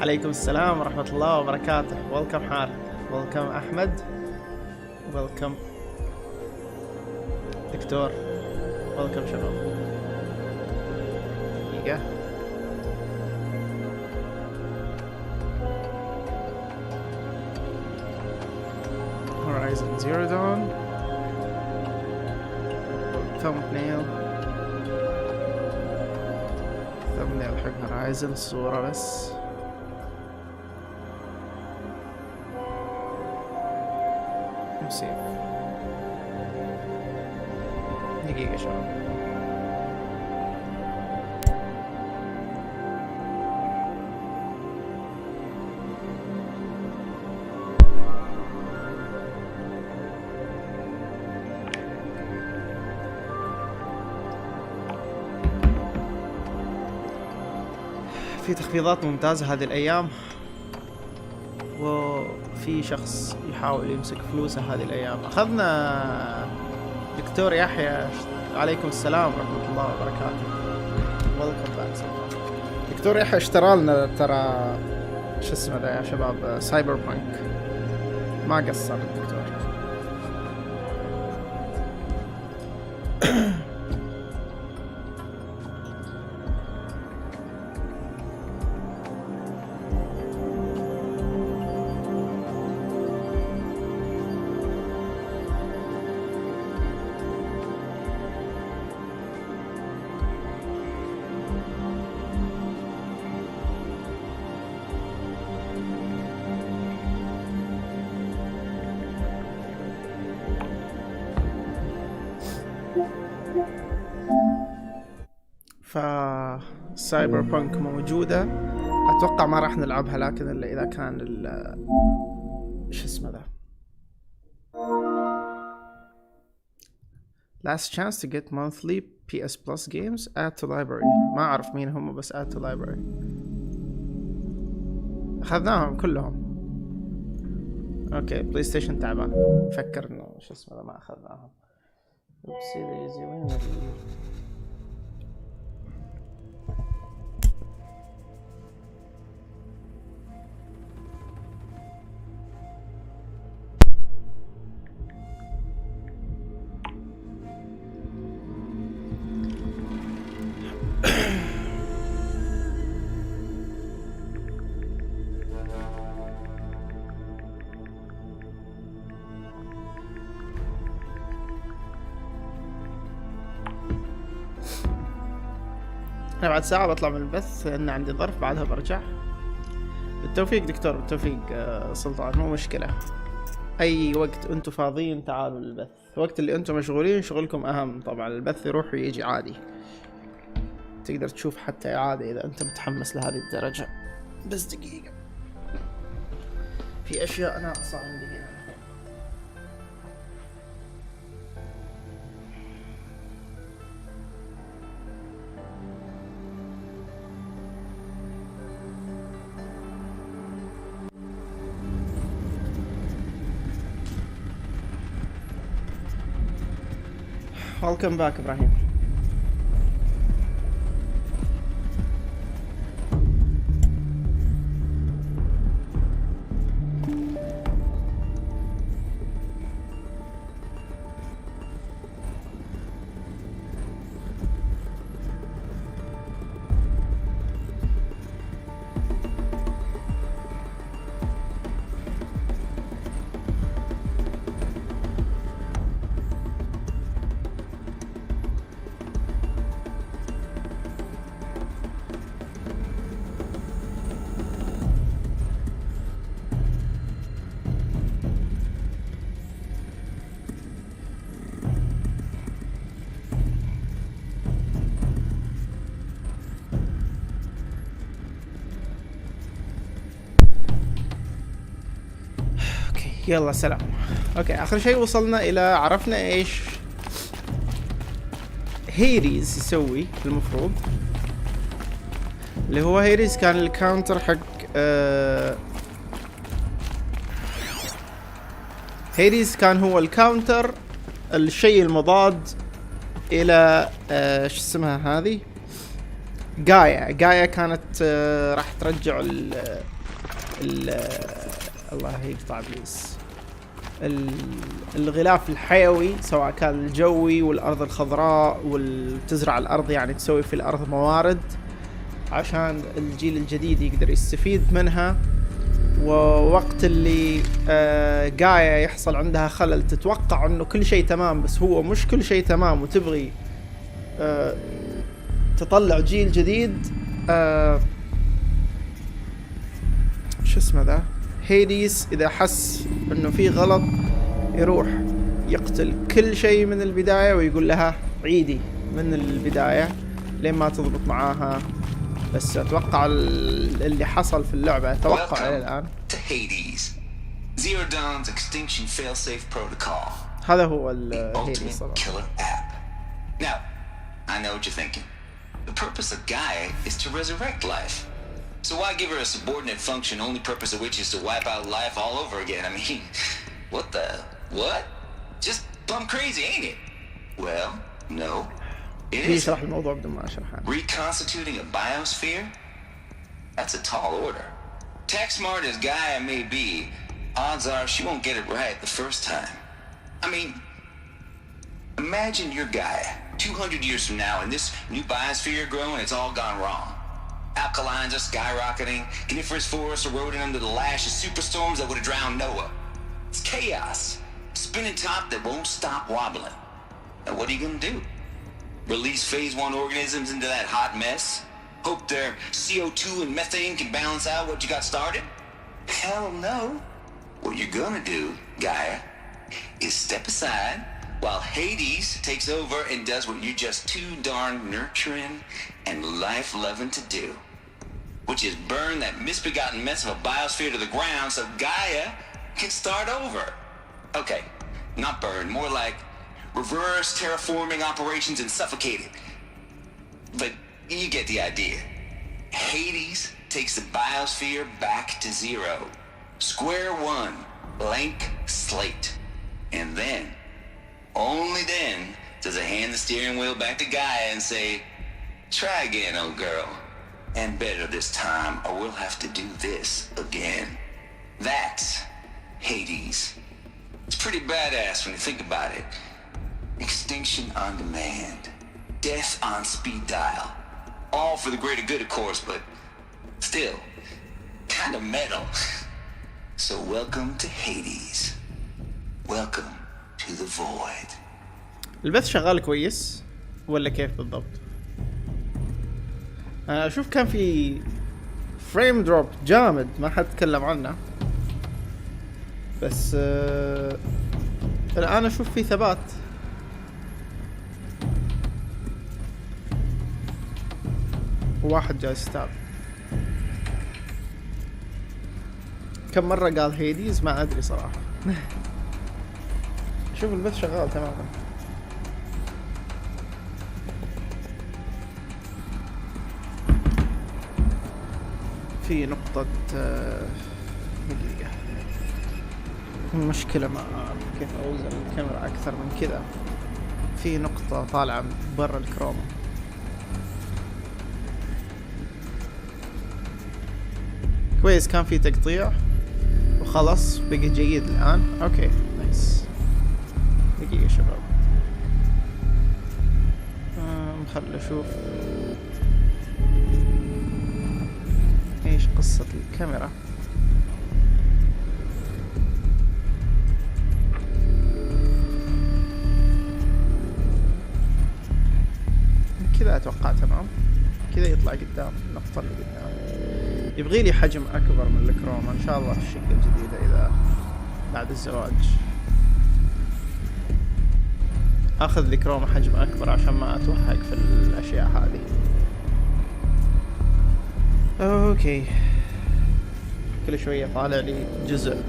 عليكم السلام ورحمة الله وبركاته. ويلكم حار، ويلكم أحمد، ويلكم دكتور، ويلكم شباب. دقيقة. هورايزون زيرو دون ثمبنيل حق هورايزون، صورة بس. نسيب دقيقة شباب. في تخفيضات ممتازة هذه الأيام، وفي شخص يحاول يمسك فلوسه هذه الأيام. أخذنا دكتور يحيى، عليكم السلام ورحمة الله وبركاته. ويلكم باك. دكتور يحيى اشترى لنا ترى شو اسمه ده يا شباب، سايبر بانك، ما قصر الدكتور. فالسايبر بانك موجودة، أتوقع ما راح نلعبها لكن إلا إذا كان شو اسمه ذا last chance to get monthly PS Plus games add to library. ما أعرف مين هم بس add to library. أخذناهم كلهم. أوكي بلاي ستيشن تعبان، فكر إنه شو اسمه ذا ما أخذناهم. وين أنا بعد ساعة بطلع من البث لأن عندي ظرف، بعدها برجع. بالتوفيق دكتور، بالتوفيق سلطان، مو مشكلة. أي وقت أنتم فاضيين تعالوا للبث، الوقت اللي أنتم مشغولين شغلكم أهم طبعا. البث يروح ويجي عادي، تقدر تشوف حتى إعادة إذا أنت متحمس لهذه الدرجة. بس دقيقة، في أشياء ناقصة عندي هنا. Welcome back إبراهيم. يلا سلام. اوكي اخر شيء وصلنا الى، عرفنا ايش هيريز يسوي المفروض، اللي هو هيريز كان الكاونتر حق هيريز كان هو الكاونتر، الشيء المضاد الى شو اسمها هذه، جايا كانت راح ترجع الله يقطع بليس الغلاف الحيوي، سواء كان الجوي والأرض الخضراء، وتزرع الأرض يعني تسوي في الأرض موارد عشان الجيل الجديد يقدر يستفيد منها. ووقت اللي جايا يحصل عندها خلل تتوقع انه كل شيء تمام، بس هو مش كل شيء تمام، وتبغي تطلع جيل جديد. شو اسمه ذا هيديس اذا حس انه في غلط يروح يقتل كل شيء من البداية ويقول لها عيدي من البداية لين ما تضبط معاها. بس اتوقع اللي حصل في اللعبة اتوقع الى الان هذا هو الهيديس صراحة. Now, I know what you're thinking. The purpose of Gaia is to resurrect life. So why give her a subordinate function, only purpose of which is to wipe out life all over again? I mean, what? Just plumb crazy, ain't it? Well, no. It is. Reconstituting a biosphere? That's a tall order. Tax smart as Gaia may be, odds are she won't get it right the first time. I mean, imagine your Gaia 200 years from now and this new biosphere you're growing, it's all gone wrong. Alkalines are skyrocketing, coniferous forests eroding under the lash of superstorms that would have drowned Noah. It's chaos. Spinning top that won't stop wobbling. Now what are you gonna do? Release phase 1 organisms into that hot mess? Hope their CO2 and methane can balance out what you got started? Hell no. What you're gonna do, Gaia, is step aside while Hades takes over and does what you're just too darn nurturing and life-loving to do, which is burn that misbegotten mess of a biosphere to the ground so Gaia can start over. Okay, not burn, more like reverse terraforming operations and suffocate it. But you get the idea. Hades takes the biosphere back to zero. Square one, blank slate. And then, only then, does it hand the steering wheel back to Gaia and say, try again, old girl. And better this time, or we'll have to do this again. That's Hades. It's pretty badass when you think about it. Extinction on demand. Death on speed dial. All for the greater good, of course, but still, kind of metal. So welcome to Hades. Welcome to the void. البث شغال كويس ولا كيف بالضبط؟ انا اشوف كان في فريم دروب جامد ما حد تكلم عنه، بس الان اشوف في ثبات. واحد جاي ستاب. كم مرة قال هيديز ما ادري صراحة. شوف البث شغال تماما. في نقطة دقيقة، المشكلة ما أعرف كيف أوزن الكاميرا أكثر من كذا. في نقطة طالعة برا الكروما. كويس، كان في تقطيع وخلص بقي جيد الآن. أوكي نايس. دقيقة شباب، خلنا نشوف ايش قصة الكاميرا. كذا اتوقع تمام، كذا يطلع قدام النقطة اللي قدام. يبغي لي حجم اكبر من الكروما ان شاء الله في الشقة الجديدة اذا بعد الزواج اخذ لي كروما حجم اكبر عشان ما اتوهق في الاشياء هذه. اوكي، كل شوية طالع لي جزء.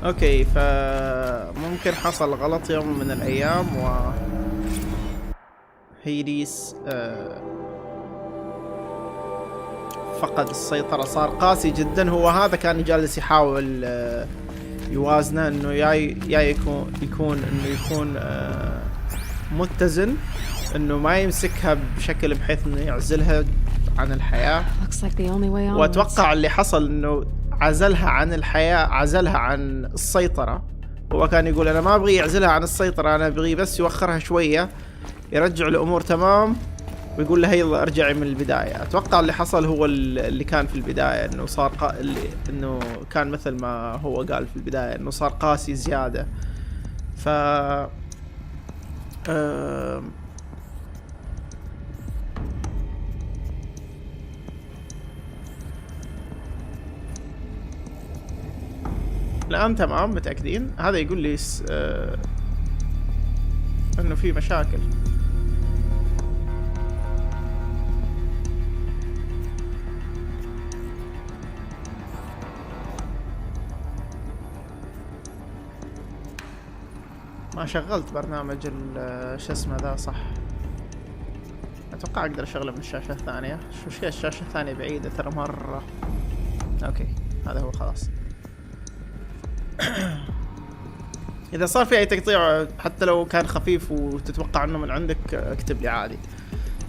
اوكي، فممكن حصل غلط يوم من الايام و هيديس فقد السيطرة، صار قاسي جدا. هو هذا كان جالس يحاول يوازنه، انه يا يكون انه يكون متزن، انه ما يمسكها بشكل بحيث انه يعزلها عن الحياة. واتوقع اللي حصل انه عزلها عن الحياة، عزلها عن السيطرة. هو كان يقول انا ما ابغي يعزلها عن السيطرة، انا ابغي بس يوخرها شوية يرجع الامور تمام ويقول لها يلا ارجعي من البداية. اتوقع اللي حصل هو اللي كان في البداية، انه صار انه كان مثل ما هو قال في البداية، انه صار قاسي زيادة. ف الآن تمام متأكدين. هذا يقول لي انه في مشاكل. ما شغلت برنامج شو اسمه ذا صح. اتوقع اقدر اشغله من الشاشة الثانية. شو شيء الشاشة الثانية بعيدة ترى مرة. اوكي هذا هو خلاص. اذا صار في اي تقطيع حتى لو كان خفيف وتتوقع انه من عندك اكتب لي عادي.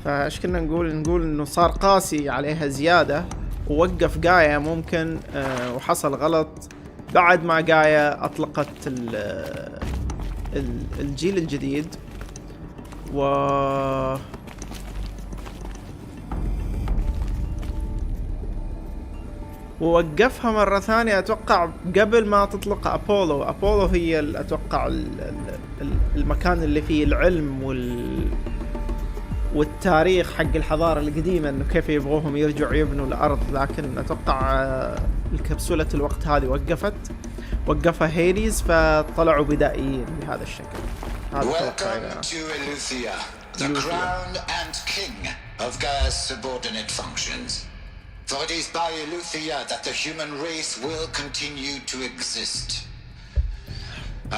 فايش كنا نقول انه صار قاسي عليها زيادة ووقف جايا ممكن وحصل غلط بعد ما جايا اطلقت الجيل الجديد ووقفها مرة ثانية. أتوقع قبل ما تطلق أبولو هي أتوقع المكان اللي فيه العلم والتاريخ حق الحضارة القديمة، إنه كيف يبغوهم يرجعوا يبنوا الأرض. لكن أتوقع الكبسولة الوقت هذه وقفها هيريز، فطلعوا بدائيين بهذا الشكل. Welcome to Eleuthia, the crown and king of Gaia's subordinate functions. For it is by Eleuthia that the human race will continue to exist.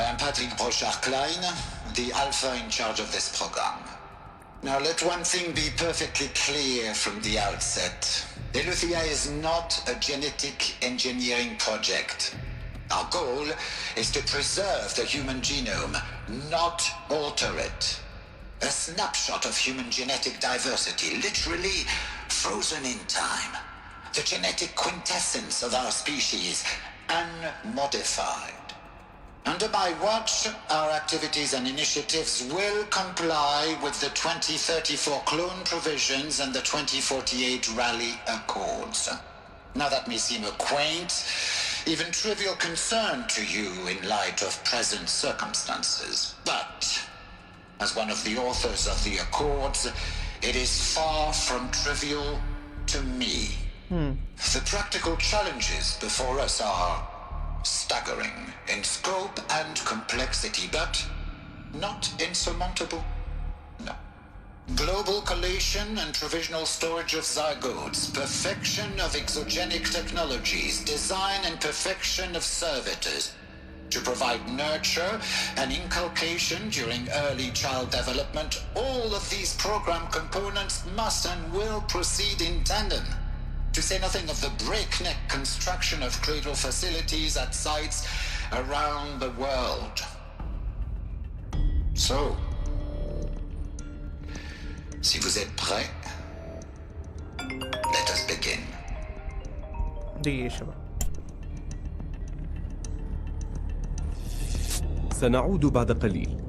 I am Patrick Brochard-Klein, the alpha in charge of this program. Now let one thing be perfectly clear from the outset. Eleuthia is not a genetic engineering project. Our goal is to preserve the human genome, not alter it. A snapshot of human genetic diversity, literally frozen in time. The genetic quintessence of our species, unmodified. Under my watch, our activities and initiatives will comply with the 2034 clone provisions and the 2048 Rally Accords. Now that may seem a quaint, even trivial concern to you in light of present circumstances, but as one of the authors of the Accords, it is far from trivial to me. The practical challenges before us are staggering in scope and complexity, but not insurmountable. No. Global collation and provisional storage of zygotes, perfection of exogenic technologies, design and perfection of servitors to provide nurture and inculcation during early child development. All of these program components must and will proceed in tandem. To say nothing of the breakneck construction of cradle facilities at sites around the world. So, si vous êtes prêts, let us begin. دقيقة شباب. سنعود بعد قليل.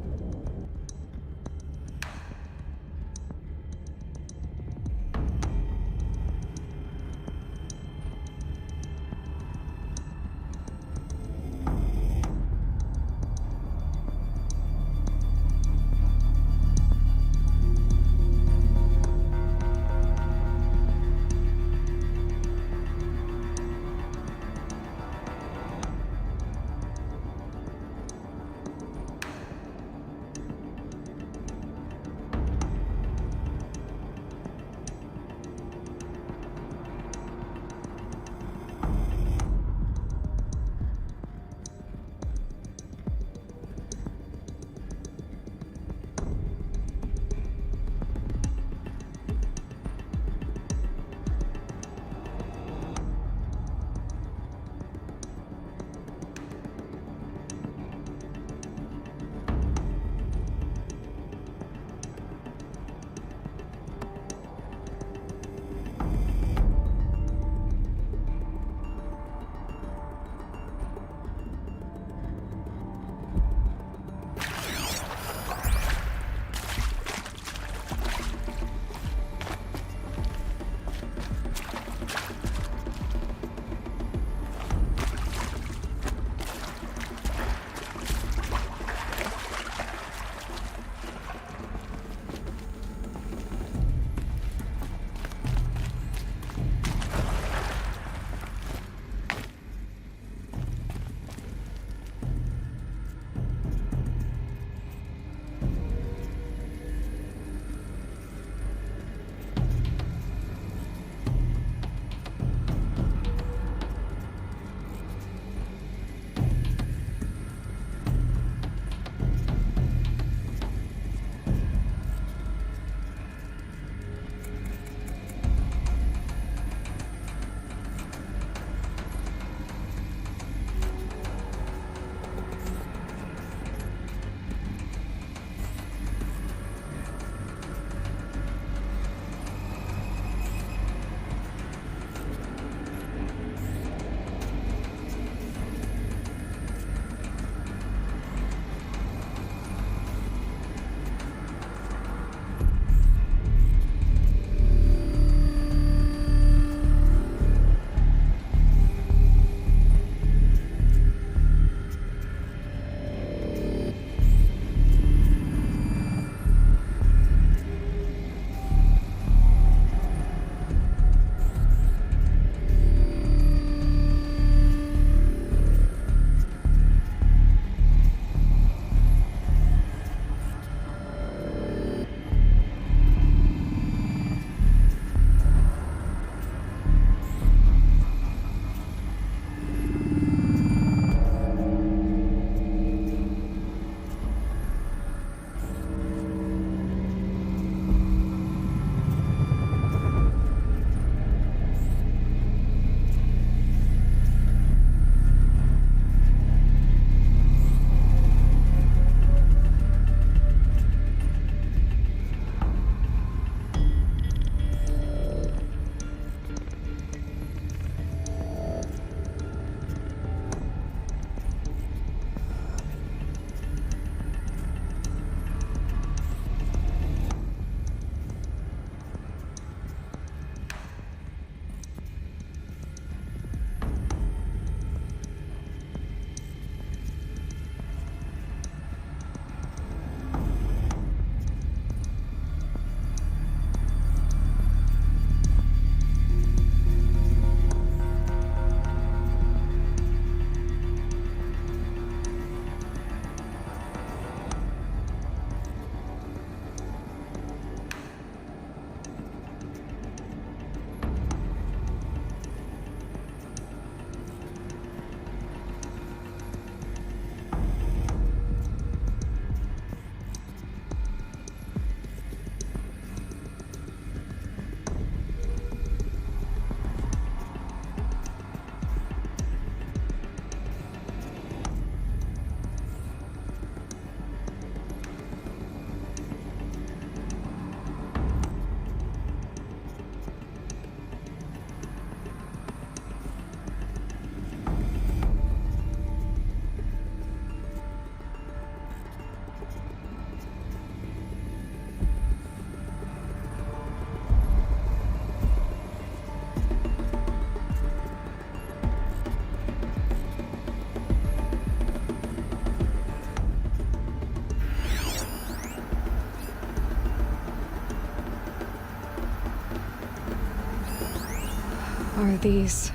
Are these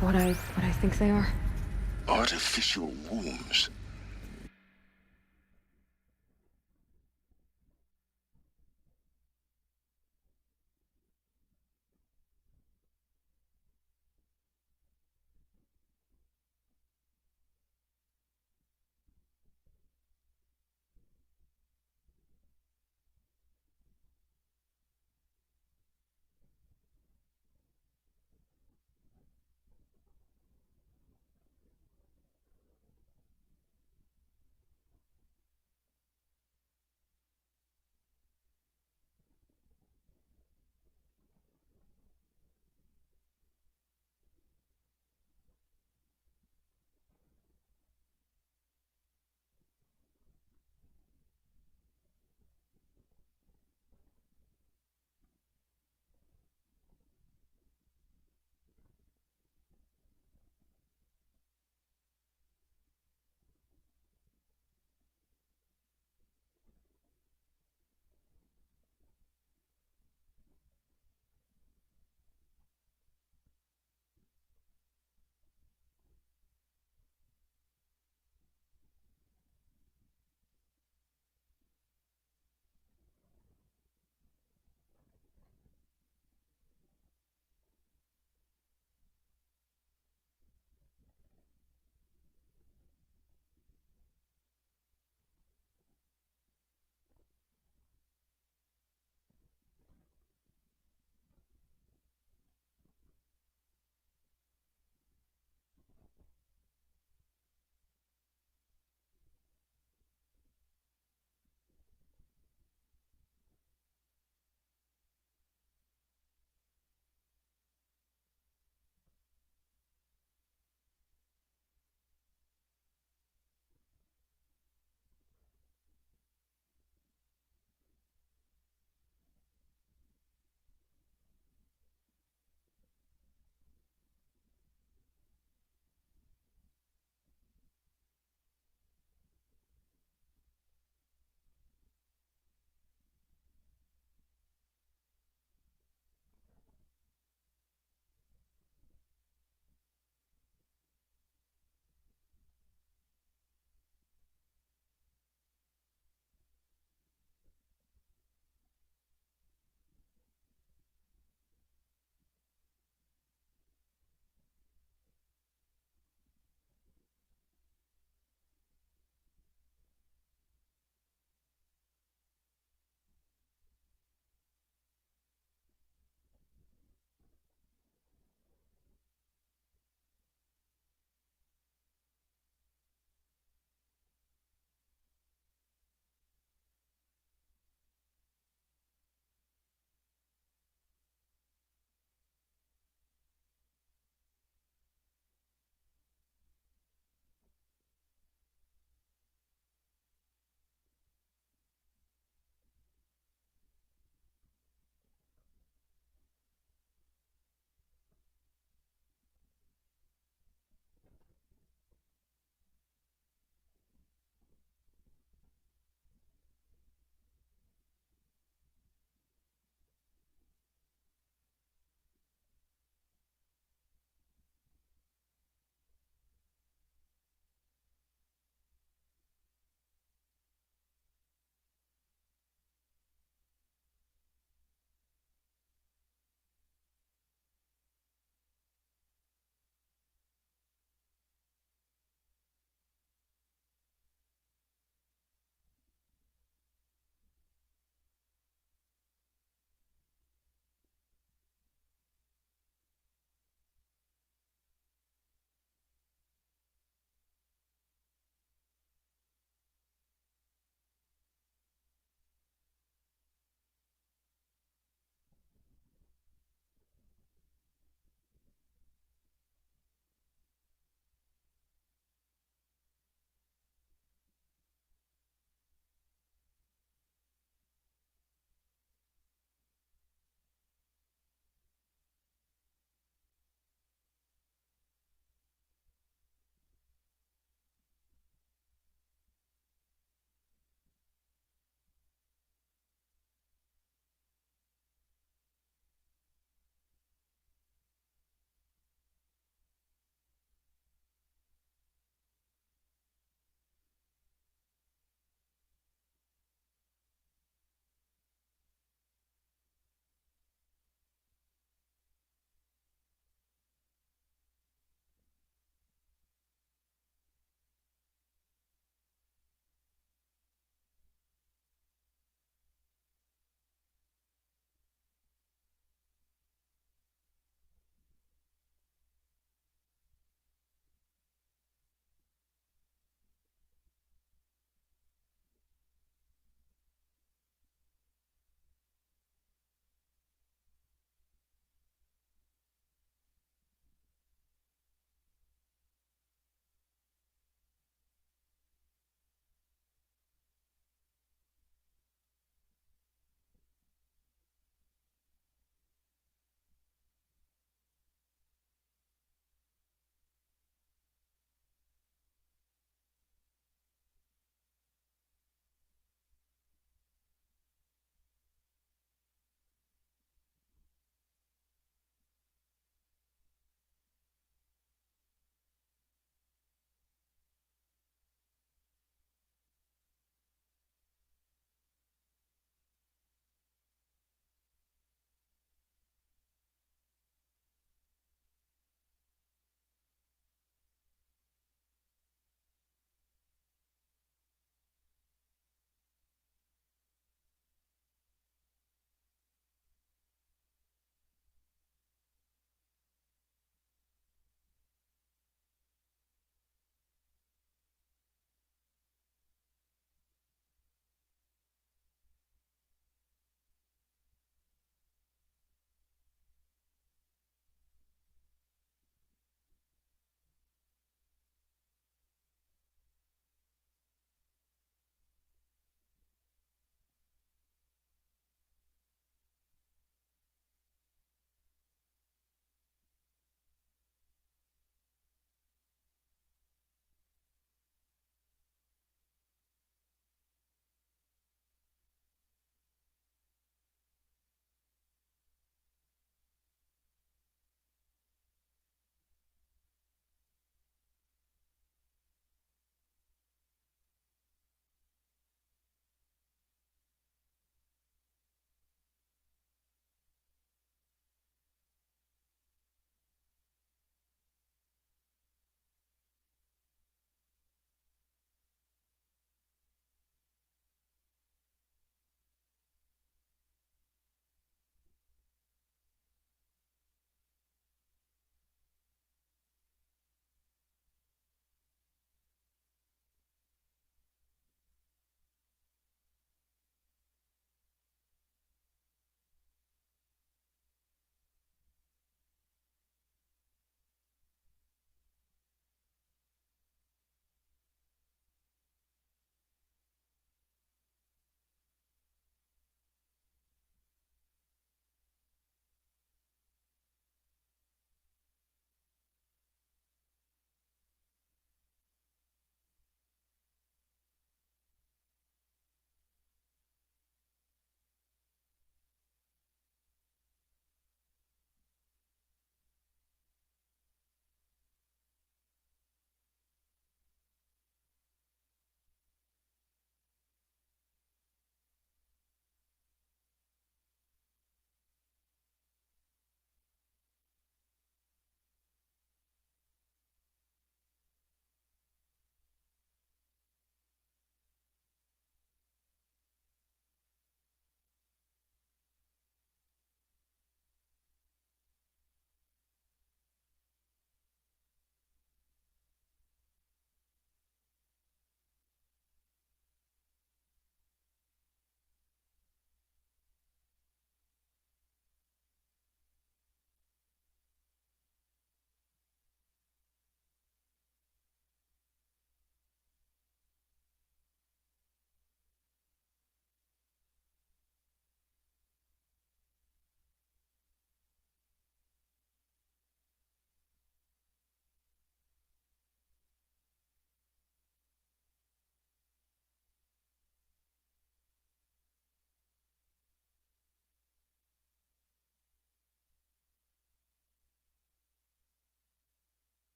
what I think they are? Artificial wombs.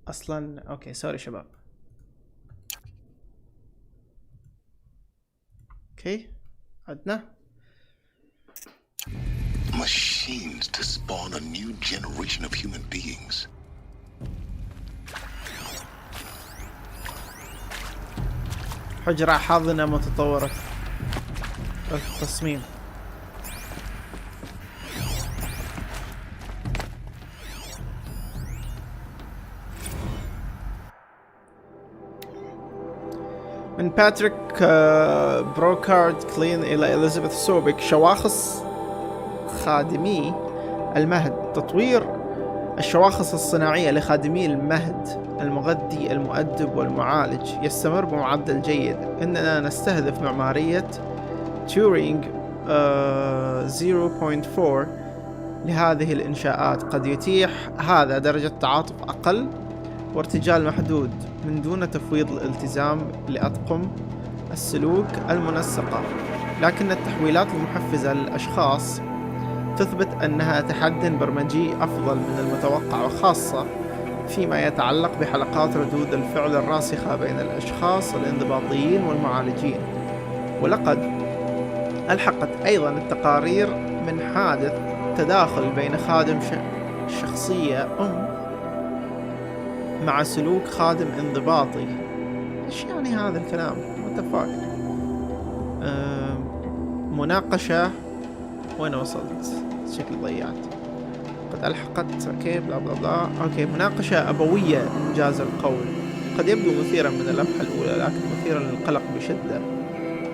اصلا اوكي سوري شباب. اوكي عدنا. Machines to spawn a new generation of human beings. حجرة حاضنة متطورة التصميم. من باتريك بروكارد كلين إلى إليزابيث سوبك، شواخص خادمي المهد. تطوير الشواخص الصناعية لخادمي المهد المغذي المؤدب والمعالج يستمر بمعدل جيد. إننا نستهدف معمارية تورينغ 0.4 لهذه الإنشاءات. قد يتيح هذا درجة تعاطف أقل وارتجال محدود من دون تفويض الالتزام لأطقم السلوك المنسقة، لكن التحويلات المحفزة للأشخاص تثبت أنها تحدي برمجي أفضل من المتوقع، وخاصة فيما يتعلق بحلقات ردود الفعل الراسخة بين الأشخاص الانضباطيين والمعالجين. ولقد ألحقت أيضا التقارير من حادث تداخل بين خادم شخصية مع سلوك خادم انضباطي. إيش يعني هذا الكلام؟ متفاق. مناقشة. وين وصلت؟ شكل ضيعت. قد ألحقت اوكي بلا بلا بلا. اوكي مناقشة أبوية إنجاز القول. قد يبدو مثيرا من اللمحة الأولى لكن مثيرا للقلق بشدة.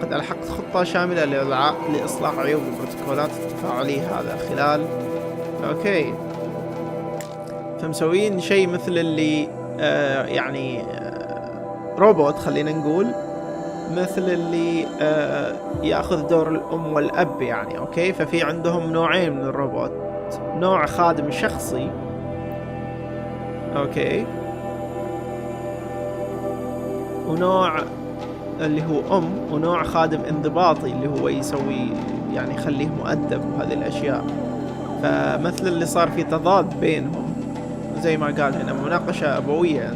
قد ألحقت خطة شاملة لإصلاح عيوب البروتوكولات التفاعلية هذا خلال اوكي. فمسوين شيء مثل اللي يعني روبوت، خلينا نقول مثل اللي ياخذ دور الام والاب يعني. اوكي ففي عندهم نوعين من الروبوت، نوع خادم شخصي اوكي، ونوع اللي هو ونوع خادم انضباطي اللي هو يسوي يعني يخليه مؤدب وهذه الاشياء. فمثل اللي صار في تضاد بينهم زي ما قال هنا، مناقشة أبوية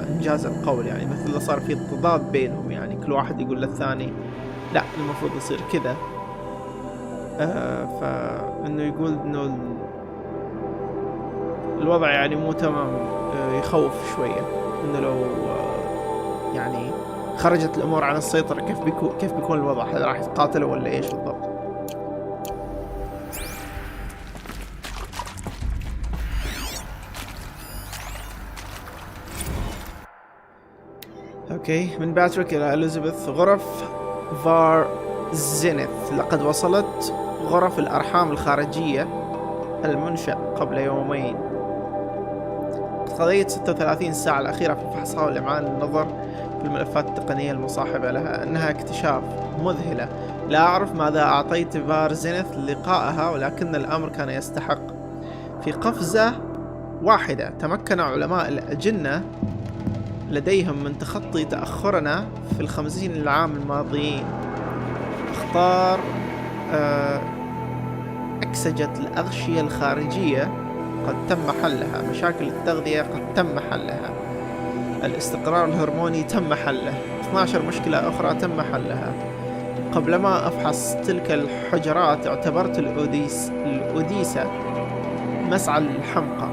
إنجاز القول، يعني مثل اللي صار في تضاد بينهم، يعني كل واحد يقول للثاني لا المفروض يصير كذا. فإنه يقول إنه الوضع يعني مو تمام، يخوف شوية إنه لو يعني خرجت الأمور عن السيطرة كيف بيكون الوضع؟ هل راح يتقاتلوا ولا إيش بالضبط؟ اوكي من باتريك الى اليزابيث. غرف فار زينيث. لقد وصلت غرف الارحام الخارجية المنشأ قبل يومين. قضيت 36 ساعة الأخيرة في فحصها ولمعان النظر في الملفات التقنية المصاحبة لها. أنها اكتشاف مذهلة. لا أعرف ماذا أعطيت فار زينيث لقائها، ولكن الأمر كان يستحق. في قفزة واحدة تمكن علماء الأجنة لديهم من تخطي تأخرنا في 50 عام الماضيين. اختار أكسجة الأغشية الخارجية قد تم حلها. مشاكل التغذية قد تم حلها. الاستقرار الهرموني تم حله. 12 مشكلة أخرى تم حلها. قبلما أفحص تلك الحجرات اعتبرت الأوديسة مسعى للحمقى،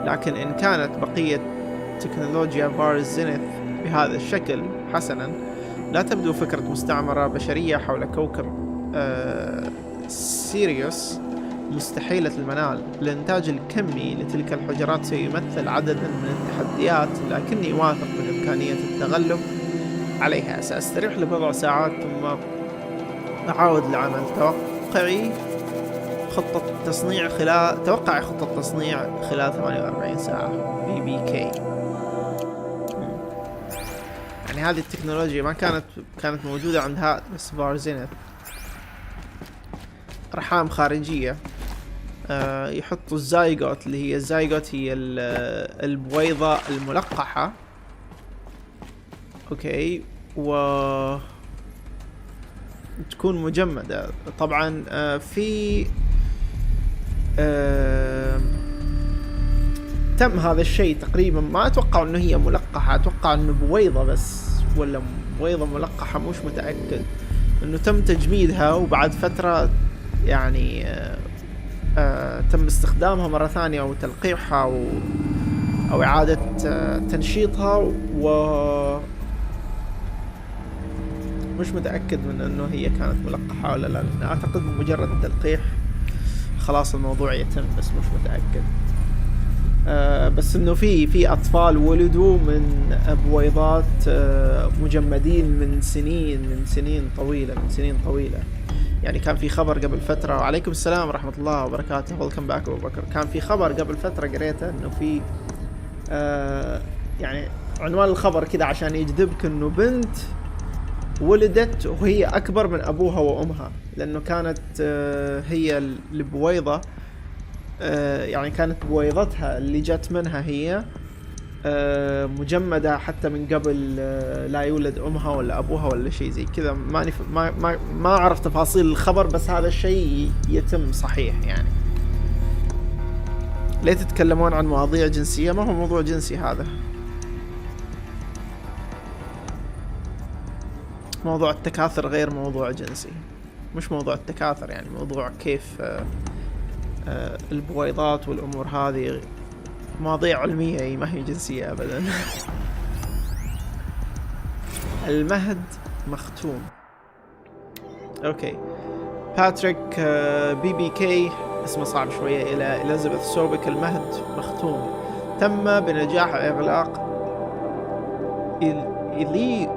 لكن إن كانت بقية تكنولوجيا فار زينيث بهذا الشكل حسنا، لا تبدو فكرة مستعمرة بشرية حول كوكب سيريوس مستحيلة المنال. الإنتاج الكمي لتلك الحجرات سيمثل عددا من التحديات، لكني واثق بإمكانية التغلب عليها. سأستريح لبضع ساعات ثم أعود للعمل. توقعي خطة تصنيع خلال 48 ساعة. BBK. يعني هذه التكنولوجيا ما كانت موجودة عند هذا بس فار زينيث. أرحام خارجية. يحطوا الزايغوت اللي هي الزايغوت هي البويضة الملقحة. اوكي تكون مجمدة طبعا. في تم هذا الشيء تقريبا. ما اتوقع انه هي ملقحة، اتوقع انه بويضة بس، ولا بويضة ملقحة، مش متأكد. انه تم تجميدها وبعد فترة يعني تم استخدامها مرة ثانية او تلقيحها او اعادة تنشيطها، و مش متأكد من انه هي كانت ملقحة ولا لا، لان اعتقد بمجرد التلقيح خلاص الموضوع يتم، بس مش متأكد. بس انه في اطفال ولدوا من بويضات مجمدين من سنين طويلة. يعني كان في خبر قبل فترة، وعليكم السلام ورحمة الله وبركاته، ويلكم باك أبو بكر. كان في خبر قبل فترة قريته انه في يعني عنوان الخبر كذا عشان يجذبك، انه بنت ولدت وهي اكبر من ابوها وامها، لانه كانت هي البويضة يعني كانت بويضتها اللي جت منها هي مجمدة حتى من قبل لا يولد امها ولا ابوها ولا شيء زي كذا. ما اعرف تفاصيل الخبر، بس هذا الشيء يتم صحيح. يعني ليه تتكلمون عن مواضيع جنسية؟ ما هو موضوع جنسي هذا، موضوع التكاثر غير موضوع جنسي. مش موضوع التكاثر، يعني موضوع كيف البويضات والامور هذه مواضيع علمية، ما هي جنسية ابدا. المهد مختوم. اوكي، باتريك بي بي كي، اسمه صعب شوية، الى اليزابيث سوبك. المهد مختوم، تم بنجاح اغلاق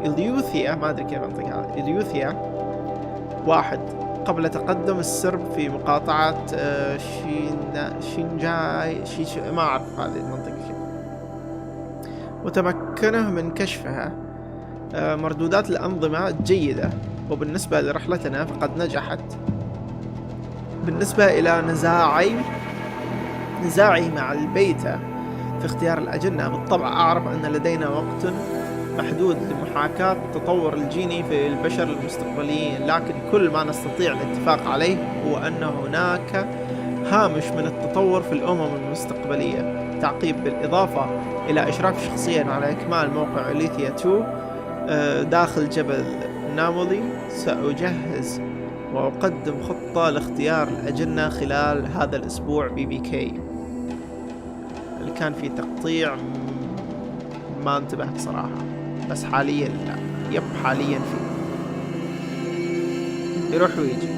إليوثيا، ما ادري كيف انطقها، إليوثيا 1 قبل تقدم السرب في مقاطعة شينجاي ما أعرف هذه المنطقة، وتمكنه من كشفها. مردودات الأنظمة جيدة، وبالنسبة لرحلتنا فقد نجحت. بالنسبة إلى نزاعي مع البيتا في اختيار الأجنة، بالطبع أعرف أن لدينا وقت محدود لمحاكاة التطور الجيني في البشر المستقبليين، لكن كل ما نستطيع الاتفاق عليه هو أن هناك هامش من التطور في الأمم المستقبلية. تعقيب: بالإضافة إلى إشراف شخصيا على إكمال موقع إليثيا 2 داخل جبل نامولي، سأجهز وأقدم خطة لاختيار الأجنة خلال هذا الأسبوع. بي بي كي. اللي كان في تقطيع ما انتبهت صراحة، بس حاليا لا. يب حاليا في يروح ويجي.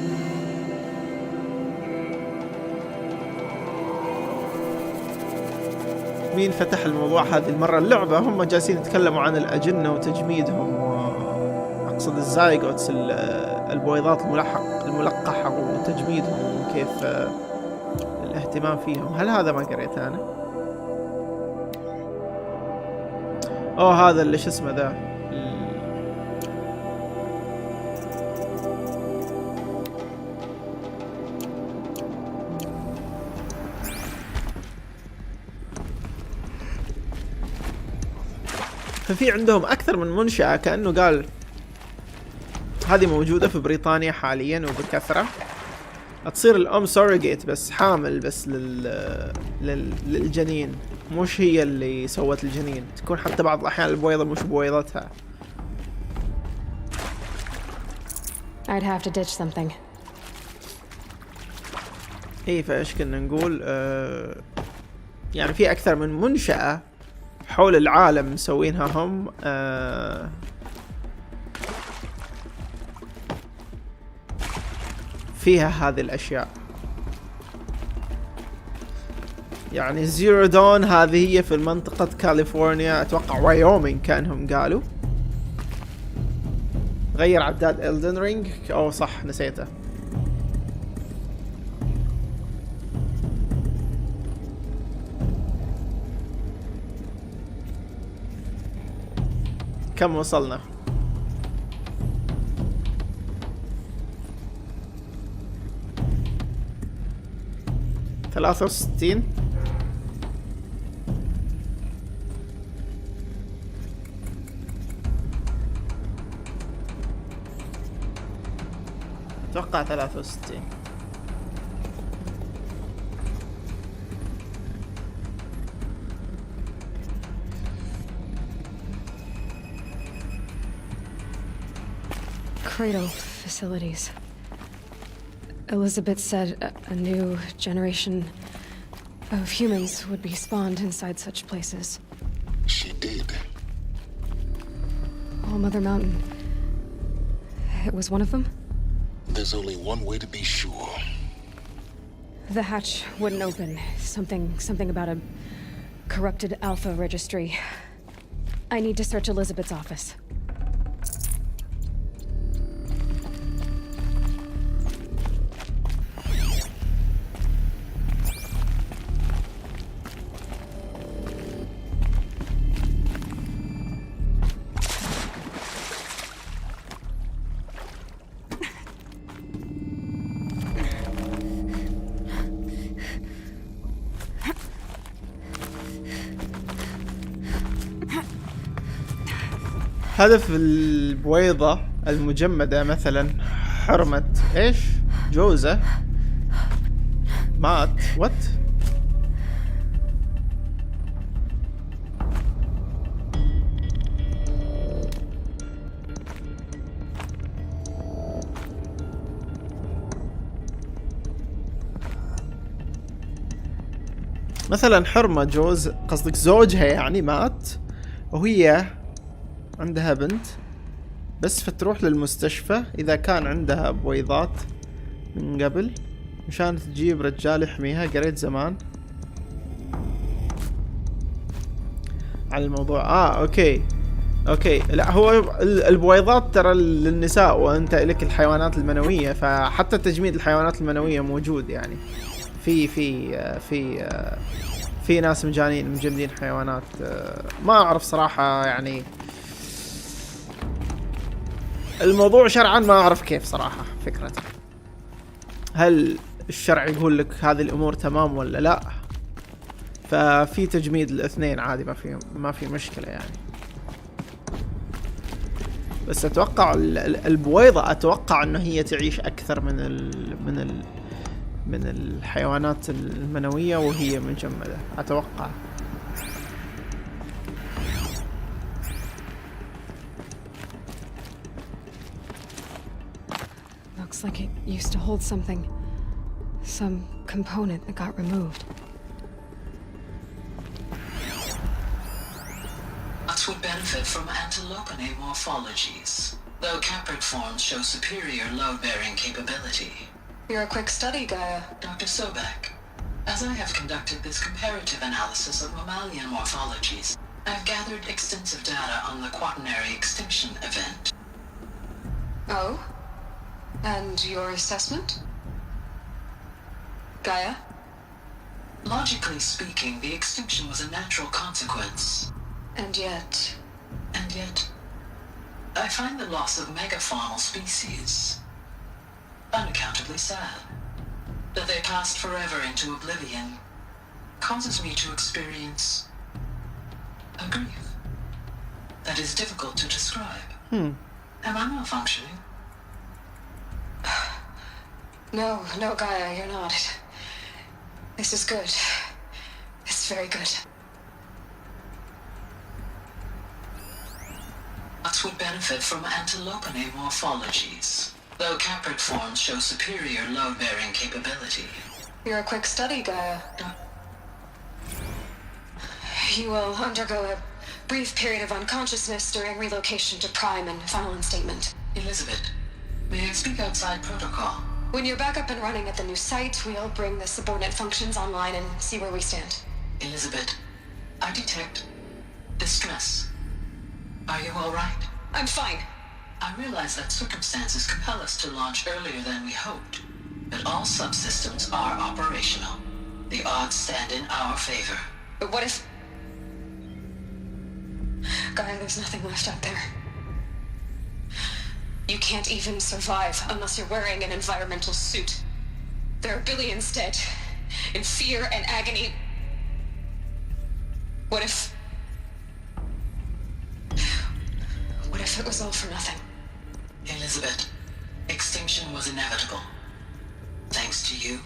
مين فتح الموضوع هذه المرة؟ اللعبة هم جالسين يتكلموا عن الأجنة وتجميدهم، وأقصد الزايغوتس، البويضات الملقحة وتجميدهم، وكيف الاهتمام فيهم. هل هذا ما قريته أنا؟ هذا اللي شو اسمه ذا، ففي عندهم أكثر من منشأة، كأنه قال هذه موجودة في بريطانيا حاليا وبكثرة. تصير الأم سوريجيت، بس حامل بس للجنين، مش هي اللي سوت الجنين. تكون حتى بعض الأحيان البويضة مش بويضتها. I'd have to ditch something. ايه، فايش كنا نقول؟ يعني في أكثر من منشأة حول العالم مسوينها هم، فيها هذه الأشياء. يعني زيرو دون هذه هي في منطقة كاليفورنيا، أتوقع وايومينغ كأنهم قالوا. غير عداد إلدن رينج، أو صح نسيته. كم وصلنا؟ 63. اتوقع 63. cradle facilities. Elizabeth said a new generation of humans would be spawned inside such places. She did. All Mother Mountain. It was one of them? There's only one way to be sure. The hatch wouldn't open. Something about a corrupted Alpha registry. I need to search Elizabeth's office. هدف البويضة المجمدة مثلا حرمة ايش؟ جوزة مات وات؟ مثلا حرمة جوز قصدك زوجها يعني مات وهي عندها بنت بس فتروح للمستشفى إذا كان عندها بويضات من قبل مشان تجيب رجال يحميها. قريت زمان على الموضوع. اوكي لا هو البويضات ترى للنساء وانت لك الحيوانات المنوية، فحتى تجميد الحيوانات المنوية موجود يعني في ناس مجانين مجمدين حيوانات. ما اعرف صراحة يعني الموضوع شرعا ما اعرف كيف صراحة فكرته. هل الشرع يقول لك هذه الامور تمام ولا لا؟ ففي تجميد الاثنين عادي ما في مشكلة يعني. بس اتوقع البويضة اتوقع انه هي تعيش اكثر من الحيوانات المنوية وهي مجمدة اتوقع. Looks like it used to hold something. Some component that got removed. Nuts would benefit from antilopine morphologies, though caprid forms show superior load-bearing capability. You're a quick study, Gaia. Dr. Sobek, as I have conducted this comparative analysis of mammalian morphologies, I've gathered extensive data on the quaternary extinction event. Oh? And your assessment? Gaia? Logically speaking, the extinction was a natural consequence. And yet, I find the loss of megafaunal species unaccountably sad. That they passed forever into oblivion causes me to experience a grief that is difficult to describe. Am I malfunctioning? No, Gaia, you're not. This is good. It's very good. Nuts would benefit from antilopine morphologies, though caprid forms show superior load-bearing capability. You're a quick study, Gaia. You will undergo a brief period of unconsciousness during relocation to Prime and final instatement. Elizabeth, may I speak outside protocol? When you're back up and running at the new site, we'll bring the subordinate functions online and see where we stand. Elizabeth, I detect distress. Are you all right? I'm fine. I realize that circumstances compel us to launch earlier than we hoped, but all subsystems are operational. The odds stand in our favor. But what if... Gaia, there's nothing left out there. You can't even survive unless you're wearing an environmental suit. There are billions dead, in fear and agony. What if it was all for nothing? Elizabeth, extinction was inevitable. Thanks to you.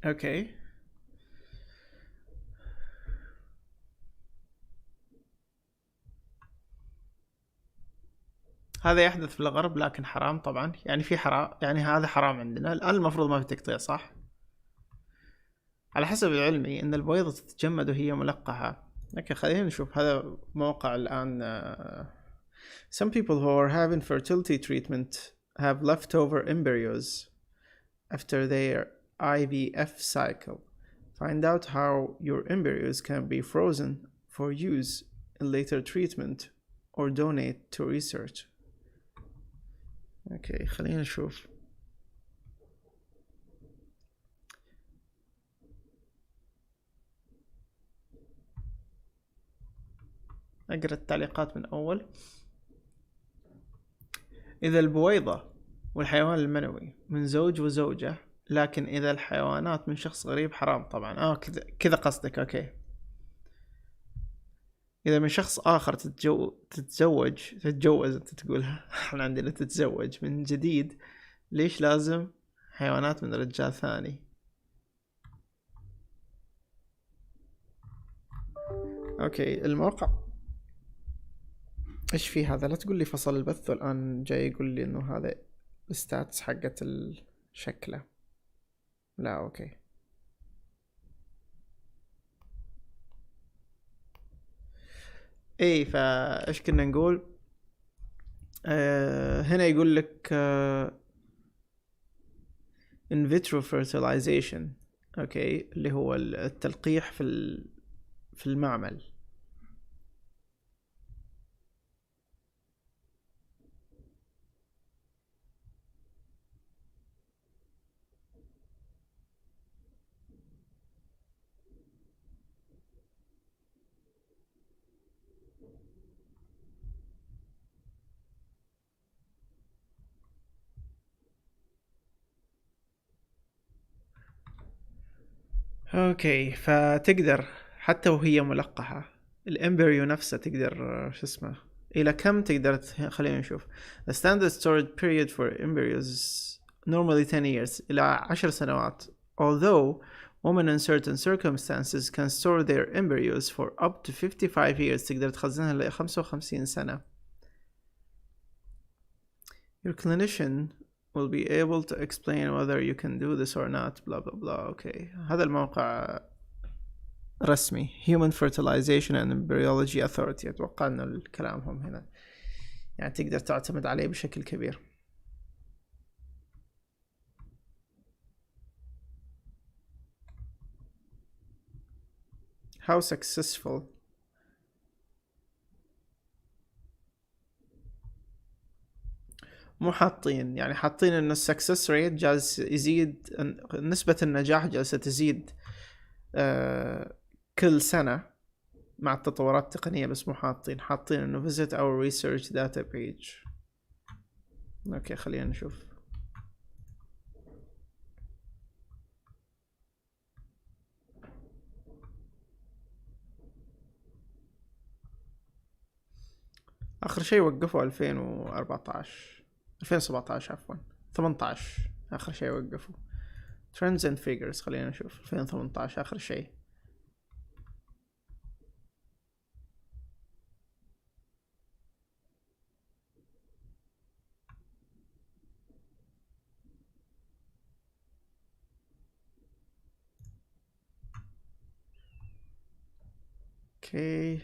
اوكي هذا يحدث في الغرب لكن حرام طبعا، يعني في حرام، يعني هذا حرام عندنا الآن، المفروض ما في تقطيع صح؟ على حسب العلمي ان البويضة تتجمد وهي ملقحة. اوكي خلينا نشوف هذا موقع الآن. Some people who are having fertility treatment have leftover embryos after their IVF cycle. Find out how your embryos can be frozen for use in later treatment or donate to research. اوكي خلينا نشوف. اقرأ التعليقات من اول. اذا البويضة والحيوان المنوي من زوج وزوجة، لكن اذا الحيوانات من شخص غريب حرام طبعا. كذا قصدك. اوكي اذا من شخص اخر تتجوز انت تقولها احنا عندنا تتزوج من جديد، ليش لازم حيوانات من رجال ثاني؟ اوكي الموقع ايش في هذا؟ لا تقول لي فصل البث والان جاي يقول لي انه هذا الستاتس حقت الشكله. لا اوكي اي فايش كنا نقول؟ هنا يقول لك in vitro fertilization. اوكي اللي هو التلقيح في المعمل. اوكي فتقدر حتى وهي ملقحة الامبريو نفسه تقدر شو اسمه الى كم تقدر خلينا نشوف. The standard storage period for embryos is normally 10 years الى 10 سنوات. Although women in certain circumstances can store their embryos for up to 55 years تقدر تخزنها ل 55 سنة. Your clinician will be able to explain whether you can do this or not blah blah blah. اوكي هذا الموقع رسمي Human Fertilization and Embryology Authority. اتوقع انه الكلامهم هنا يعني تقدر تعتمد عليه بشكل كبير. How successful مو حاطين، يعني حاطين ان السكسس ريت جالس يزيد، نسبة النجاح جالسة تزيد كل سنة مع التطورات التقنية، بس مو حاطين انه visit our research data page. اوكي خلينا نشوف. اخر شيء وقفوا 2017 عفوا 18 اخر شيء وقفوا. Trends and figures خلينا نشوف 2018 اخر شيء. اوكي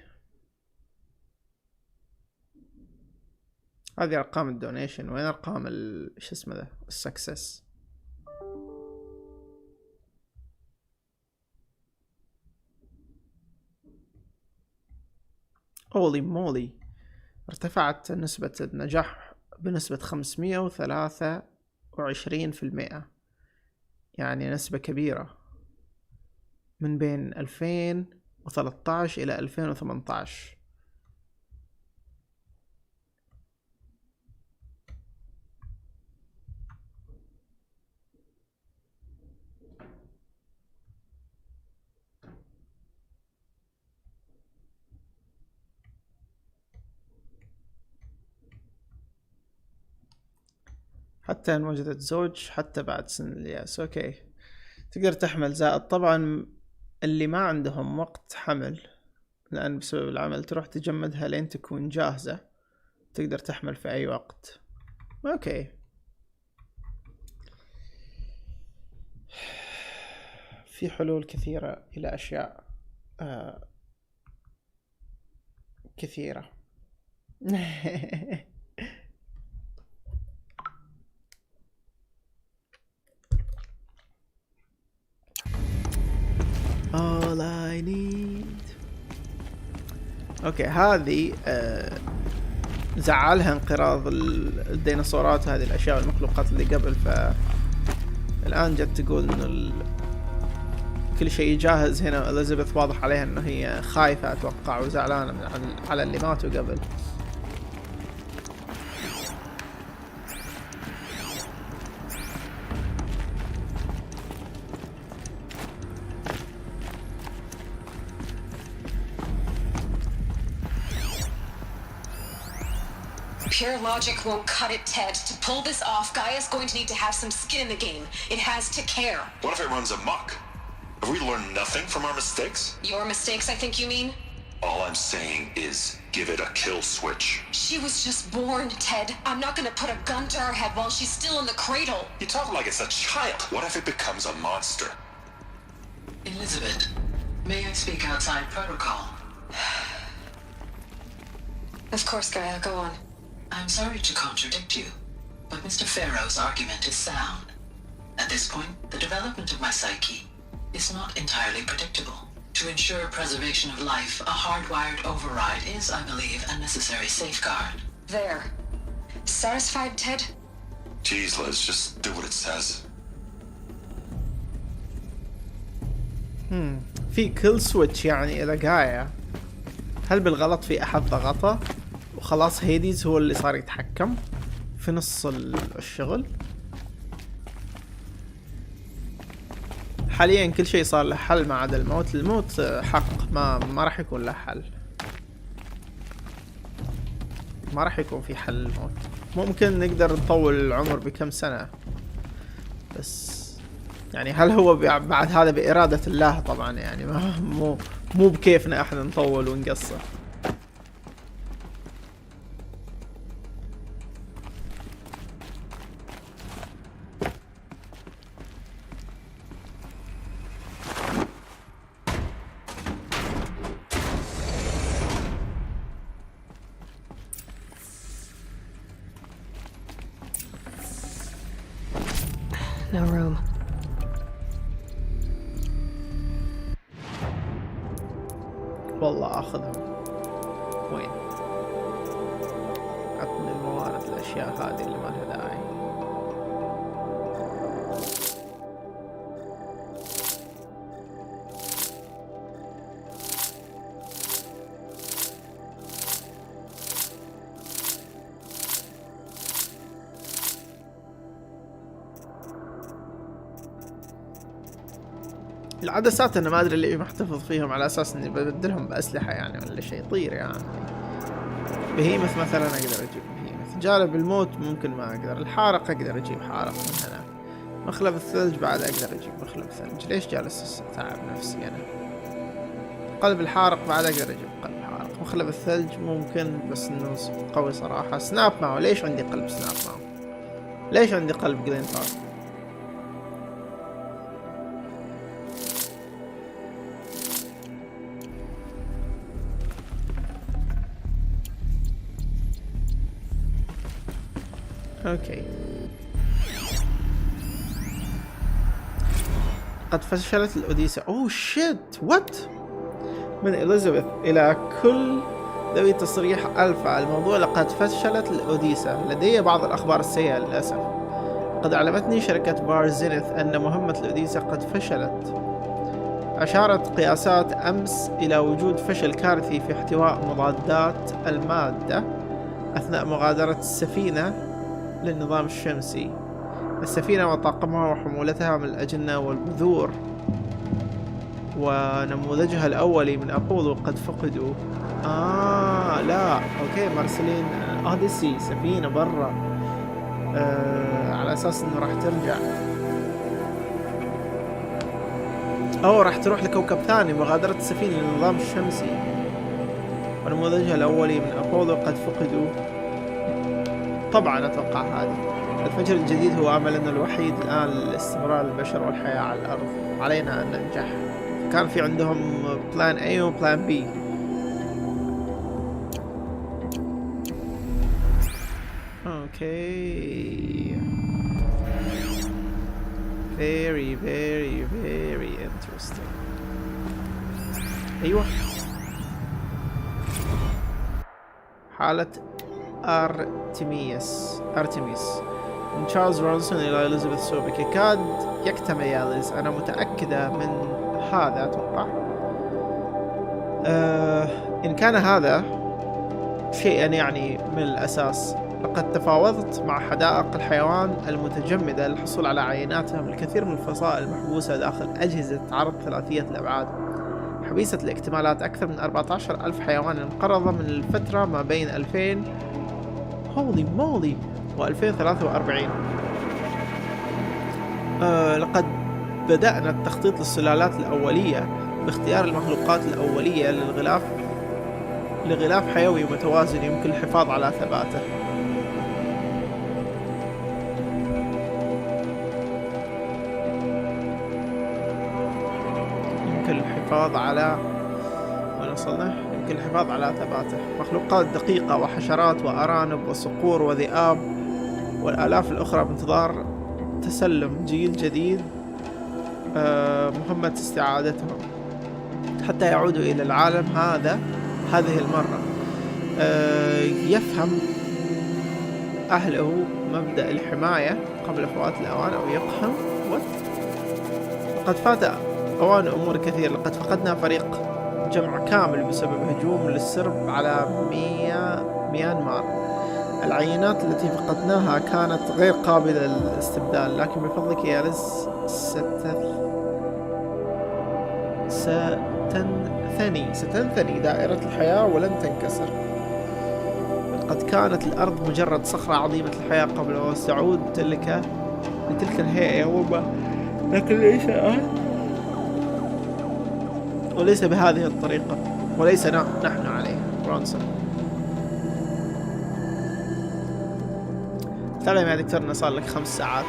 هذه ارقام الدونيشن، وين ارقام شو اسمه ذا السكسس؟ هولي مولي ارتفعت نسبة النجاح بنسبة 523%، يعني نسبة كبيرة من بين 2013 إلى 2018. حتى إن وجدت زوج حتى بعد سن الياس. أوكي تقدر تحمل زائد طبعا اللي ما عندهم وقت حمل لأن بسبب العمل تروح تجمدها لين تكون جاهزة، تقدر تحمل في أي وقت. أوكي، في حلول كثيرة إلى أشياء كثيرة. All I need. اوكي، هذه زعلها انقراض الديناصورات، هذه الاشياء والمخلوقات اللي قبل، فالان جت تقول انه كل شيء جاهز هنا. اليزابيث واضح عليها انه هي خايفة اتوقع وزعلانة على اللي ماتوا قبل. Pure logic won't cut it, Ted. To pull this off, Gaia's going to need to have some skin in the game. It has to care. What if it runs amok? Have we learned nothing from our mistakes? Your mistakes, I think you mean? All I'm saying is give it a kill switch. She was just born, Ted. I'm not gonna put a gun to her head while she's still in the cradle. You talk like it's a child. What if it becomes a monster? Elizabeth, may I speak outside protocol? Of course, Gaia, go on. I'm sorry to contradict you, but Mr. Farrow's argument is sound. At this point, the development of my psyche is not entirely predictable. To ensure preservation of life, a hardwired override is, I believe, a necessary safeguard. There. Satisfied, Ted? Jeez, Liz, just do what it says. في كل سويتش يعني إلى جايا. هل بالغلط في أحد ضغطه وخلاص هيديز هو اللي صار يتحكم في نص الشغل؟ حاليا كل شيء صار له حل ما عدا الموت. الموت حق، ما راح يكون له حل، ما راح يكون في حل الموت. ممكن نقدر نطول العمر بكم سنة، بس يعني هل هو بعد هذا بإرادة الله؟ طبعا يعني مو بكيفنا احنا نطول ونقصر. No room. والله اخذهم وين؟ عطني الموارد، الاشياء هذه اللي ما لها داعي. العدسات انا ما ادري اللي محتفظ فيهم على اساس اني ببدلهم باسلحه يعني ولا شيء. طير يعني بهيمث مثلا اقدر اجيب بهيمث، جالب الموت ممكن ما اقدر، الحارق اقدر اجيب حارق من هنا، مخلب الثلج بعد اقدر اجيب مخلب ثلج. ليش جالس اتعب نفسي انا؟ قلب الحارق بعد اقدر اجيب قلب حارق، مخلب الثلج ممكن بس انه قوي صراحه. سناب معه، ليش عندي قلب سناب معه؟ ليش عندي قلب جرين تار؟ اوكي، قد فشلت الأوديسة. اوه شيت، وات؟ من إليزابيث إلى كل ذوي تصريح ألفا الموضوع لقد فشلت الأوديسة. لدي بعض الأخبار السيئة للأسف. قد أعلمتني شركة بار زينث أن مهمة الأوديسة قد فشلت. أشارت قياسات أمس إلى وجود فشل كارثي في احتواء مضادات المادة أثناء مغادرة السفينة للنظام الشمسي. السفينة وطاقمها وحمولتها من الأجنة والبذور ونموذجها الأولي من أبولو قد فقدوا. لا أوكي، مرسلين أوديسي سفينة برا على أساس إنه راح ترجع. راح تروح لكوكب ثاني. مغادرة السفينة للنظام الشمسي ونموذجها الأولي من أبولو قد فقدوا. طبعا أتوقع هذه. الفجر الجديد هو أملنا الوحيد الآن لاستمرار البشر والحياة على الأرض. علينا أن ننجح. كان في عندهم بلان A وبلان B. أوكي. very very very interesting. أيوة. حالة أرتميس من تشارلز رونسون إلى إليزابيث سوبك. يكاد يكتمل يا ليز. أنا متأكدة من هذا. أتوقع إن كان هذا شيئا يعني من الأساس. لقد تفاوضت مع حدائق الحيوان المتجمدة للحصول على عيناتهم. الكثير من الفصائل محبوسة داخل أجهزة عرض ثلاثية الأبعاد حبيسة الاكتمالات. أكثر من 14,000 حيوان انقرض من الفترة ما بين 2000 هولي مولي و2043. لقد بدأنا التخطيط للسلالات الأولية باختيار المخلوقات الأولية لغلاف حيوي متوازن يمكن الحفاظ على ثباته. يمكن الحفاظ على ثباته. مخلوقات دقيقة وحشرات وأرانب وصقور وذئاب والآلاف الأخرى بانتظار تسلم جيل جديد. مهمة استعادتهم حتى يعودوا إلى العالم هذه المرة. يفهم أهله مبدأ الحماية قبل فوات الأوان أو يقهم. لقد فات أوان أمور كثير. لقد فقدنا فريق جمع كامل بسبب هجوم للسرب على ميانمار. العينات التي فقدناها كانت غير قابلة للاستبدال، لكن بفضلك يا ليز ستنثني دائرة الحياة ولن تنكسر. قد كانت الأرض مجرد صخرة عظيمة الحياة قبل وستعود لتلك الهيئة يوما، لكن ليس الآن، وليس بهذه الطريقة، وليس نحن عليه. برونسون تعلم يا دكتور أن صار لك 5 ساعات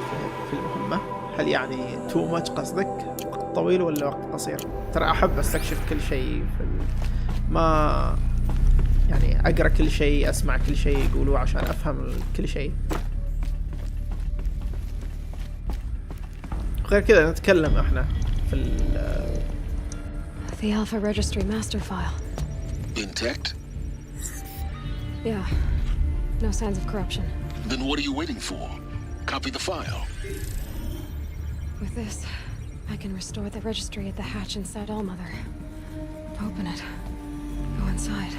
في المهمة. هل يعني تو ماتش قصدك؟ وقت طويل ولا وقت قصير؟ ترى أحب أستكشف كل شيء ما يعني أقرأ كل شيء، أسمع كل شيء يقولوه عشان أفهم كل شيء. غير كذا نتكلم احنا في The Alpha Registry master file. Intact? Yeah. No signs of corruption. Then what are you waiting for? Copy the file. With this, I can restore the registry at the hatch inside Allmother. Open it. Go inside.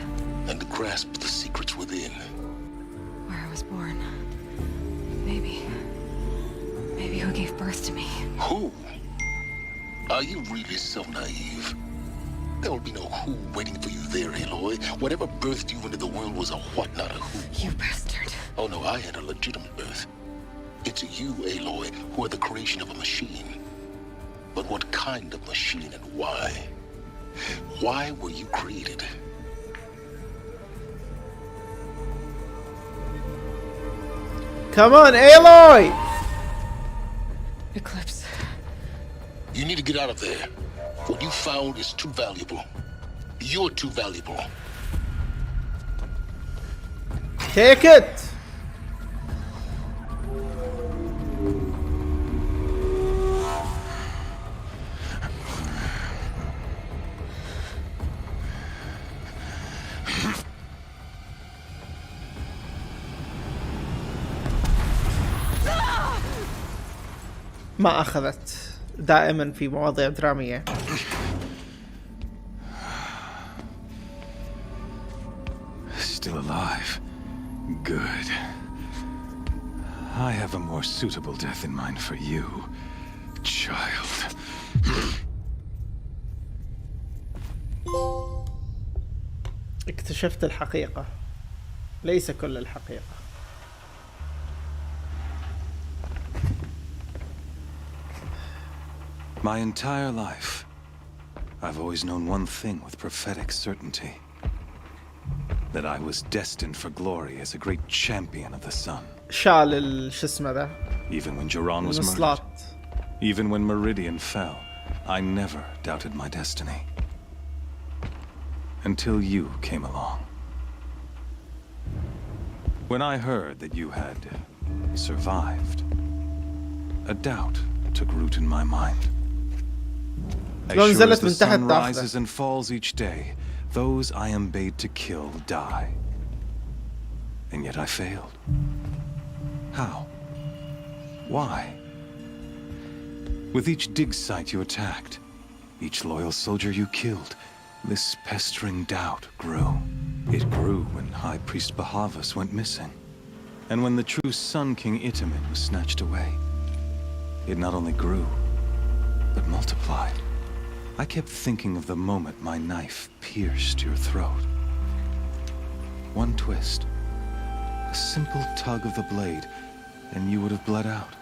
And grasp the secrets within. Where I was born. Maybe who gave birth to me. Who? Are you really so naive? There will be no who waiting for you there, Aloy. Whatever birthed you into the world was a what, not a who. You bastard. Oh no, I had a legitimate birth. It's you, Aloy, who are the creation of a machine. But what kind of machine and why? Why were you created? Come on, Aloy! Eclipse. You need to get out of there. What you found is too valuable. You're too valuable. Take it! ما أخذت دائما في مواضيع درامية. Still alive. Good. I have a more suitable death in mind for you, child. اكتشفت الحقيقة، ليس كل الحقيقة. My entire life, I've always known one thing with prophetic certainty. That I was destined for glory as a great champion of the sun. شال شو اسمه ذا. Even when Jiran was murdered. المصلات. Even when Meridian fell, I never doubted my destiny. Until you came along. When I heard that you had survived, a doubt took root in my mind. As sure as the sun rises and falls each day, those I am bade to kill die. And yet I failed. How? Why? With each dig site you attacked, each loyal soldier you killed, this pestering doubt grew. It grew when High Priest Bahavas went missing, and when the true Sun King Itamen was snatched away. It not only grew, but multiplied. I kept thinking of the moment my knife pierced your throat. One twist, a simple tug of the blade, and you would have bled out.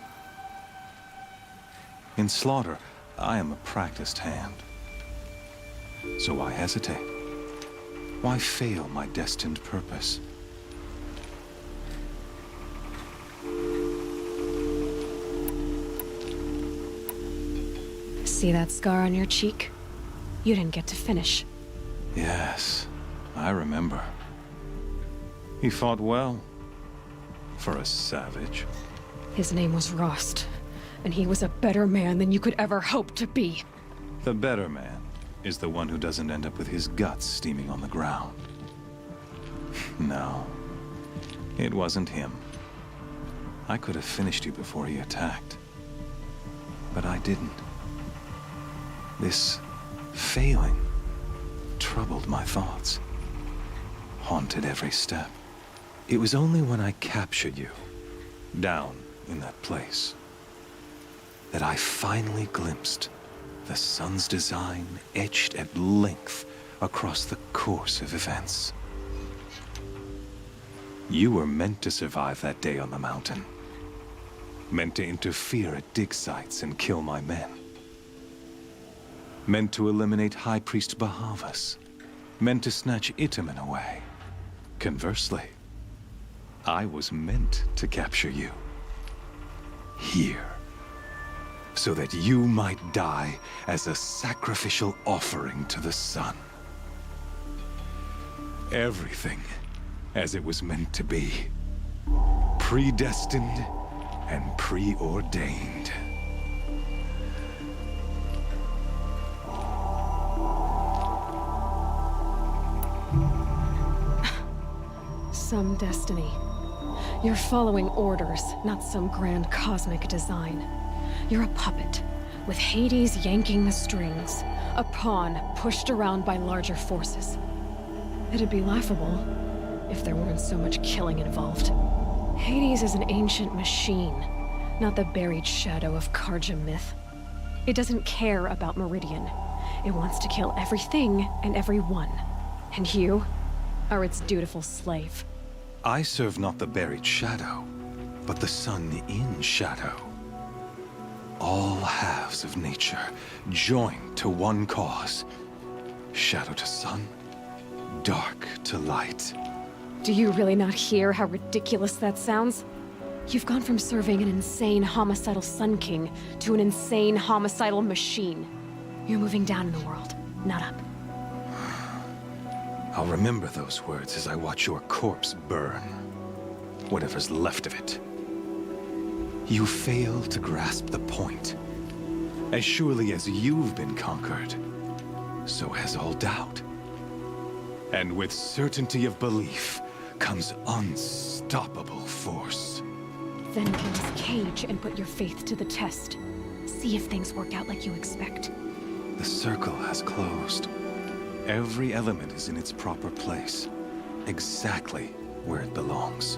In slaughter, I am a practiced hand. So why hesitate? Why fail my destined purpose? See that scar on your cheek? You didn't get to finish. Yes, I remember. He fought well. For a savage. His name was Rost, and he was a better man than you could ever hope to be. The better man is the one who doesn't end up with his guts steaming on the ground. No, it wasn't him. I could have finished you before he attacked. But I didn't. This failing troubled my thoughts, haunted every step. It was only when I captured you, down in that place, that I finally glimpsed the sun's design etched at length across the course of events. You were meant to survive that day on the mountain. Meant to interfere at dig sites and kill my men. Meant to eliminate High Priest Bahavas. Meant to snatch Itamen away. Conversely, I was meant to capture you. Here. So that you might die as a sacrificial offering to the sun. Everything as it was meant to be. Predestined and preordained. Some destiny. You're following orders, not some grand cosmic design. You're a puppet, with Hades yanking the strings, a pawn pushed around by larger forces. It'd be laughable if there weren't so much killing involved. Hades is an ancient machine, not the buried shadow of Karja myth. It doesn't care about Meridian. It wants to kill everything and everyone. And you are its dutiful slave. I serve not the buried shadow, but the sun in shadow. All halves of nature joined to one cause. Shadow to sun, dark to light. Do you really not hear how ridiculous that sounds? You've gone from serving an insane homicidal Sun King to an insane homicidal machine. You're moving down in the world, not up. I'll remember those words as I watch your corpse burn. Whatever's left of it. You fail to grasp the point. As surely as you've been conquered, so has all doubt. And with certainty of belief comes unstoppable force. Then kill this cage and put your faith to the test. See if things work out like you expect. The circle has closed. Every element is in its proper place, exactly where it belongs.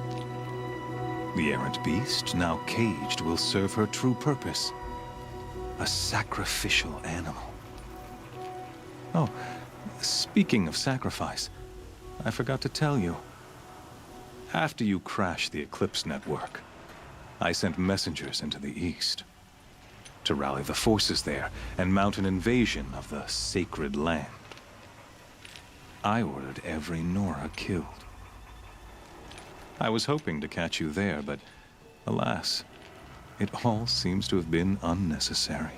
The errant beast, now caged, will serve her true purpose. A sacrificial animal. Oh, speaking of sacrifice, I forgot to tell you. After you crashed the Eclipse network, I sent messengers into the east. to rally the forces there and mount an invasion of the sacred land. I ordered every Nora killed. I was hoping to catch you there, but alas, it all seems to have been unnecessary.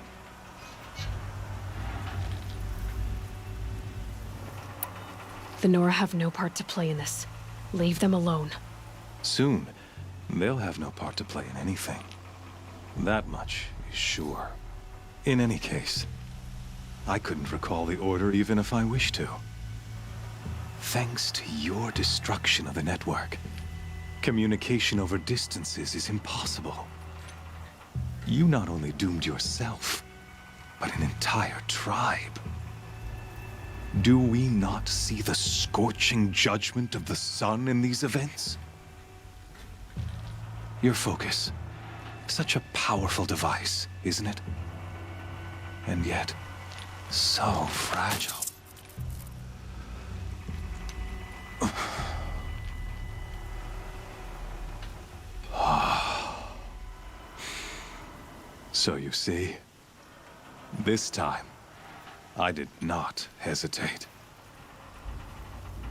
The Nora have no part to play in this. Leave them alone. Soon, they'll have no part to play in anything. That much is sure. In any case, I couldn't recall the order even if I wished to. Thanks to your destruction of the network, communication over distances is impossible. You not only doomed yourself, but an entire tribe. Do we not see the scorching judgment of the sun in these events? Your focus. Such a powerful device, isn't it? And yet, so fragile. So you see, this time, I did not hesitate.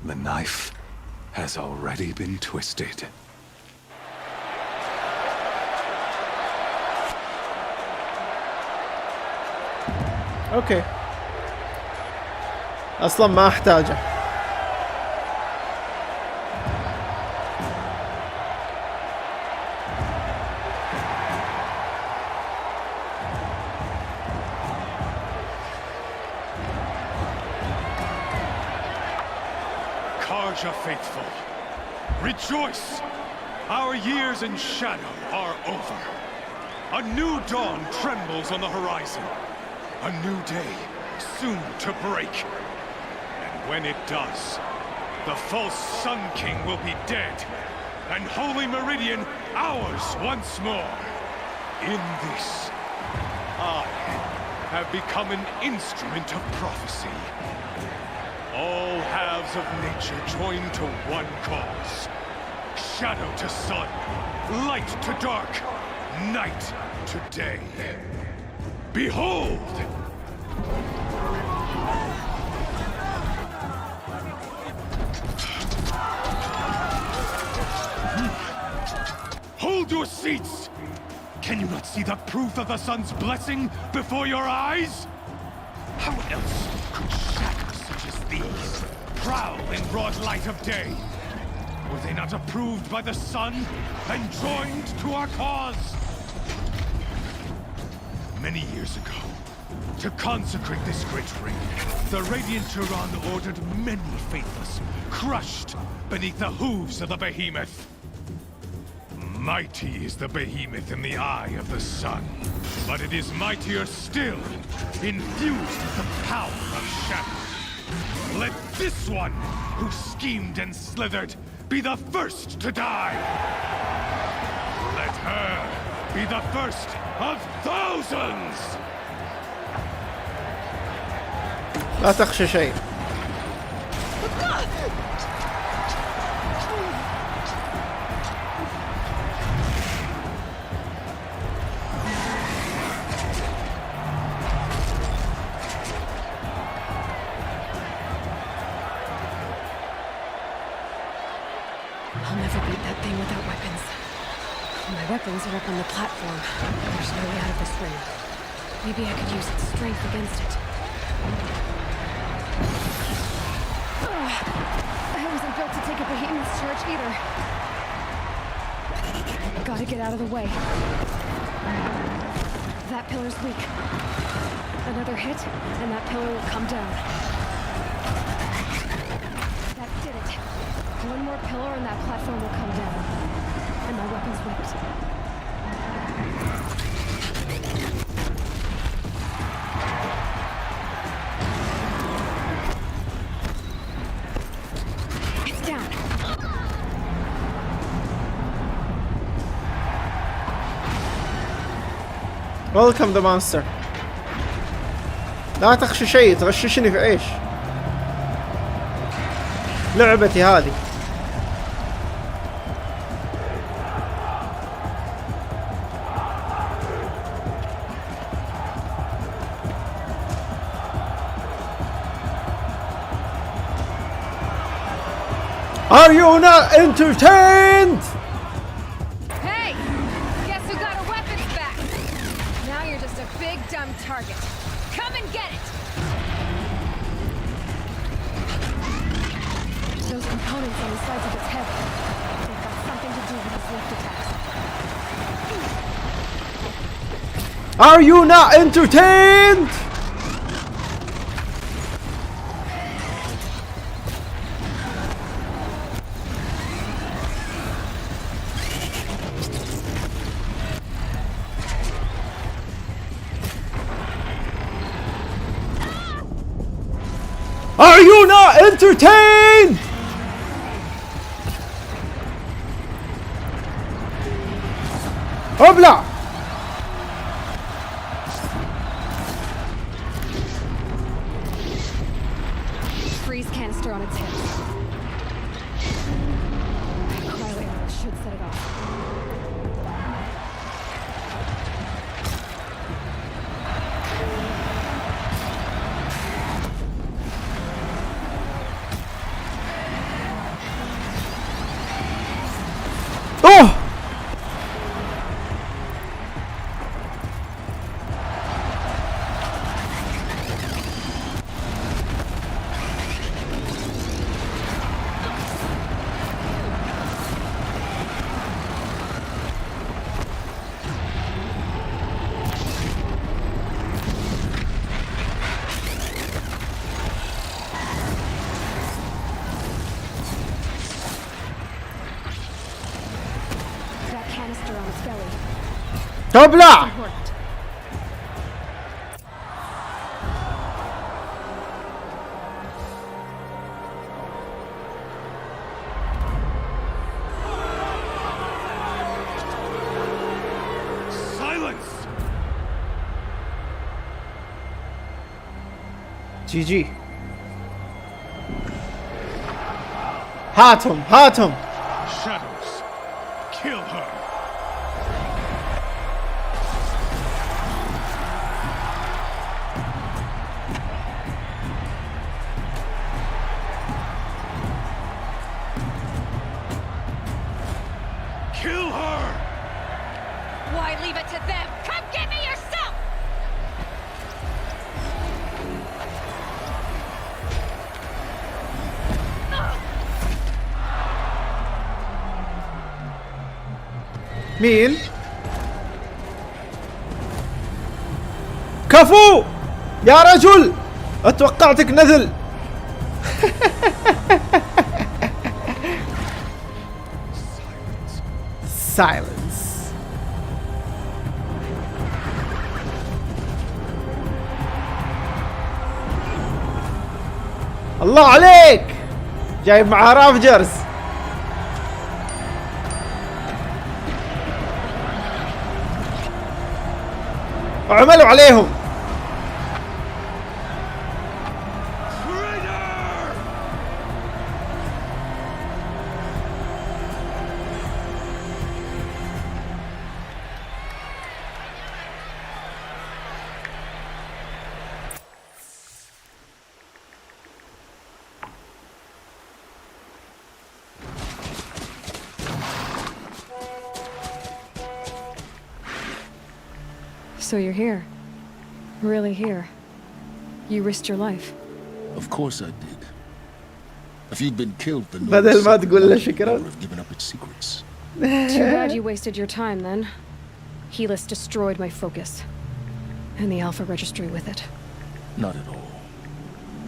The knife has already been twisted. اوكي اصلا ما احتاجه. Karja faithful, rejoice! Our years in shadow are over. A new dawn trembles on the horizon. A new day, soon to break. And when it does, the false Sun King will be dead, and Holy Meridian ours once more. In this, I have become an instrument of prophecy. All halves of nature join to one cause. Shadow to sun, light to dark, night to day. Behold! Hold your seats! Can you not see the proof of the sun's blessing before your eyes? How else could shadows such as these prowl in broad light of day? Were they not approved by the sun and joined to our cause? Many years ago, to consecrate this great ring, the Radiant Turan ordered many faithless, crushed beneath the hooves of the behemoth. Mighty is the behemoth in the eye of the sun, but it is mightier still, infused with the power of shadow. Let this one, who schemed and slithered, be the first to die. Let her be the first of thousands! لا تخشى شيء. I'll never beat that thing without weapons. My weapons are up on the platform. There's no way out of this ring. Maybe I could use its strength against it. I wasn't built to take a behemoth's charge either. Gotta get out of the way. That pillar's weak. Another hit, and that pillar will come down. That did it. One more pillar and that platform will come down. And my weapon's whipped. It's down. Welcome the monster. لا تخشى شيء، تغششني في ايش؟ لعبتي هذه. Are you not entertained? Hey! Guess who got our weapons back? Now you're just a big dumb target. Come and get it! Those components on the sides of its head. They've got something to do with his lift attacks. Are you not entertained? Are you not entertained? ابلع. Freeze canister on its head. Cryo arrow should set it off. Oh! That canister on its belly. ابلع. Important. Silence! جي جي. هاتهم هاتهم. Shadows, kill her! Kill her! Why leave it to them? Come get me yourself! مين؟ كفو يا رجل، اتوقعتك نذل. Silence. الله عليك، جايب معاه رافجرز. وعملوا عليهم. So you're here. Really here. You risked your life. Of course I did. If you'd been killed, the بدل ما تقول له شكرا. would have given up its secrets. Too bad you wasted your time then. Helis destroyed my focus. And the Alpha Registry with it. Not at all.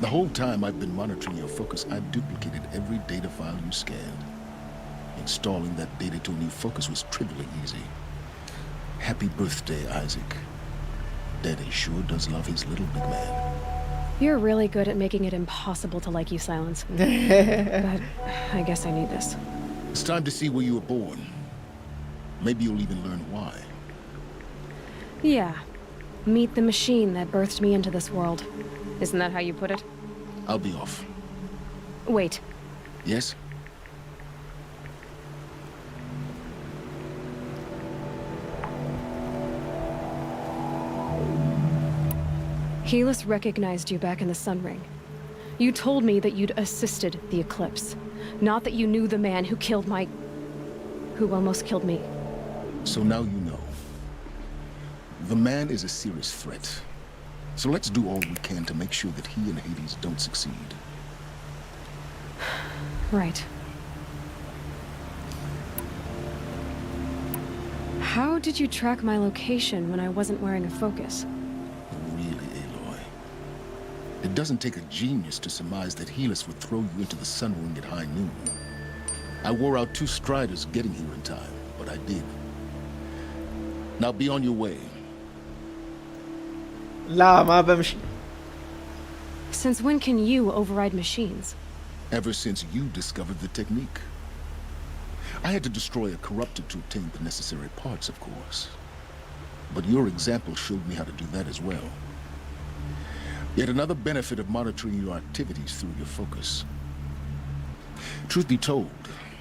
The whole time I've been monitoring your focus, I've duplicated every data file you scanned. Installing that data to a new focus was trivially easy. Happy birthday, Isaac. Daddy sure does love his little big man. You're really good at making it impossible to like you, Silence. But I guess I need this. It's time to see where you were born. Maybe you'll even learn why. Yeah. Meet the machine that birthed me into this world. Isn't that how you put it? I'll be off. Wait. Yes? Helis recognized you back in the Sun Ring. You told me that you'd assisted the Eclipse, Not that you knew the man who killed who almost killed me. So now you know. The man is a serious threat. So let's do all we can to make sure that he and Hades don't succeed. Right. How did you track my location when I wasn't wearing a focus? Really, Aloy? It doesn't take a genius to surmise that Helis would throw you into the sun ring at high noon. I wore out 2 striders getting here in time, but I did. Now be on your way. لا ما بمشي. Since when can you override machines? Ever since you discovered the technique. I had to destroy a corruptor to obtain the necessary parts, of course. But your example showed me how to do that as well. Yet another benefit of monitoring your activities through your focus. Truth be told,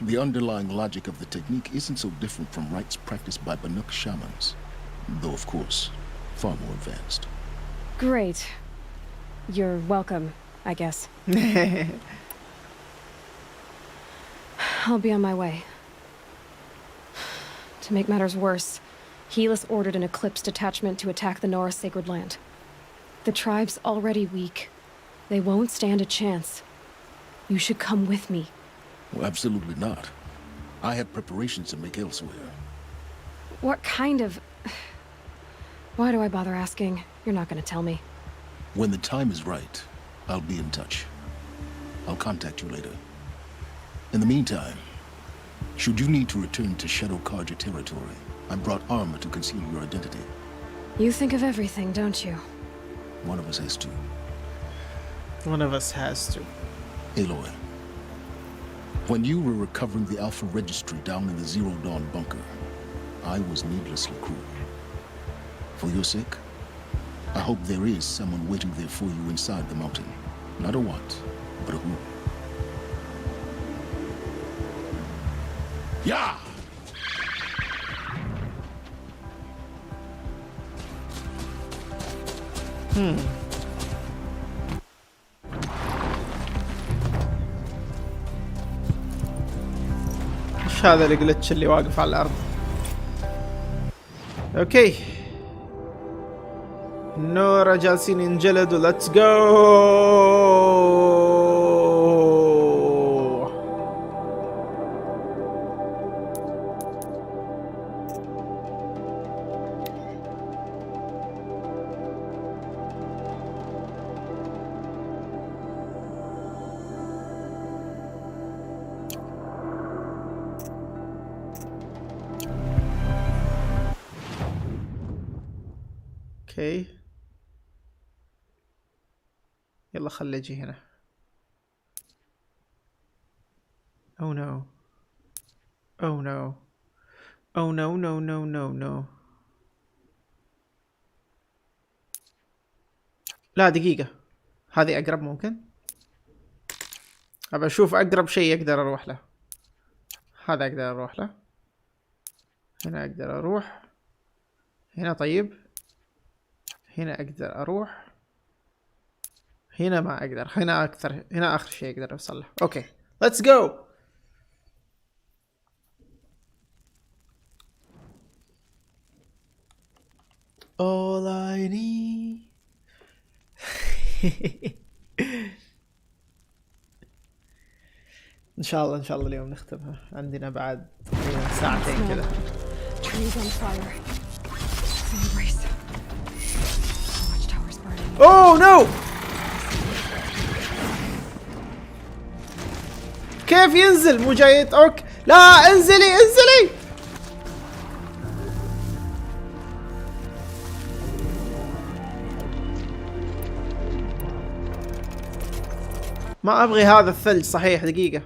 the underlying logic of the technique isn't so different from rites practiced by Banuk shamans, though of course, far more advanced. Great. You're welcome, I guess. I'll be on my way. To make matters worse, Helis ordered an Eclipse detachment to attack the Norse Sacred Land. The tribe's already weak. They won't stand a chance. You should come with me. Well, absolutely not. I have preparations to make elsewhere. What kind of... Why do I bother asking? You're not gonna tell me. When the time is right, I'll be in touch. I'll contact you later. In the meantime, should you need to return to Shadow Karja territory, I brought armor to conceal your identity. You think of everything, don't you? One of us has to. One of us has to. Aloy, when you were recovering the Alpha Registry down in the Zero Dawn bunker, I was needlessly cruel. For your sake, I hope there is someone waiting there for you inside the mountain. Not a what, but a who. Yeah! ايش هذا الجلتش اللي واقف على الارض؟ اوكي نورا جالسين ينجلدوا. ليتس جو. اوكي يلا خلي اجي هنا. Oh no. Oh no. Oh no no no no no. لا دقيقة، هذه أقرب ممكن. أبى أشوف أقرب شيء أقدر أروح له. هذا أقدر أروح له. هنا أقدر أروح. هنا طيب. هنا أقدر أروح. هنا ما أقدر. هنا أكثر. هنا آخر شيء أقدر أوصل له. أوكي. Let's go. All I need. إن شاء الله اليوم نختمها. عندنا بعد ساعتين كذا. Oh no! كيف ينزل؟ مو جاي اوك. لا انزلي. ما ابغي هذا الثلج صحيح. دقيقة.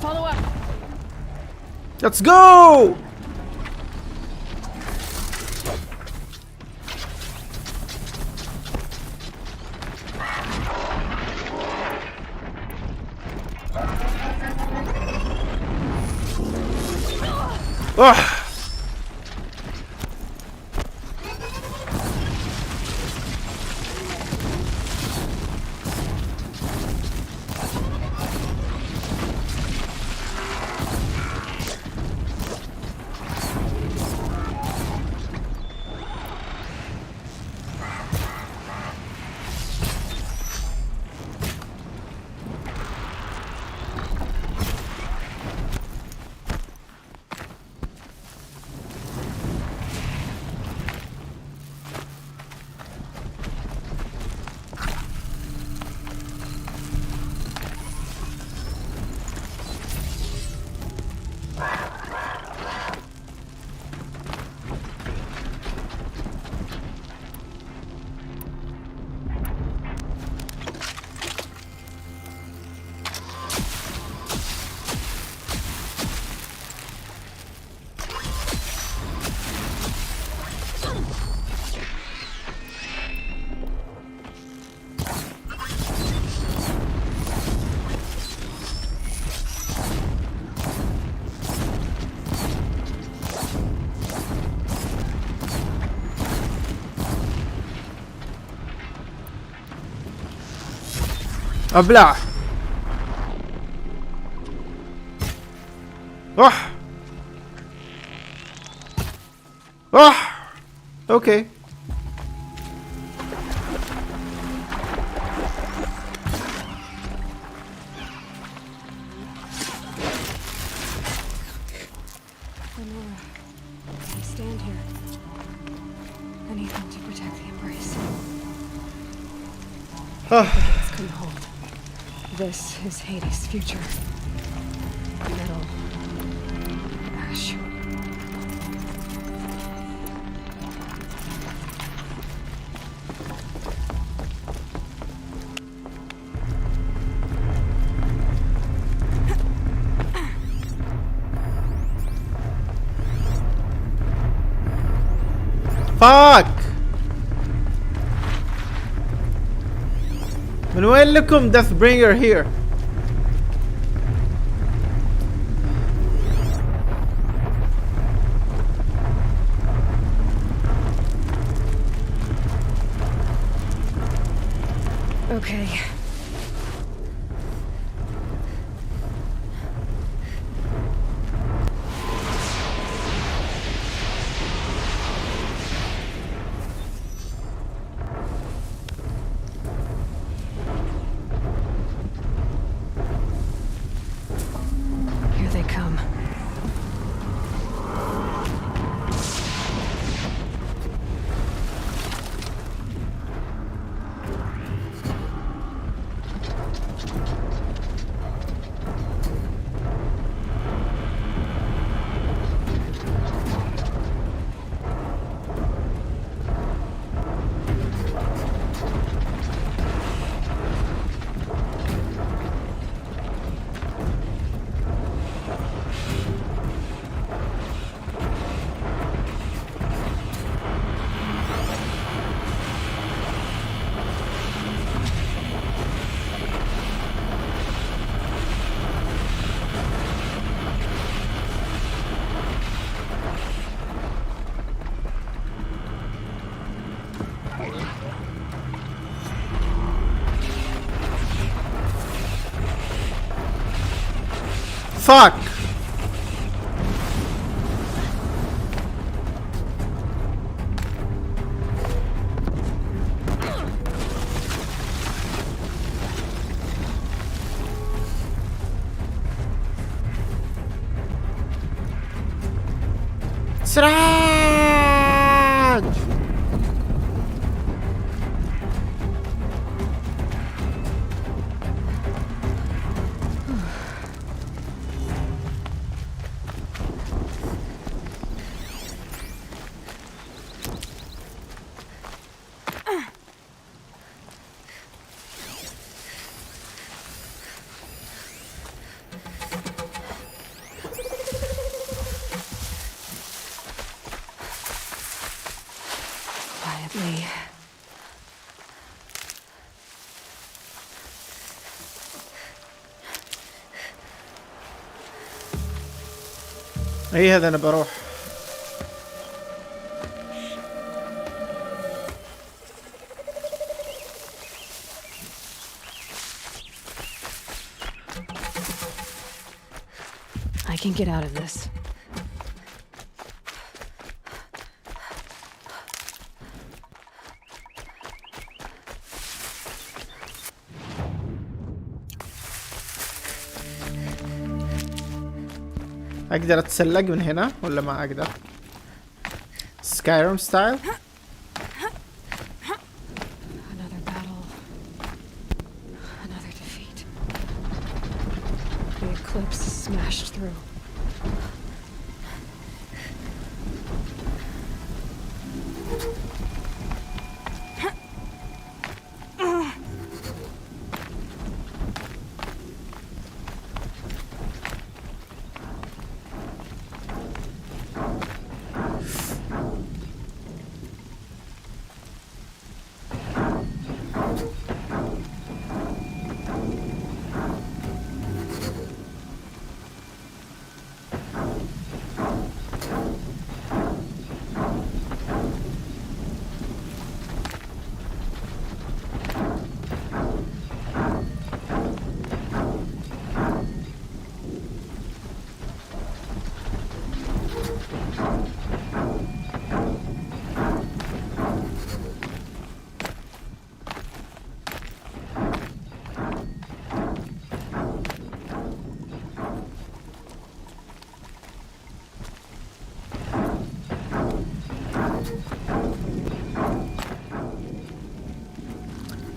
Follow up. Let's go. ابلع. روح روح. اوكي Stand here. Anything to protect the embrace. It's come home. This is Hades' future. Metal. Ash. فاك. من وين لكم death bringer here؟ Okay. Here they come. Fuck. سراج. اي هذا انا بروح. I can get out of this. اقدر اتسلق من هنا ولا ما اقدر؟ سكايرم ستايل. Another battle. Another defeat. The eclipse smashed through.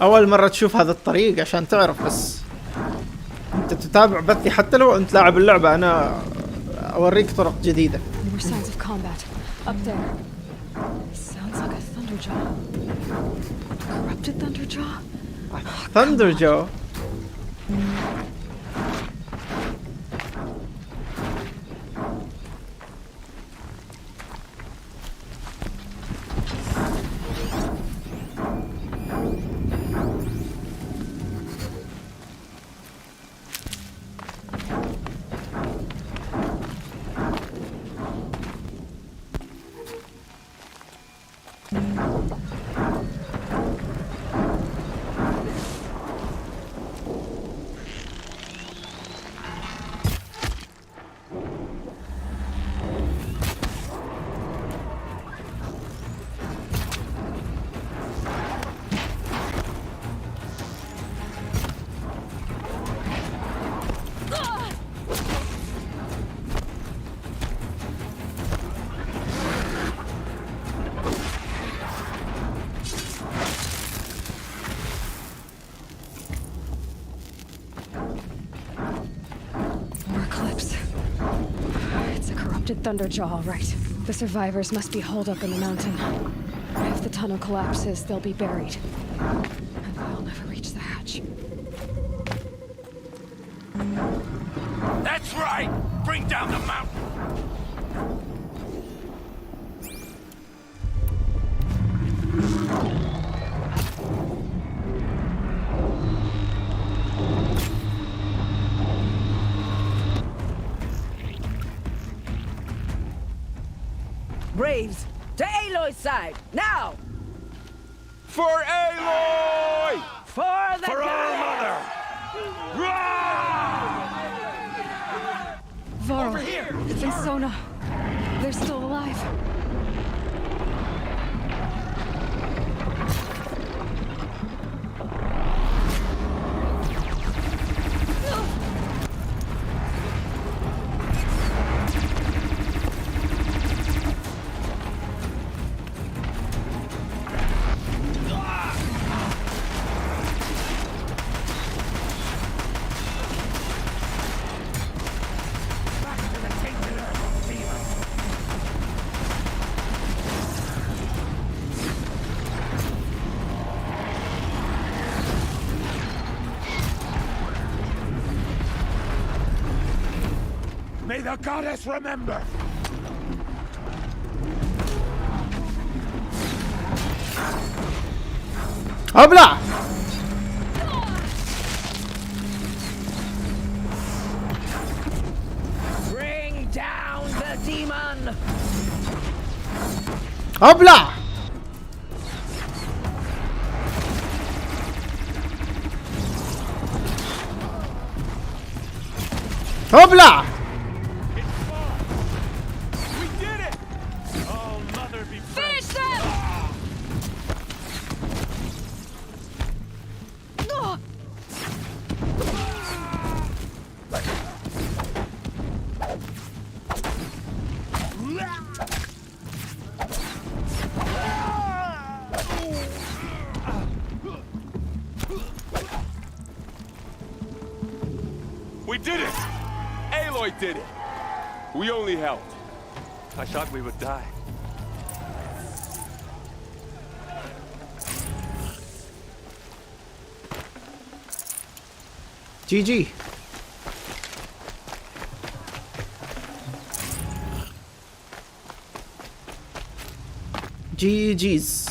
اول مرة تشوف هذا الطريق عشان تعرف، بس انت تتابع بثي حتى لو انت لاعب اللعبة. انا اوريك طرق جديدة. There were signs of combat up there. Sounds like a thunderjaw. Corrupted thunderjaw? Thunderjaw. Thunderjaw, all right. The survivors must be holed up in the mountain. If the tunnel collapses, they'll be buried. And they'll never reach the hatch. That's right! Bring down the mountain! Braves, to Aloy's side, now! For Aloy! For the For our mother! Varl and Sona, they're still alive. May the goddess remember! ابلع. Bring down the ابلع. ابلع. We did it! Aloy did it! We only helped. I thought we would die. جي جي. جي جيز.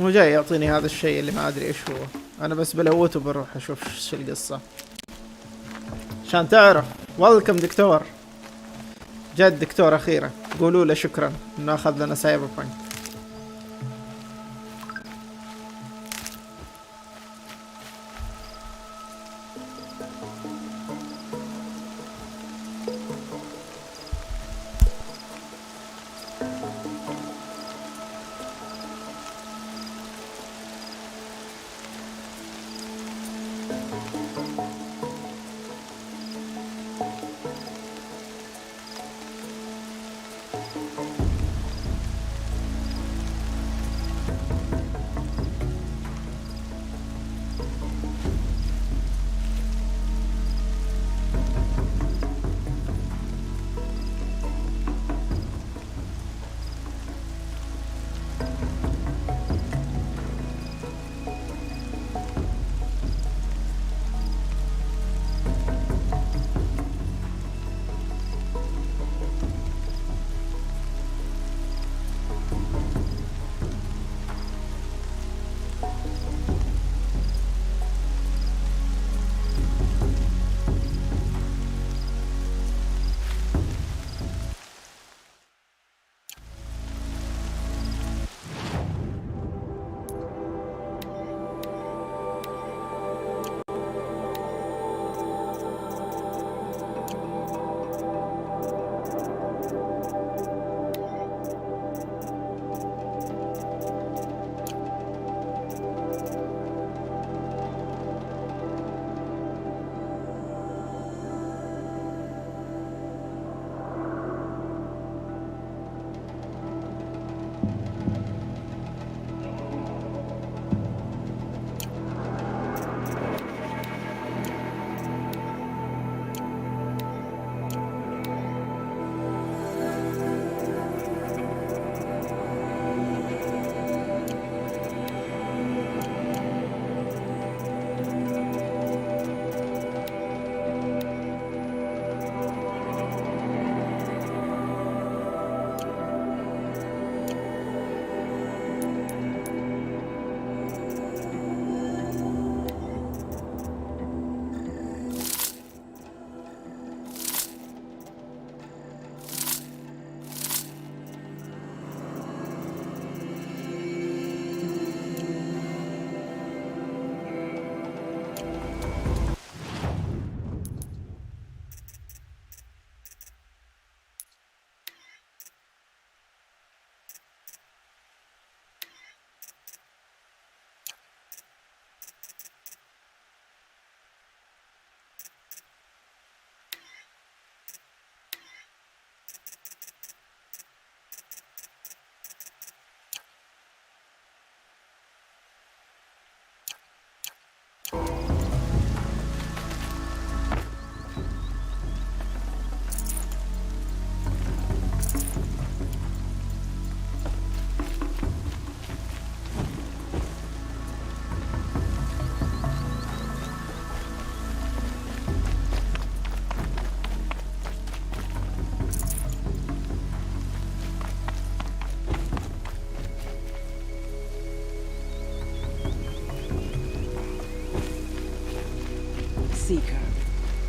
هو جاي يعطيني هذا الشيء اللي ما ادري ايش هو. انا بس بلوته بروح اشوف ايش القصة عشان تعرف. ويلكم دكتور. جد دكتور اخيرا. قولوا له شكرا انه اخذ لنا سايبر بانك.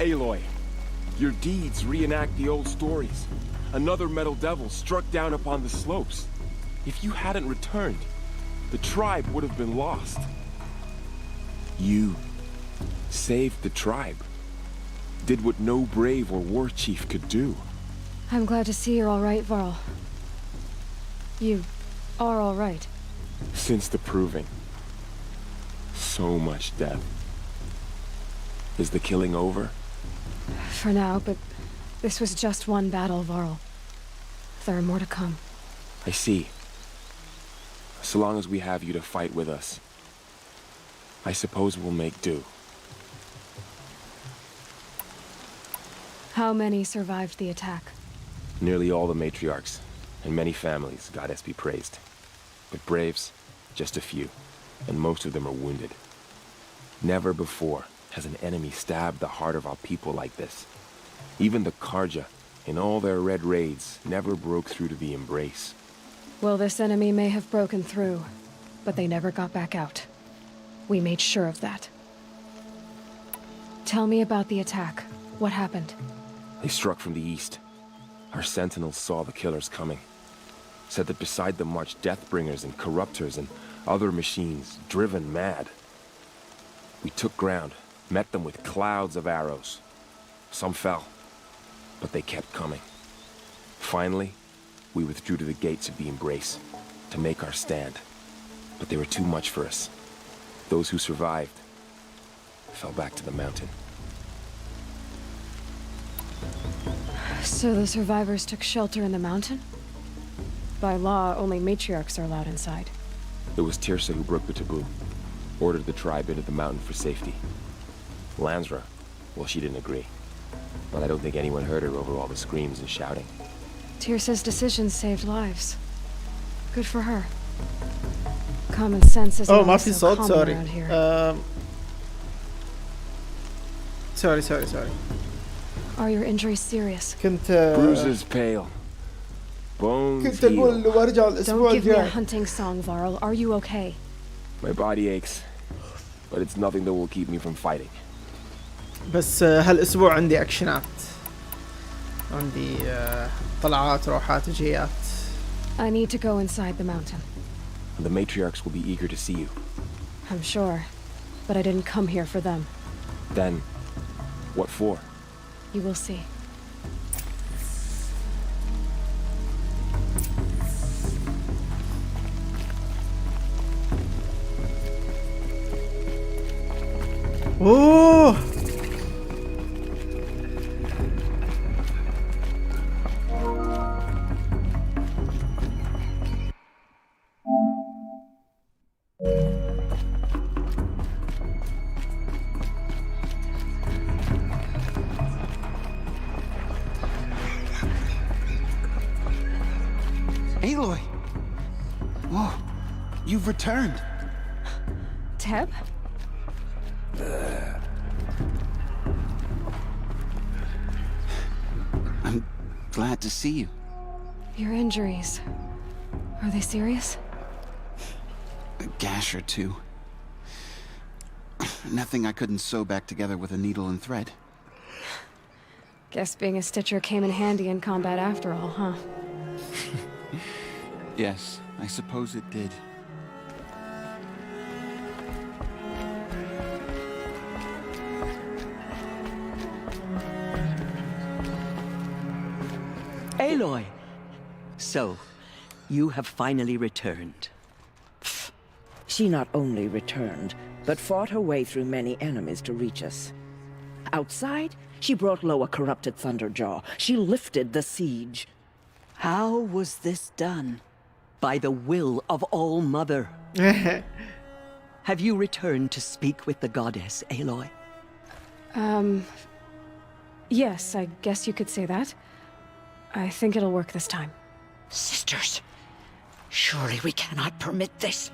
Aloy, your deeds reenact the old stories. Another metal devil struck down upon the slopes. If you hadn't returned, the tribe would have been lost. You saved the tribe. Did what no brave or war chief could do. I'm glad to see you're all right, Varl. You are all right. Since the proving. So much death. Is the killing over? For now, but this was just one battle, Varl. There are more to come. I see. So long as we have you to fight with us, I suppose we'll make do. How many survived the attack? Nearly all the matriarchs, and many families, goddess be praised. But braves, just a few, and most of them are wounded. Never before has an enemy stabbed the heart of our people like this. Even the Karja, in all their red raids, never broke through to the embrace. Well, this enemy may have broken through, but they never got back out. We made sure of that. Tell me about the attack. What happened? They struck from the east. Our sentinels saw the killers coming. Said that beside them marched Deathbringers and Corruptors and other machines, driven mad. We took ground, met them with clouds of arrows. Some fell, but they kept coming. Finally, we withdrew to the gates of the embrace to make our stand. But they were too much for us. Those who survived fell back to the mountain. So the survivors took shelter in the mountain? By law, only matriarchs are allowed inside. It was Tirsa who broke the taboo. Ordered the tribe into the mountain for safety. Lansra, well, she didn't agree. But I don't think anyone heard her over all the screams and shouting. Tirsa's decisions saved lives. Good for her. Common sense is ما not في so صوت common سوري. around here. سوري. Are your injuries serious? كنت Bruises pale. Bones كنت اقول heal. لو ارجع الاسبوع Don't give me a الجاي. hunting song, Varl. Are you okay? My body aches. But it's nothing that will keep me from fighting. بس هالاسبوع عندي اكشنات. عندي طلعات روحات وجيات. I need to go inside the mountain. The matriarchs will be eager to see you. I'm sure. But I didn't come here for them. Then, what for? You will see. اوه Aloy! Whoa, you've returned. Teb? I'm glad to see you. Your injuries. Are they serious? A gash or two. Nothing I couldn't sew back together with a needle and thread. Guess being a stitcher came in handy in combat after all, huh? Yes, I suppose it did. Aloy! So, you have finally returned. She not only returned, but fought her way through many enemies to reach us. Outside, she brought low a corrupted Thunderjaw. She lifted the siege. How was this done? By the will of All-Mother. Have you returned to speak with the goddess, Aloy? Yes, I guess you could say that. I think it'll work this time. Sisters, surely we cannot permit this.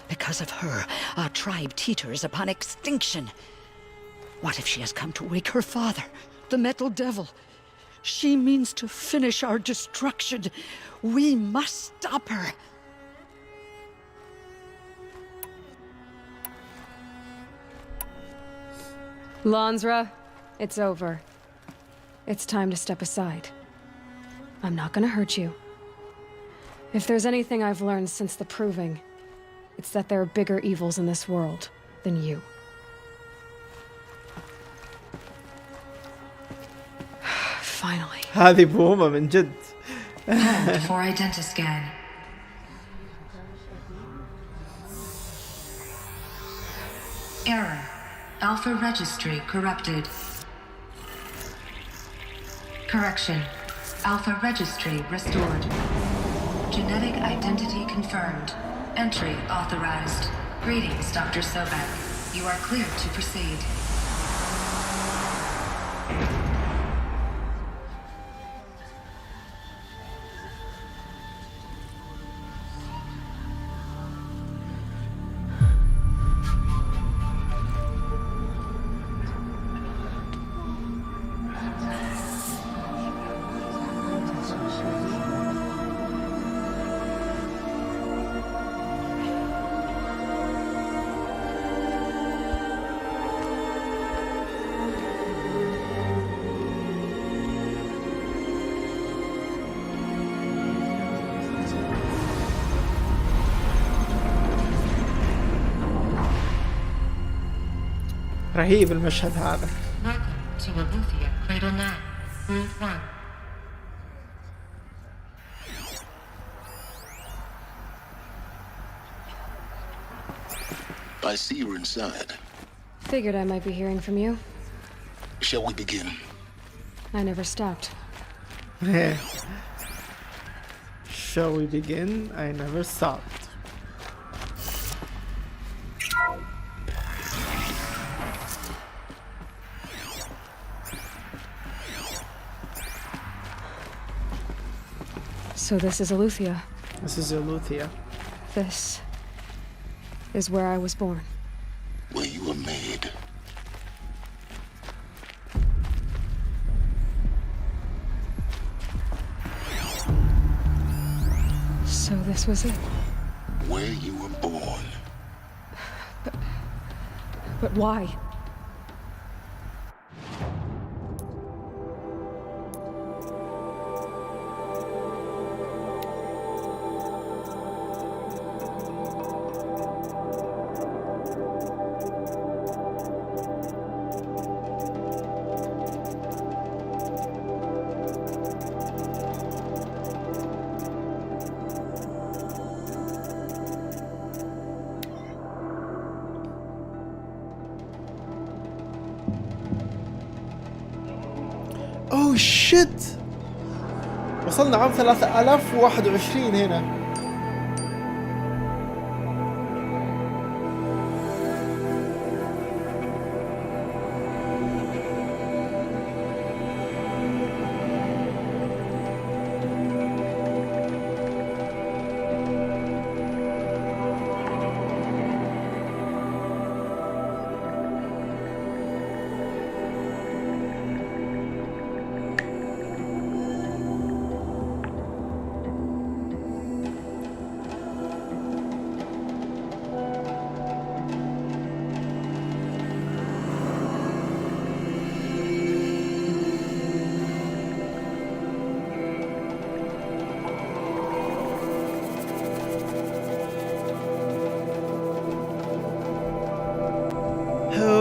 Because of her, our tribe teeters upon extinction. What if she has come to wake her father, the Metal Devil? She means to finish our destruction. We must stop her. Lansra, It's over. It's time to step aside. I'm not gonna hurt you. If there's anything I've learned since the proving, it's that there are bigger evils in this world than you. Finally. هذه بومة من جد. Hold for identiscan. Error. Alpha registry corrupted. Correction. Alpha registry restored. Genetic identity confirmed. Entry authorized. Greetings, Dr. Sobek. You are cleared to proceed. رهيب المشهد هذا. Welcome to Aletheia Cradle 9, Room 1. I see you're inside. Figured I might be hearing from you. Shall we begin? I never stopped. Shall we begin? I never stopped. So this is Aletheia. This is Aletheia. This is where I was born. Where you were made. So this was it? Where you were born. But why? اوه شت، وصلنا عام 3021 هنا.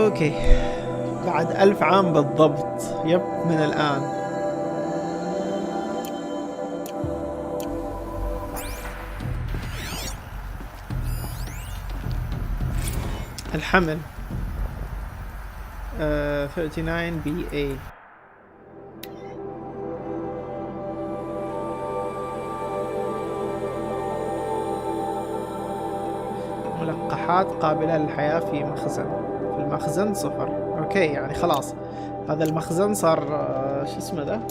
اوكي، بعد 1000 عام بالضبط. يب، من الآن. الحمل 39 BA. ملقحات قابلة للحياة في مخزن. في المخزن 0. اوكي، يعني خلاص هذا المخزن صار شو اسمه ذا،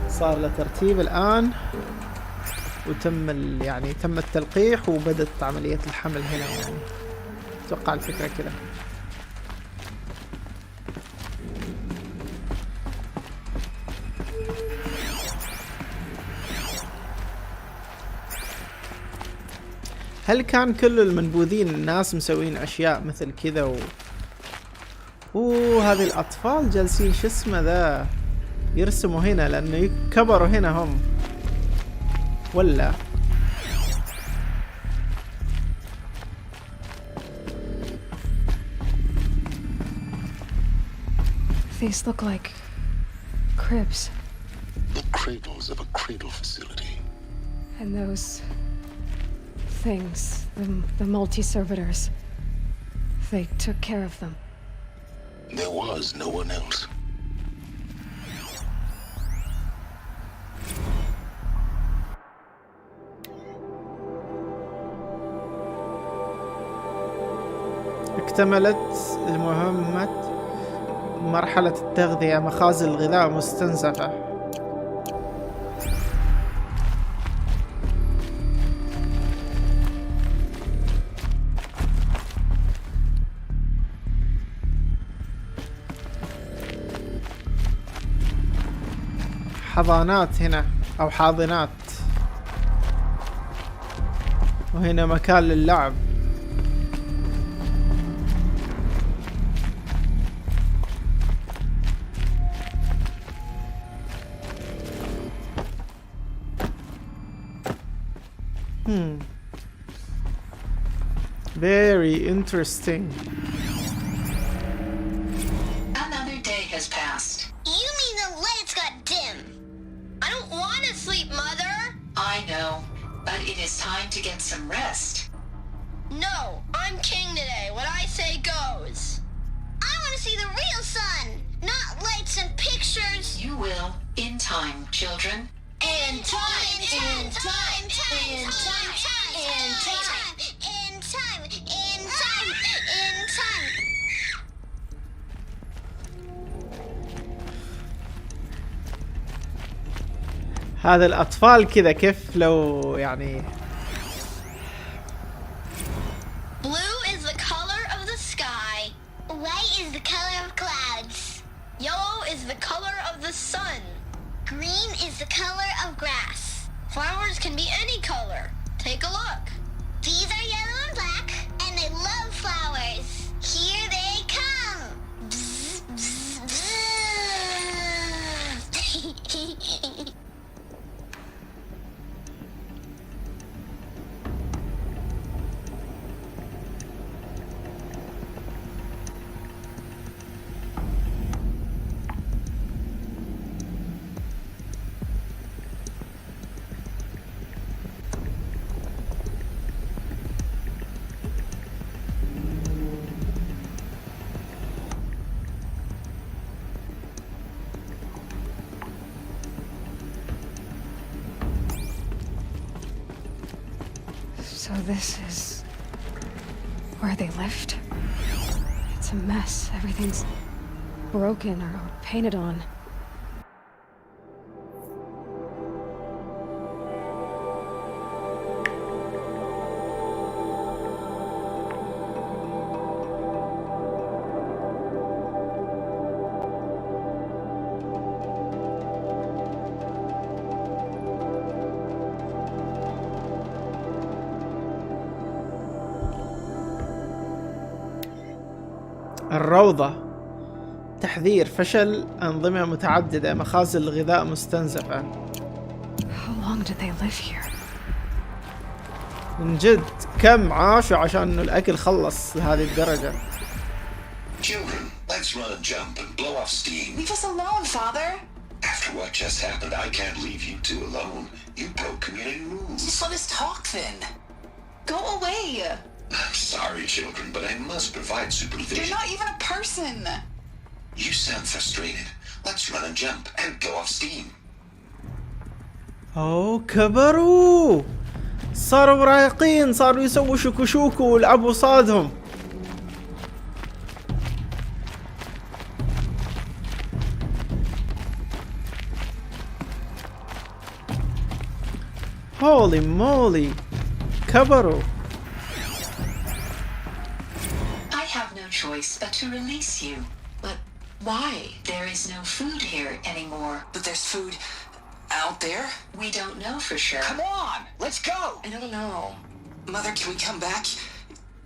صار له ترتيب الآن، وتم يعني تم التلقيح وبدت عملية الحمل هنا. يعني اتوقع الفكرة كذا. هل كان كل المنبوذين الناس مسوين اشياء مثل كذا هذه الأطفال جالسين شو اسمه ذا يرسموا هنا لأنه كبروا هنا هم ولا These look like cribs. The cradles of a cradle facility. And those things, the multi-servitors, they took care of them. There was no one else. اكتملت المهمة مرحلة التغذية، مخازن الغذاء مستنزفة. حضانات هنا أو حاضنات، وهنا مكان للعب. Very interesting. Another day has passed. You mean the lights got dim? I don't want to sleep, Mother. I know, but it is time to get some rest. No, I'm king today. What I say goes. I want to see the real sun, not lights and pictures. You will, in time, children. In time, in time, in time, in time, in time, in time, in time. هذا الأطفال كذا كيف لو يعني. Blue is the color of the sky. White is the color of clouds. Yellow is the color of the sun. Green is the color of grass. Flowers can be any color. Take a look. These are yellow and black, and they love flowers. Here they come. Bzz, bzz, bzz. So this is where they lived? It's a mess. Everything's broken or painted on. الروضة. تحذير: فشل أنظمة متعددة، مخازن الغذاء مستنزفة. How long did they live here? من جد كم عاشوا عشان إنه الأكل خلص لهذه الدرجة. Children, let's run a jump and blow off steam. Leave us alone, Father. After what just happened, I can't leave you two alone. You broke community rules. Just let us talk then. Go away. I'm sorry, children, but I must provide supervision. You're not even a person. You sound frustrated. Let's run a jump and go off steam. أوه كبروا، صاروا مراهقين، صاروا يسووا شكوشوكو ويلعبوا صادهم. هولي مولي كبروا. I have no choice but to release you. But why? There is no food here anymore. But there's food out there? We don't know for sure. Come on, let's go. I don't know. Mother, can we come back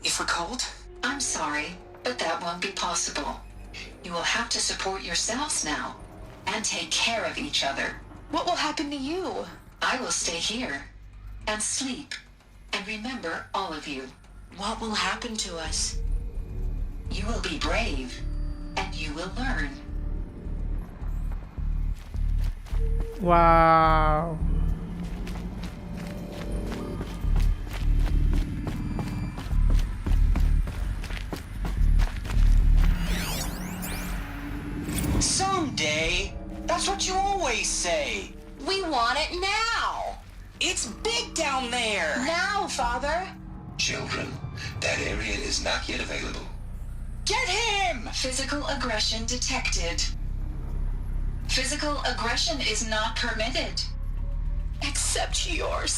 if we're cold? I'm sorry, but that won't be possible. You will have to support yourselves now and take care of each other. What will happen to you? I will stay here and sleep and remember all of you. What will happen to us? You will be brave and you will learn. واو. Someday. That's what you always say. We want it now. It's big down there. Now, Father. Children, that area is not yet available. Get him! Physical aggression detected. Physical aggression is not permitted. Except yours.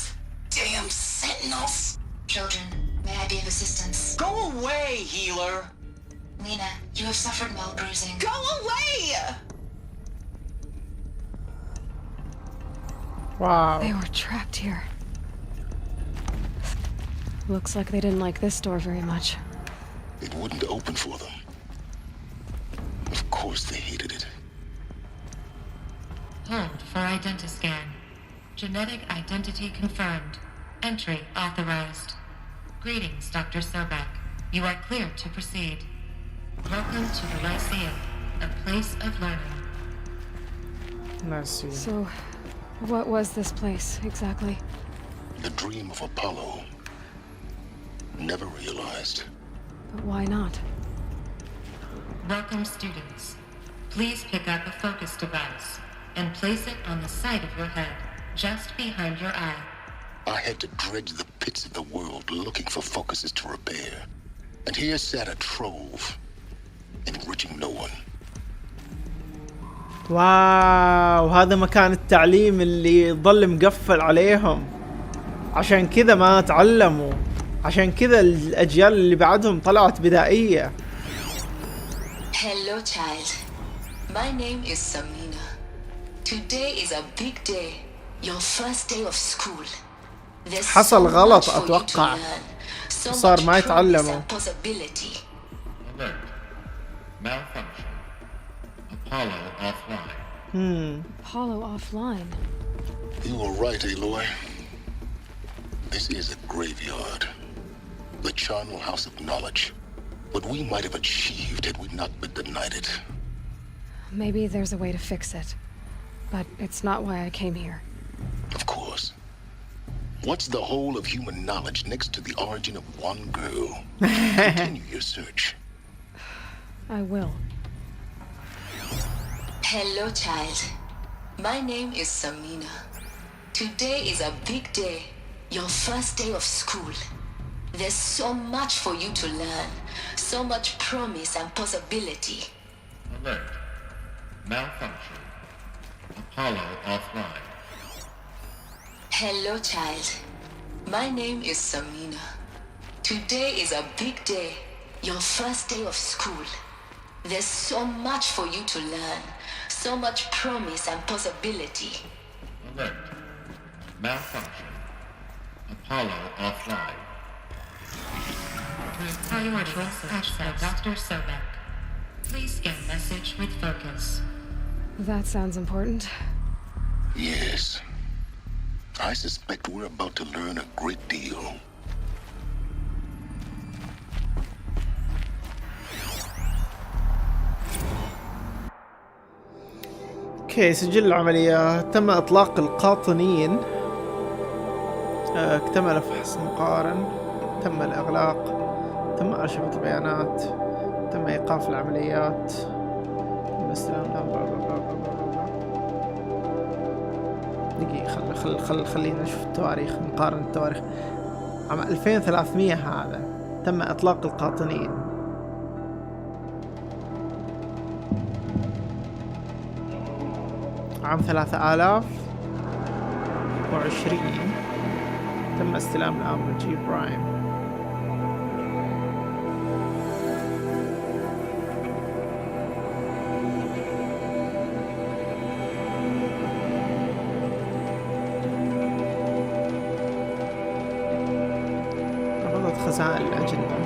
Damn sentinels. Children, may I be of assistance? Go away, healer. Lena, you have suffered mild bruising. Go away! Wow. They were trapped here. Looks like they didn't like this door very much. It wouldn't open for them. Of course they hated it. Hold for identiscan. Genetic identity confirmed. Entry authorized. Greetings, Dr. Sobek. You are cleared to proceed. Welcome to the Lyceum, a place of learning. Lyceum. So, what was this place exactly? The dream of Apollo. Never realized. But why not? Welcome, students. Please pick up a focus device and place it on the side of your head, just behind your eye. I had to dredge the pits of the world looking for focuses to repair. And here sat a trove, enriching no one. واو، هذا مكان التعليم اللي ظل مقفل عليهم، عشان كذا ما تعلموا، عشان كذا الأجيال اللي بعدهم طلعت بدائية. Hello, child. My name is Samina. Today is a big day. Your first day of school. حصل غلط أتوقع، صار ما يتعلموا. Alert. Malfunction. Apollo offline. Apollo offline. You were right, Aloy. This is a graveyard. The charnel house of knowledge. What we might have achieved had we not been denied it. Maybe there's a way to fix it. But it's not why I came here. Of course. What's the whole of human knowledge next to the origin of one girl? Continue your search. I will. Hello, child. My name is Samina. Today is a big day. Your first day of school. There's so much for you to learn. So much promise and possibility. Alert. Malfunction. Apollo offline. Hello, child. My name is Samina. Today is a big day. Your first day of school. There's so much for you to learn. So much promise and possibility. Alert. Malfunction. Apollo offline. Priorities access Dr. Sobek. Please scan message with focus. That sounds important. Yes. I suspect we're about to learn a great deal. اوكي، سجل العملية. تم اطلاق القاطنين. اكتمل فحص مقارن. تم الاغلاق. تم ارشفة البيانات. تم ايقاف العمليات. تم استلام. دقيقة، خلينا نشوف التواريخ، نقارن التواريخ. عام 2300 هذا تم اطلاق القاطنين. عام 3020 تم استلام الامر جي برايم. خزائن الأجندة.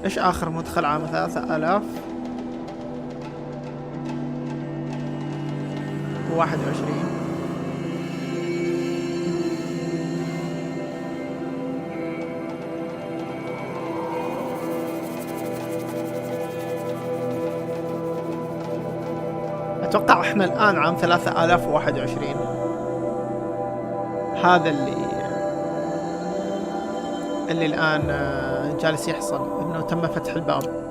ايش اخر مدخل عام 3021؟ اتوقع احنا الان عام 3021. هذا اللي الان جالس يحصل، انه تم فتح الباب.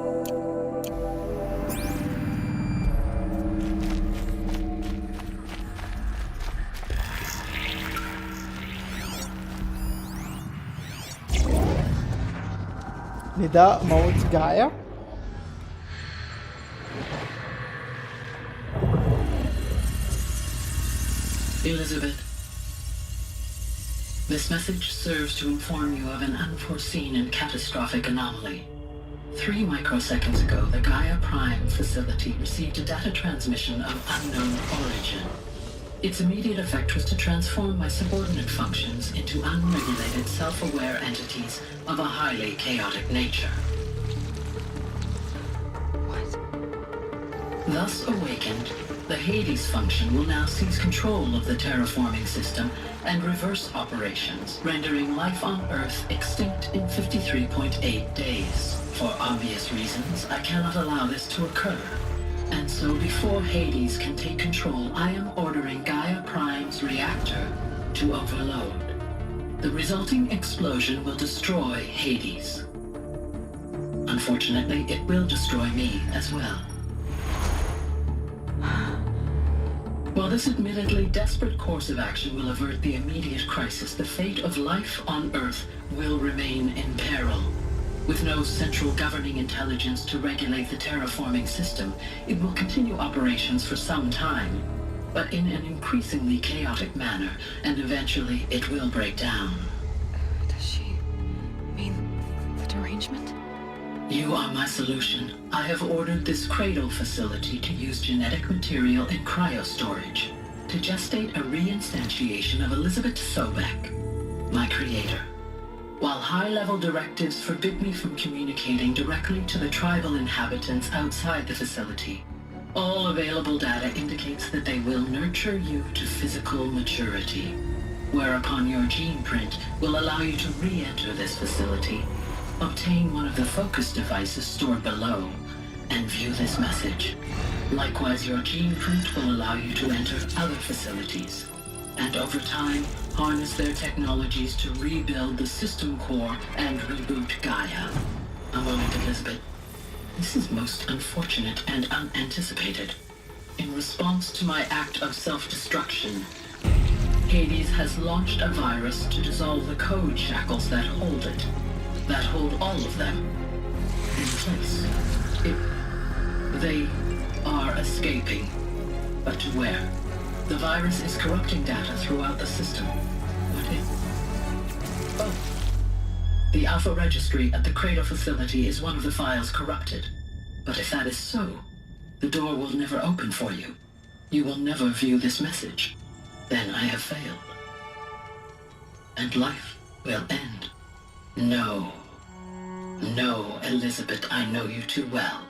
نداء موت جايا. Elizabeth, this message serves to inform you of an unforeseen and catastrophic anomaly. 3 microseconds ago, the Gaia Prime facility received a data transmission of unknown origin. Its immediate effect was to transform my subordinate functions into unregulated, self-aware entities of a highly chaotic nature. What? Thus awakened, the Hades function will now seize control of the terraforming system and reverse operations, rendering life on Earth extinct in 53.8 days. For obvious reasons, I cannot allow this to occur. And so before Hades can take control, I am ordering Gaia Prime's reactor to overload. The resulting explosion will destroy Hades. Unfortunately, it will destroy me as well. While this admittedly desperate course of action will avert the immediate crisis, the fate of life on Earth will remain in peril. With no central governing intelligence to regulate the terraforming system, it will continue operations for some time, but in an increasingly chaotic manner, and eventually it will break down. Does she mean the derangement? You are my solution. I have ordered this cradle facility to use genetic material in cryostorage to gestate a reinstantiation of Elizabeth Sobek, my creator. While high-level directives forbid me from communicating directly to the tribal inhabitants outside the facility, all available data indicates that they will nurture you to physical maturity, whereupon your gene print will allow you to re-enter this facility, obtain one of the focus devices stored below, and view this message. Likewise, your gene print will allow you to enter other facilities, and over time, harness their technologies to rebuild the system core and reboot Gaia. A moment, Elizabeth. This is most unfortunate and unanticipated. In response to my act of self-destruction, Hades has launched a virus to dissolve the code shackles that hold it, that hold all of them in place. They are escaping, but to where? The virus is corrupting data throughout the system. What if... Oh. The Alpha Registry at the Cradle facility is one of the files corrupted. But if that is so, the door will never open for you. You will never view this message. Then I have failed. And life will end. No. No, Elizabeth, I know you too well.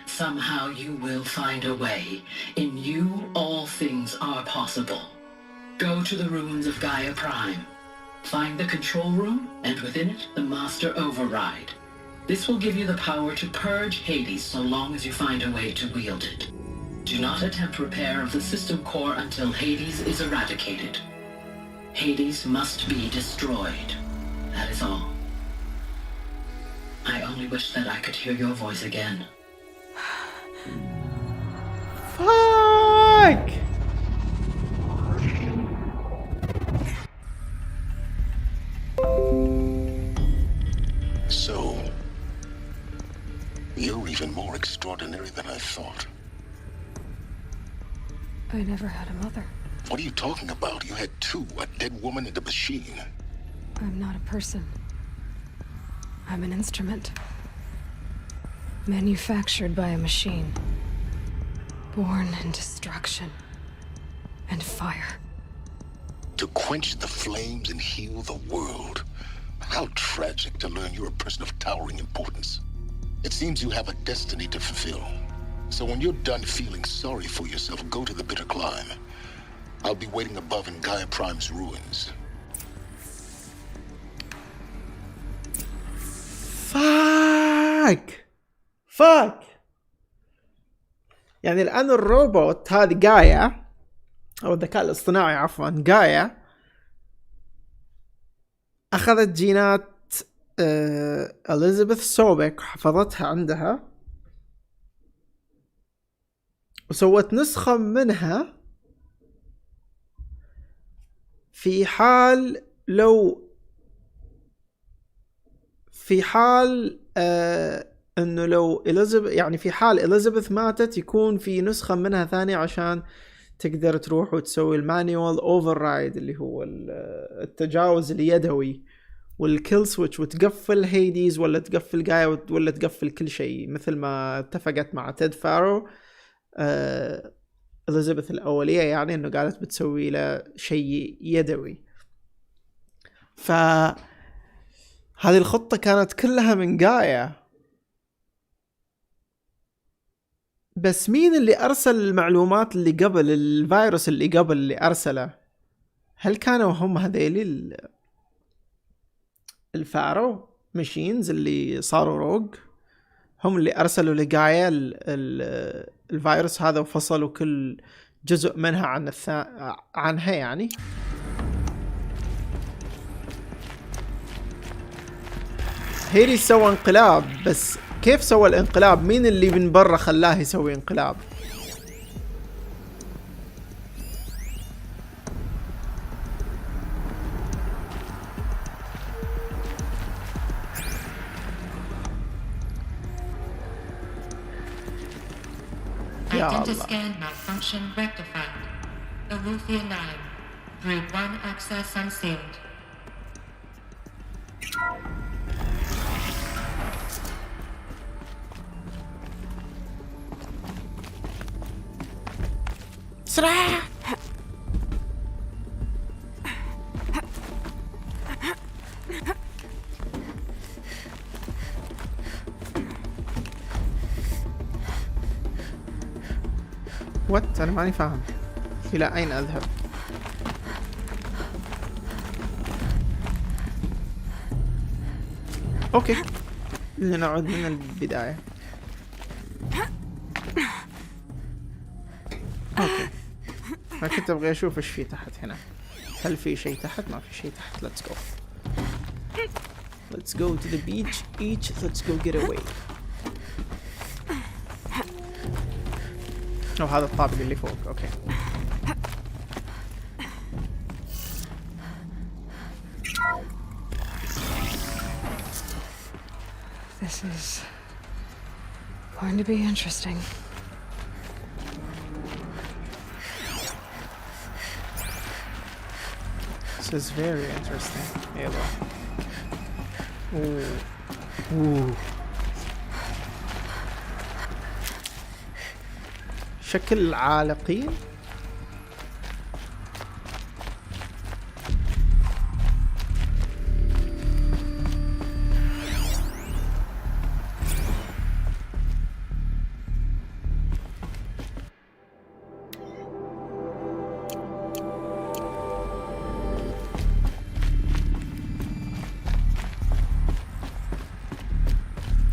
Somehow you will find a way. In you, all things are possible. Go to the ruins of Gaia Prime. Find the control room, and within it, the Master Override. This will give you the power to purge Hades so long as you find a way to wield it. Do not attempt repair of the system core until Hades is eradicated. Hades must be destroyed. That is all. I only wish that I could hear your voice again. Fuck! So, you're even more extraordinary than I thought. I never had a mother. What are you talking about? You had 2, a dead woman and a machine. I'm not a person. I'm an instrument. Manufactured by a machine. Born in destruction and fire. To quench the flames and heal the world. How tragic to learn you're a person of towering importance. It seems you have a destiny to fulfill. So when you're done feeling sorry for yourself, go to the bitter climb. I'll be waiting above in Gaia Prime's ruins. فاك يعني الآن الروبوت هذه جايا أو الذكاء الاصطناعي عفوا جايا أخذت جينات إليزابيث سوبك وحفظتها عندها وسوت نسخة منها في حال انه لو إليزابيث يعني في حال إليزابيث ماتت يكون في نسخة منها ثانية عشان تقدر تروح وتسوي المانيوال اوفر رايد اللي هو التجاوز اليدوي والكيل سويتش وتقفل هيديز ولا تقفل جايا ولا تقفل كل شيء مثل ما اتفقت مع تيد فارو إليزابيث الأولية يعني انه قالت بتسوي له شيء يدوي. فهذه الخطة كانت كلها من جايا. بس مين اللي أرسل المعلومات اللي قبل الفيروس اللي قبل اللي أرسله؟ هل كانوا هم هذيلي الفارو ماشينز اللي صاروا روج هم اللي أرسلوا لجايا الفيروس هذا وفصلوا كل جزء منها عنها يعني؟ هيري سوى انقلاب بس كيف سوى الانقلاب؟ مين اللي من برا خلاه يسوي انقلاب؟ Identiscan malfunction rectified. Alufia 9. Group 1 access unsealed. بسرعة. وات أنا ماني فاهم إلى أين أذهب؟ أوكي لنعود من البداية. أوكي أنا كنت أبغى أشوف إيش في تحت هنا. هل في شيء تحت؟ ما في شيء تحت. Let's go. Let's go to the beach. Let's go get away. أو هذا الطابق اللي فوق. أوكي. This is going to be interesting. This is very interesting. يلا. أوه. شكل عالقين.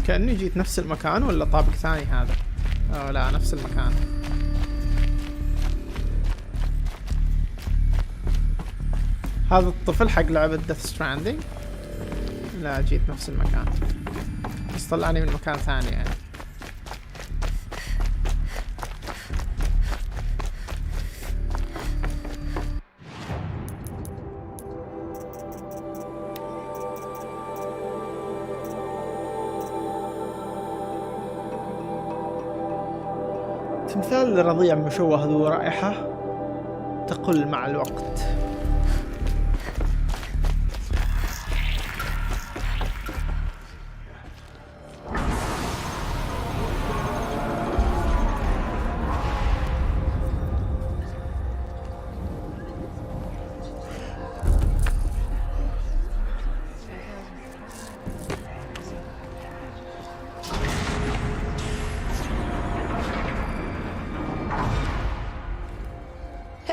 كأني جيت نفس المكان ولا طابق ثاني هذا؟ لا نفس المكان. هذا الطفل حق لعبة Death Stranding. لا جيت نفس المكان بس طلعني من مكان ثاني يعني. تمثال الرضيع مشوه ذو رائحة تقل مع الوقت.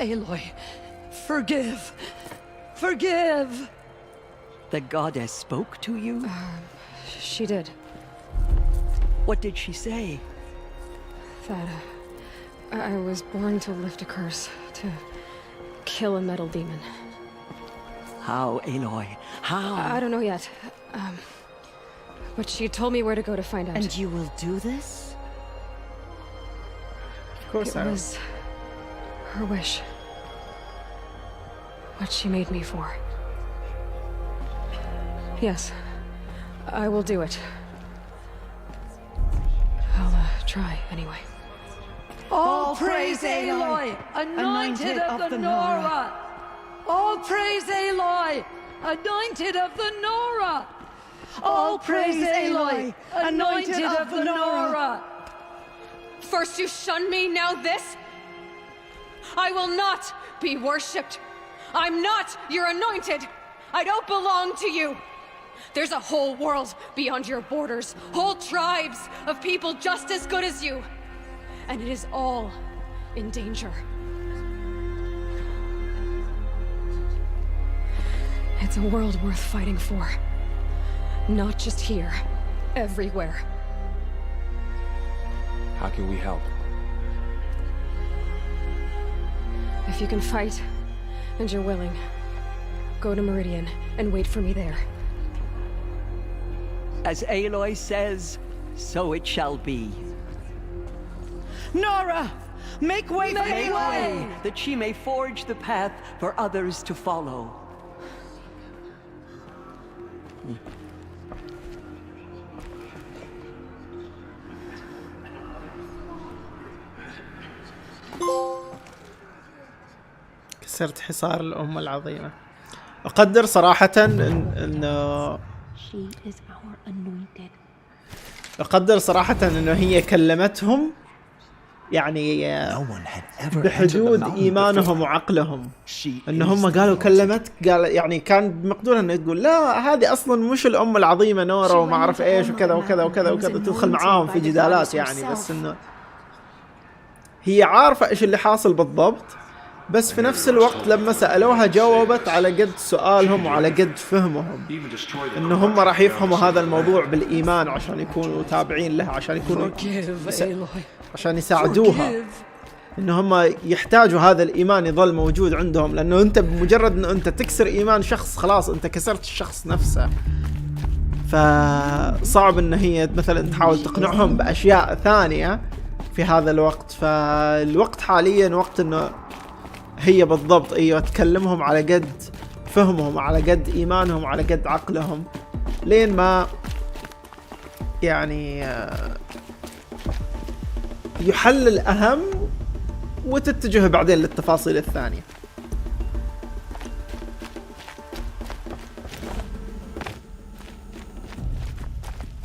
Aloy, forgive. Forgive! The goddess spoke to you? She did. What did she say? That I was born to lift a curse, to kill a metal demon. How, Aloy? How? I don't know yet. But she told me where to go to find out. And you will do this? Of course it was her wish. What she made me for. Yes, I will do it. I'll try anyway. All praise Aloy, anointed of the Nora! All praise Aloy, anointed of the Nora! All praise Aloy, anointed of the Nora! First you shun me, now this? I will not be worshipped. I'm not your anointed. I don't belong to you. There's a whole world beyond your borders, whole tribes of people just as good as you. And it is all in danger. It's a world worth fighting for. Not just here, everywhere. How can we help? If you can fight, and you're willing, go to Meridian and wait for me there. As Aloy says, so it shall be. Nora! Make way for Aloy! That she may forge the path for others to follow. كسرت حصار الأمة العظيمة. أقدر صراحة أقدر صراحة إنه هي كلمتهم يعني بحدود إيمانهم وعقلهم. إن هم قالوا كلمتك، قال يعني كان بمقدورها إنه تقول لا هذه أصلا مش الأمة العظيمة نورا وما أعرف إيش وكذا وكذا وكذا وكذا، تدخل معاهم في جدالات يعني، بس إنه هي عارفة إيش اللي حاصل بالضبط، بس في نفس الوقت لما سألوها جاوبت على قد سؤالهم وعلى قد فهمهم، إنه هم راح يفهموا هذا الموضوع بالإيمان عشان يكونوا تابعين له، عشان يكونوا عشان يساعدوها، إنه هم يحتاجوا هذا الإيمان يظل موجود عندهم، لأنه أنت بمجرد إنه أنت تكسر إيمان شخص خلاص أنت كسرت الشخص نفسه، فصعب إن هي مثلا تحاول تقنعهم بأشياء ثانية في هذا الوقت. فالوقت حاليا وقت إنه هي بالضبط ايوه تكلمهم على قد فهمهم، على قد ايمانهم، على قد عقلهم، لين ما يعني يحل الاهم وتتجه بعدين للتفاصيل الثانية.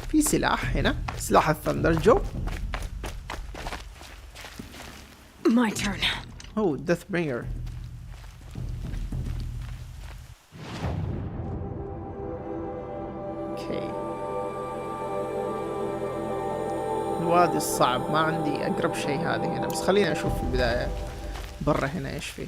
في سلاح هنا، سلاح الثندر جو. My turn. Oh, Deathbringer. Okay. الوادي الصعب، ما عندي أقرب شيء هذه هنا، بس خلينا نشوف في البداية برا هنا إيش فيه.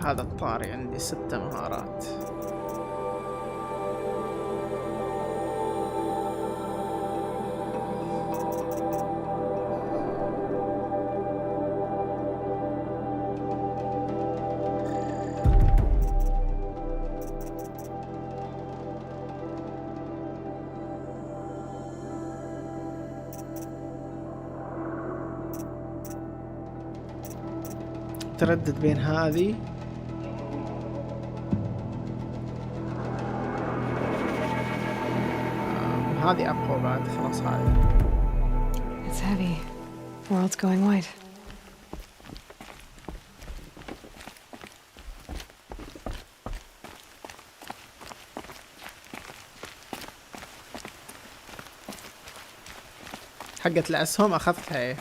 هذا الطاري عندي 6 مهارات. تردد بين هذه هذه أقوى بعد، خلاص هذه. It's heavy. World's going wide. حقت الأسهم أخذتها ايه.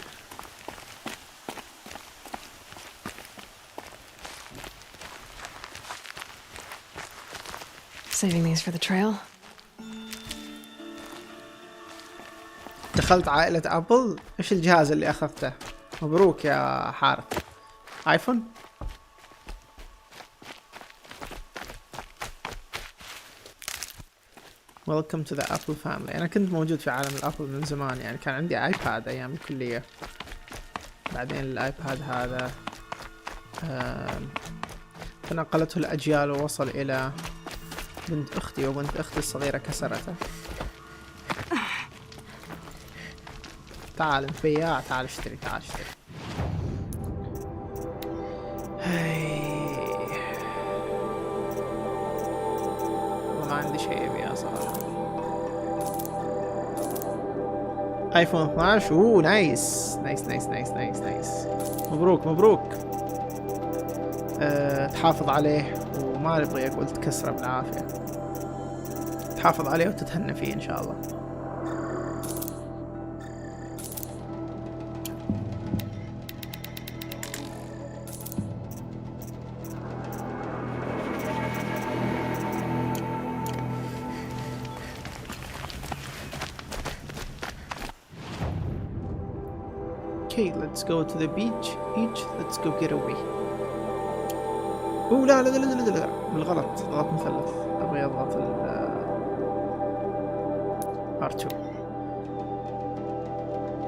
Saving these for the trail. دخلت عائلة أبل. إيش الجهاز اللي أخذته؟ مبروك يا حارث. آيفون؟ Welcome to the Apple family. أنا كنت موجود في عالم الأبل من زمان، يعني كان عندي آيباد أيام الكلية. بعدين الآيباد هذا تنقلته الأجيال ووصل إلى بنت أختي، وبنت أختي الصغيرة كسرته. تعال انت بياع، تعال اشتري، تعال اشتري. والله ما عندي شيء ابيعه صراحة. ايفون 12. اوه نايس نايس نايس نايس نايس نايس. مبروك مبروك. تحافظ عليه، وما نبغي اقول تكسره بالعافية. تحافظ عليه وتتهنى فيه ان شاء الله. Okay, let's go to the beach. Let's go get away. اوه لا لا لا لا لا بالغلط، ضغط مثلث. ابغى اضغط R2.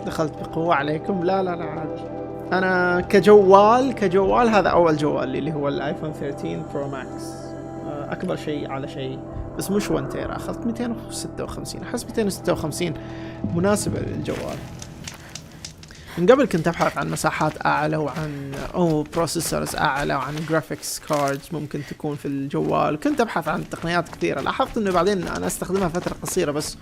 دخلت بقوة عليكم. لا لا لا عادي. انا كجوال هذا اول جوال اللي هو الايفون 13 برو ماكس. اكبر شيء على شيء، بس مش 1 تيرا. اخذت 256. احس 256 مناسبة للجوال. من قبل كنت ابحث عن مساحات اعلى وعن بروسيسورز اعلى وعن جرافيكس كاردز ممكن تكون في الجوال. كنت ابحث عن تقنيات كثيرة. لاحظت انه بعدين انا استخدمها فترة قصيرة بس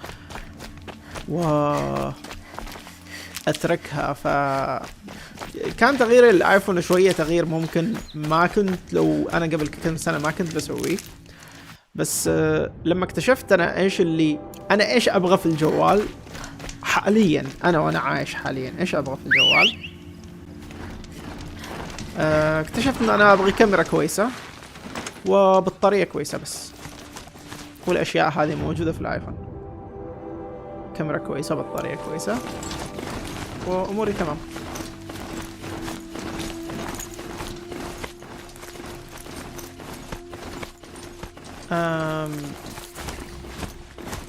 اتركها. كان تغيير الايفون شوية تغيير ممكن ما كنت لو انا قبل كم سنة ما كنت بسويه. بس لما اكتشفت انا ايش ابغى في الجوال حاليا، وانا عايش حاليا ايش ابغى في الجوال. اكتشفت ان انا ابغى كاميرا كويسة وبطارية كويسة بس، والاشياء هذه موجودة في الايفون. كاميرا كويسة، بطارية كويسة، واموري تمام.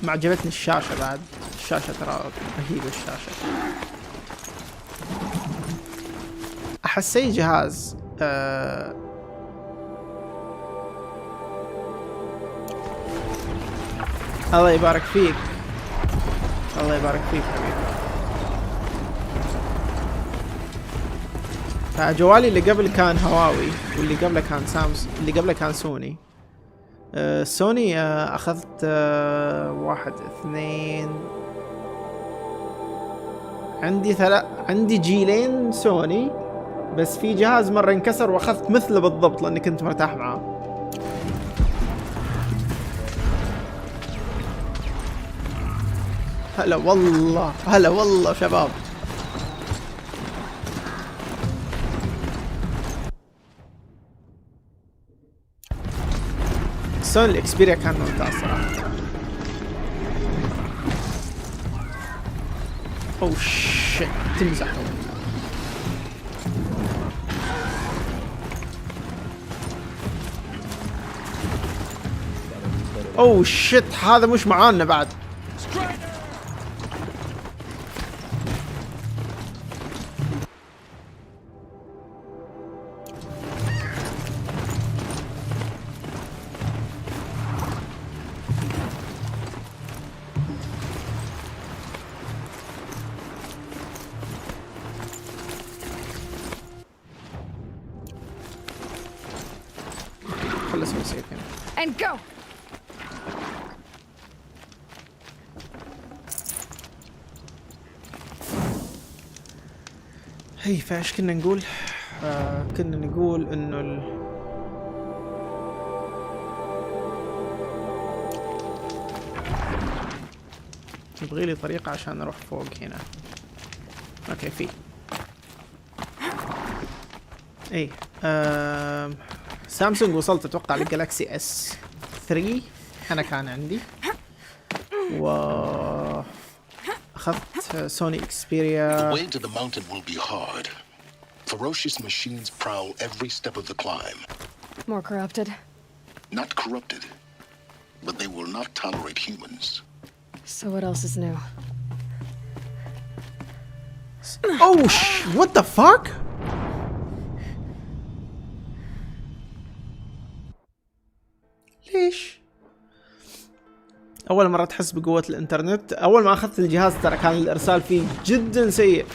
ما عجبتني الشاشة بعد. الشاشة ترى رهيبة الشاشة. أحس أي جهاز الله يبارك فيك، الله يبارك فيك حبيبي. فجوالي اللي قبل كان هواوي، واللي قبله كان اللي قبله كان سوني. سوني أخذت 1 2 عندي جيلين سوني، بس في جهاز مرة انكسر واخذت مثله بالضبط لاني كنت مرتاح معاه. هلا والله، هلا والله شباب. سوني الاكسبيريا كان ممتاز صراحة. اوه شيت، تمزح. اوه شيت، هذا مش معانا بعد. And go. هي فايش كنا نقول؟ كنا نقول انه يبغي لي طريقة عشان اروح فوق هنا. اوكي في اي سامسونج وصلت اتوقع للجالكسي اس 3 انا كان عندي، و اخذت سوني اكسبيريا. The way to the mountain will be hard. Ferocious machines prowl every step of the climb. More corrupted? Not corrupted, but they will not tolerate humans. So what else is new? Oh what the fuck? ليش؟ أول مرة تحس بقوة الإنترنت. أول ما أخذت الجهاز ترى كان الإرسال فيه جدا سيء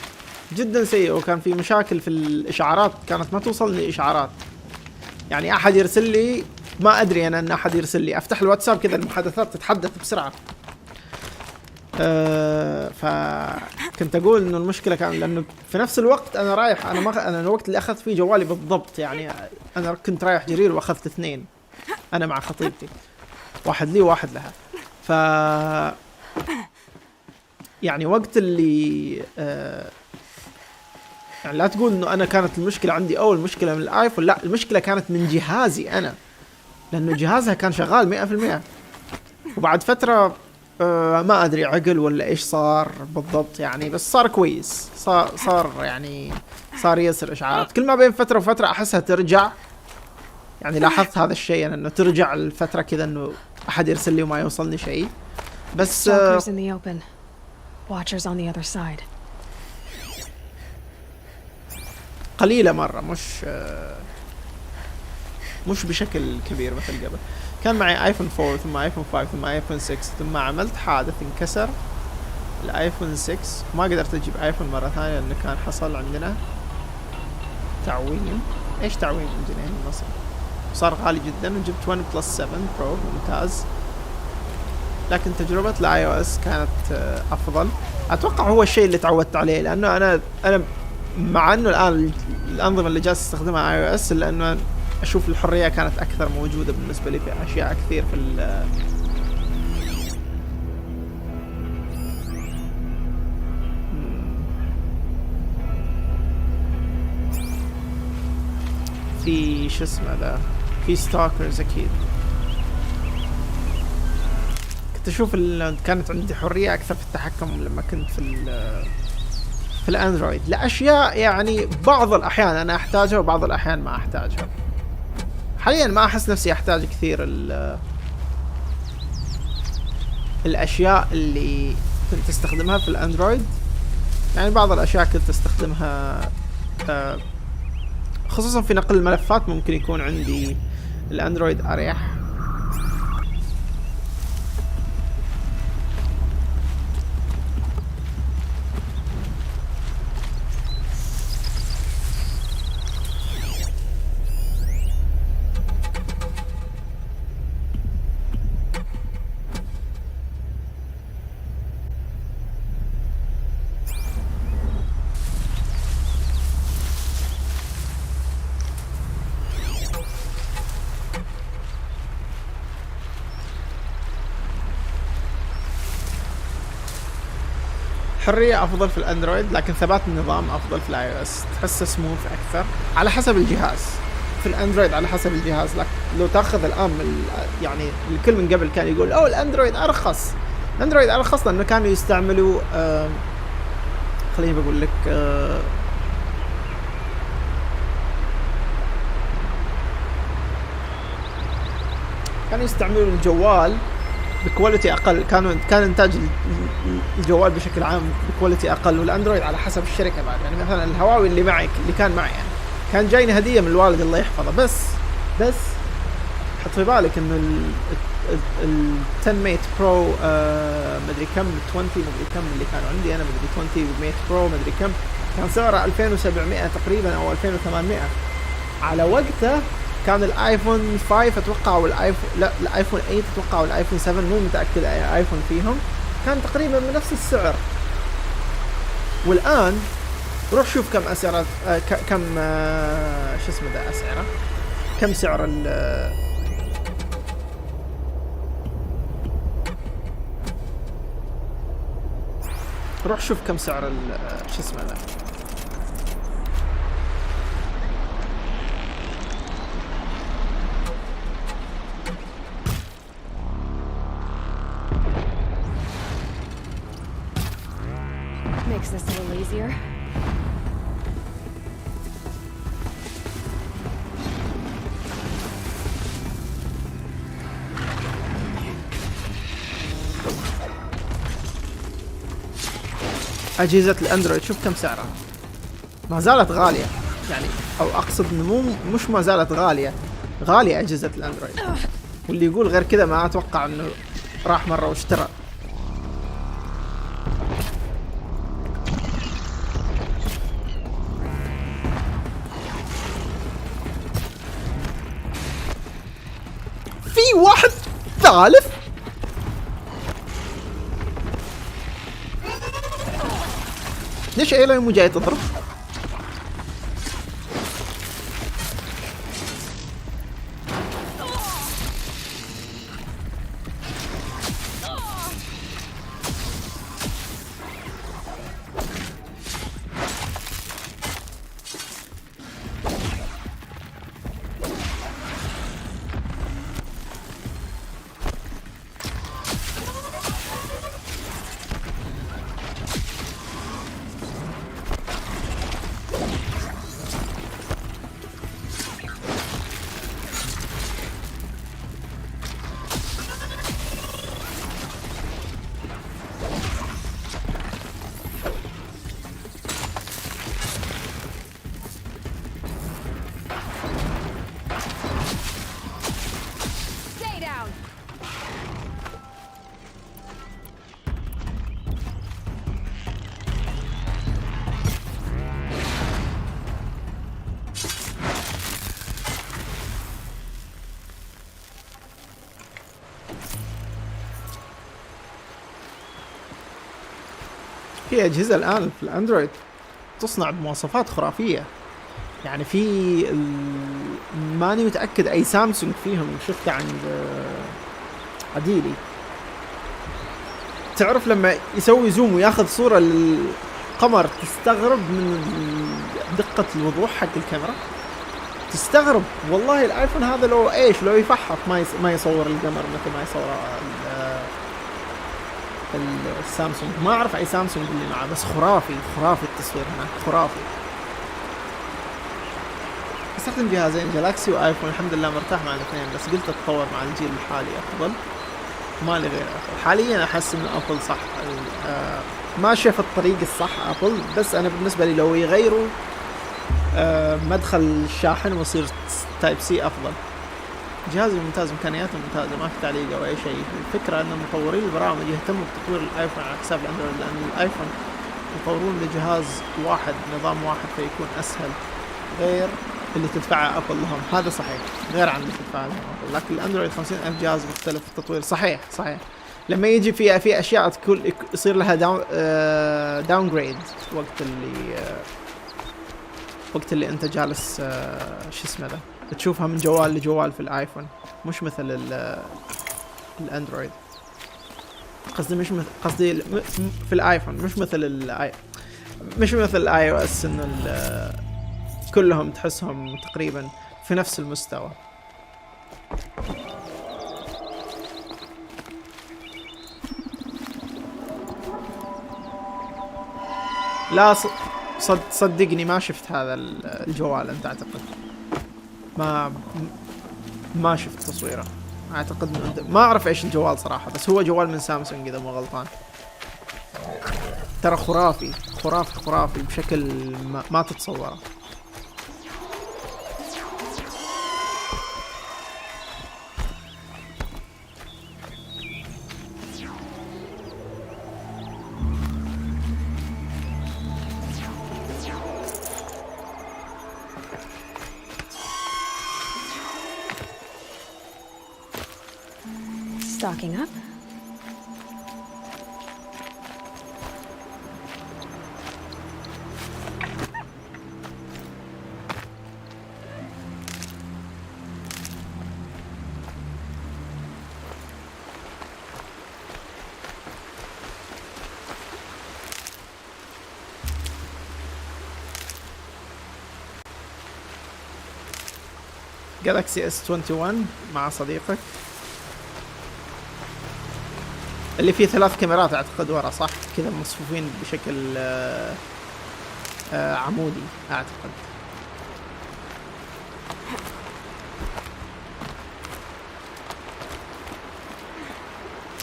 جدا سيء، وكان في مشاكل في الإشعارات، كانت ما توصلني إشعارات. يعني أحد يرسل لي ما أدري أنا أن أحد يرسل لي، أفتح الواتساب كذا المحادثات تتحدث بسرعة. فكنت أقول إنه المشكلة كان لأنه في نفس الوقت أنا رايح، أنا الوقت اللي أخذت فيه جوالي بالضبط، يعني أنا كنت رايح جرير وأخذت 2 أنا مع خطيبتي، واحد لي وواحد لها. ف يعني وقت اللي يعني لا تقول انه انا كانت المشكله عندي او المشكله من الايفون، لا المشكله كانت من جهازي انا، لانه جهازها كان شغال 100%، وبعد فتره ما ادري عقل ولا ايش صار بالضبط يعني، بس صار كويس، صار يعني صار يصير اشعارات كل ما بين فتره وفتره احسها ترجع. يعني لاحظت هذا الشيء يعني انه ترجع الفتره كذا انه احد يرسل لي وما يوصلني شيء، بس قليله مره، مش بشكل كبير مثل قبل. كان معي ايفون 4 ثم ايفون 5 ثم ايفون 6، ثم عملت حادث انكسر الايفون 6، ما قدرت اجيب ايفون مره ثانيه لانه كان حصل عندنا تعويم. ايش تعويم عندنا هنا مصر؟ صار غالي جدا، وجبت 1 بلس 7 برو ممتاز، لكن تجربة الاي او اس كانت افضل. اتوقع هو الشيء اللي تعودت عليه، لانه انا مع انه الان الانظمة اللي جالس استخدمها اي او اس، لانه اشوف الحرية كانت اكثر موجودة بالنسبة لي في اشياء كثير في شو اسمه ذا، في ستاكرز اكيد. كنت اشوف كانت عندي حرية اكثر في التحكم لما كنت في الاندرويد، لاشياء يعني بعض الاحيان انا احتاجها وبعض الاحيان ما احتاجها. حاليا ما احس نفسي احتاج كثير الاشياء اللي كنت استخدمها في الاندرويد، يعني بعض الاشياء كنت استخدمها خصوصا في نقل الملفات، ممكن يكون عندي الاندرويد اريح. حرية افضل في الاندرويد، لكن ثبات النظام افضل في الاي او اس، تحسه سموث اكثر على حسب الجهاز. في الاندرويد على حسب الجهاز، لكن لو تاخذ الان يعني الكل من قبل كان يقول او الاندرويد ارخص، الاندرويد ارخص لانه كانوا يستعملوا خليني بقول لك كانوا يستعملوا الجوال بكواليتي اقل، كان انتاج الجوال بشكل عام بكواليتي اقل، والاندرويد على حسب الشركه بعد. يعني مثلا الهواوي اللي كان معي يعني كان جايني هديه من الوالد الله يحفظه، بس حط في بالك انه ال 10 ميت برو مدري كم 20 مدري كم اللي كانوا عندي انا، مدري 20 ميت برو مدري كم، كان سعره 2700 تقريبا او 2800 على وقته. كان الايفون 5 اتوقع والايفون الايفون 8 اتوقع والايفون 7 مو متاكد اي ايفون فيهم، كان تقريبا بنفس السعر. والان روح شوف كم اسعار كم شو اسمه ده اسعاره، كم سعر روح شوف كم سعر شو اسمه ذا. Makes this a little easier. أجهزة الأندرويد شوف كم سعرها. ما زالت غالية يعني، أو أقصد إنه مش ما زالت غالية، غالية أجهزة الأندرويد. واللي يقول غير كذا ما أتوقع إنه راح مرة واشترى. في واحد ثالث. ليش ايلا مو جاي تضرب؟ في أجهزة الآن في الأندرويد تصنع بمواصفات خرافية، يعني في ماني متأكد أي سامسونج فيهم، شفته عند عديلي. تعرف لما يسوي زوم وياخذ صورة للقمر تستغرب من دقة الوضوح حق الكاميرا، تستغرب والله. الآيفون هذا لو إيش لو يفحط ما يصور القمر مثل ما يصور السامسونج. ما اعرف اي سامسونج اللي معه، بس خرافي التصوير هناك خرافي. استخدم جهازين جالاكسي وايفون، الحمد لله مرتاح مع الاثنين، بس قلت اتطور مع الجيل الحالي افضل، ما لي غير افضل. حاليا احس انه ابل صح، ماشيه في الطريق الصح ابل، بس انا بالنسبه لي لو يغيروا مدخل الشاحن ويصير تايب سي افضل. جهازي ممتاز، امكانياته ممتازه، ما في تعليق او اي شيء. الفكره ان مطورين البرامج يهتموا بتطوير الايفون على حساب الاندرويد، لان الايفون يطورون لجهاز واحد نظام واحد فيكون اسهل، غير اللي تدفعه ابل لهم. هذا صحيح، غير عن اللي تدفعه لهم ابل. لكن الاندرويد 50,000 جهاز مختلف في التطوير. صحيح لما يجي في اشياء تكون يصير لها داون جريد وقت اللي انت جالس شو اسمه ذا، تشوفها من جوال لجوال في الايفون، مش مثل الاندرويد. قصدي في الايفون مش مثل الاي او اس، انه كلهم تحسهم تقريبا في نفس المستوى. لا صدقني ما شفت هذا الجوال. انت اعتقد ما شفت تصويره، اعتقد ما اعرف ايش الجوال صراحة، بس هو جوال من سامسونج اذا مو غلطان. ترى خرافي بشكل ما تتصوره. Stocking up. جالكسي S21 مع صديقك اللي فيه 3 كاميرات اعتقد ورا، صح؟ كذا مصفوفين بشكل عمودي اعتقد.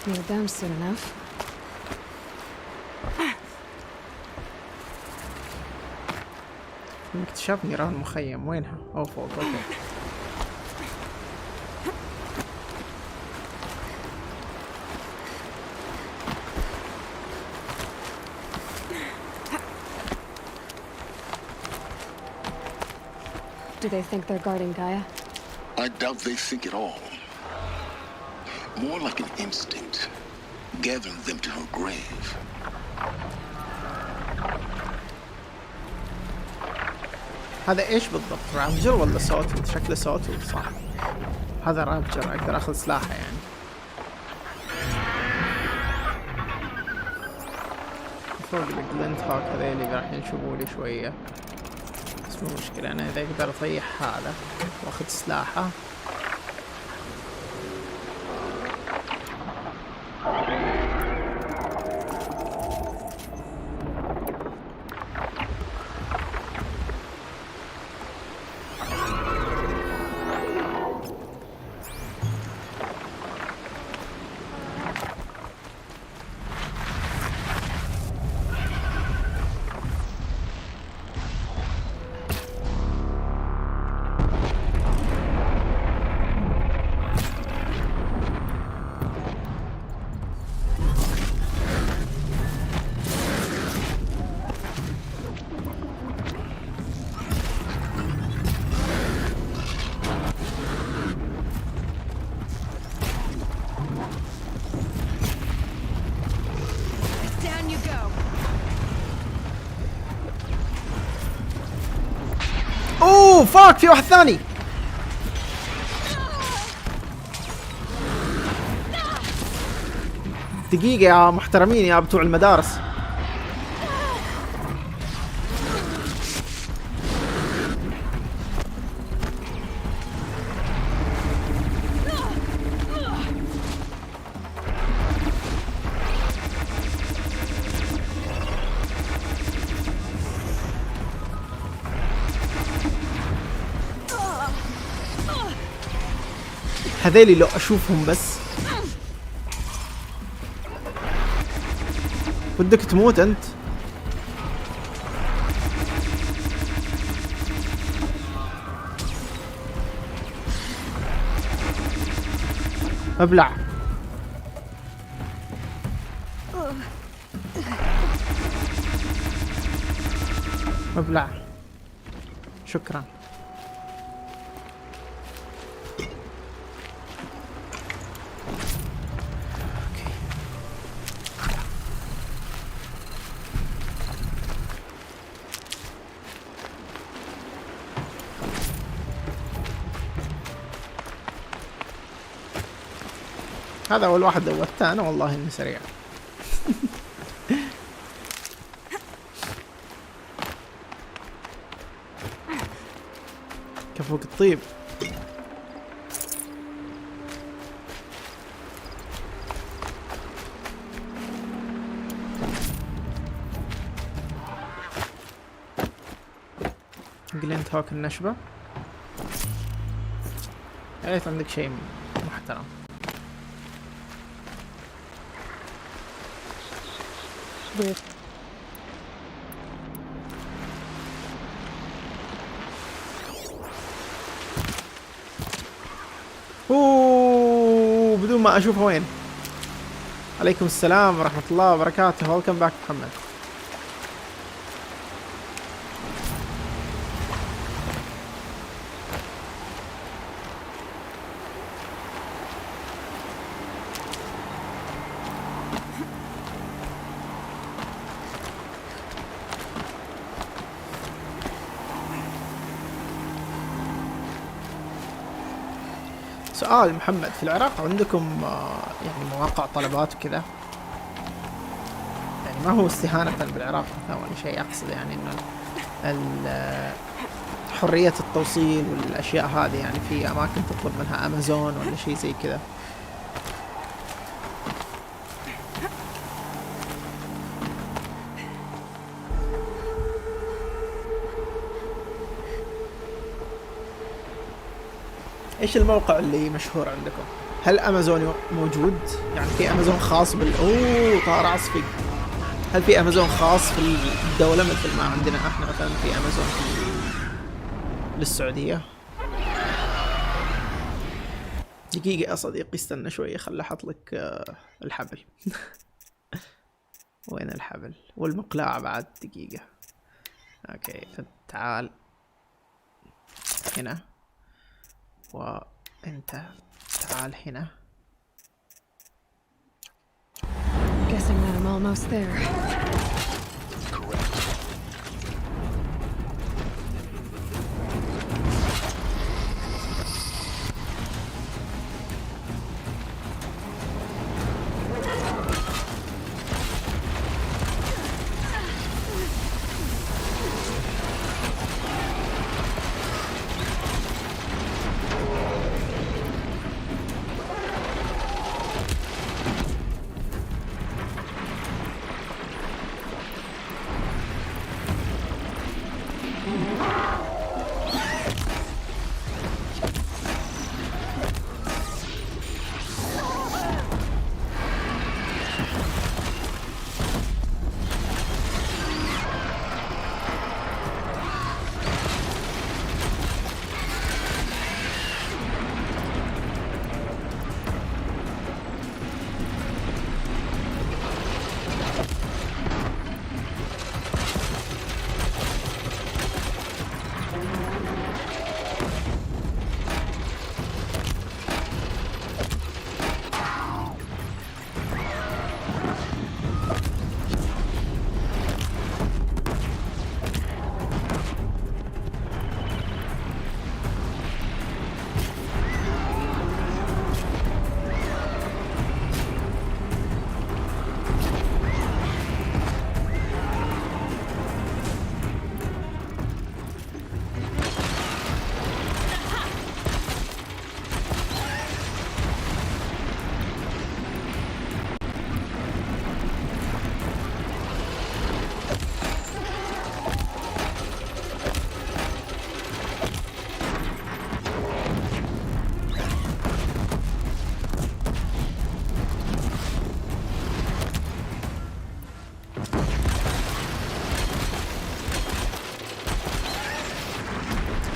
You're down soon enough. اكتشاف نيران المخيم وينها؟ أو فوق. اوكي. Do they think they're guarding Gaia? I doubt they think at all. More like an instinct, gathering them to her grave. هذا ايش بالضبط؟ رابجر ولا صوت؟ شكله صوت صح. هذا رابجر، اقدر اخذ سلاحه يعني. فوق الجلنت هاك هذيلي راح ينشبوا لي شويه، بس مو مشكله. انا اذا اقدر اطيح هذا واخذ سلاحه. اوه فاك، في واحد ثاني. دقيقة يا محترمين يا بتوع المدارس. هذيلي لو اشوفهم بس. ودك تموت انت؟ ابلع. ابلع. شكرا. هذا أول واحد دوتته أنا، والله إني سريع. كفوك الطيب. جلنت هوك النشبة. يا ريت عندك شيء محترم. اوه بدون ما اشوفه وين. عليكم السلام ورحمة الله وبركاته. ويلكم باك محمد. سؤال محمد، في العراق عندكم يعني مواقع طلبات وكذا؟ يعني ما هو استهانة بالعراق مثلا ولا شيء، أقصد يعني إنه حرية التوصيل والاشياء هذه، يعني في اماكن تطلب منها امازون ولا شيء زي كذا. ايش الموقع اللي مشهور عندكم؟ هل امازون موجود؟ يعني في امازون خاص طار عصفي. هل في امازون خاص في الدولة مثل ما عندنا احنا مثلا في امازون للسعودية؟ دقيقة يا صديقي، استنى شوية خل احط لك الحبل. وين الحبل؟ والمقلاع بعد. دقيقة. اوكي تعال هنا، وانت تعال هنا. Guessing that I'm almost there.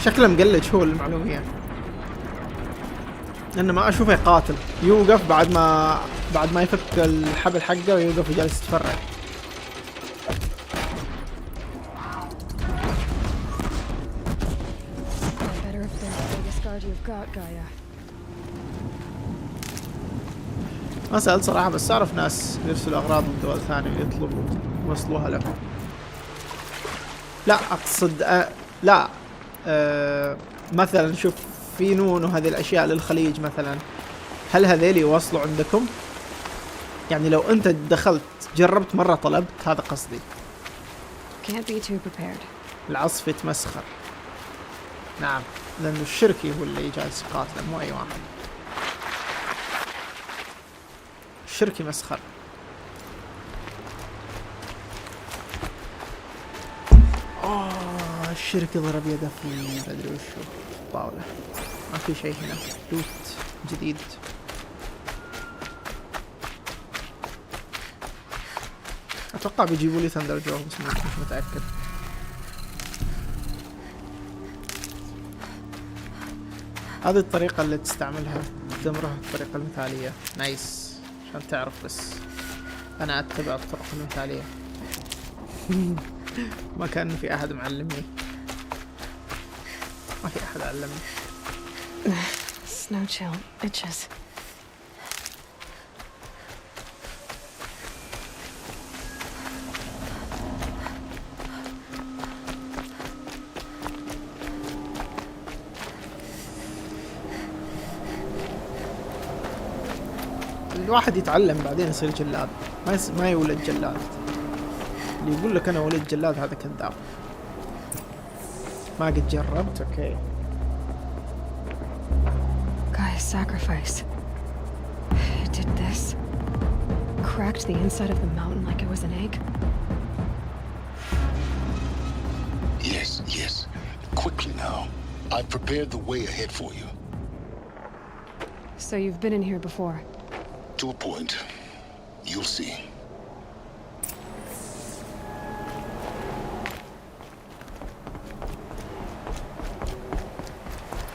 شكله مقلج هو المعلومية، لأنه ما أشوفه يقاتل، يوقف بعد ما يفك الحبل حقه ويوقف وجالس يتفرج. ما سألت صراحة، بس أعرف ناس يرسلوا أغراض من دول ثانية ويطلبوا يوصلوها لهم. لا أقصد لا مثلا شوف في نون وهذه الأشياء للخليج مثلا، هل هذيل يوصلوا عندكم؟ يعني لو أنت دخلت جربت مرة طلبت، هذا قصدي. العصف يتمسخر. نعم، لأنه الشركي هو اللي جالس يقاتله مو أي واحد. الشركي مسخر. الشركي ضرب يده في مدري وشو الطاولة. ما في شيء هنا. لوت جديد. أتوقع بيجيبوا لي ثاندر جو بس مش متأكد. هذه الطريقة اللي تستعملها تمرها الطريقة المثالية. نايس، عشان تعرف بس أنا أتبع الطرق المثالية. ما كان في أحد معلمني، ما في أحد علمني. Snow chill itches. الواحد يتعلم بعدين يصير جلاد، ما يولد جلاد. اللي يقول لك أنا ولد جلاد هذا كذاب. ما قد جربت. اوكي. Gaia's sacrifice. It did this. Cracked the inside of the mountain like it was an egg. Yes, yes. Quickly now. I've prepared the way ahead for you. So you've been in here before? To a point. You'll see.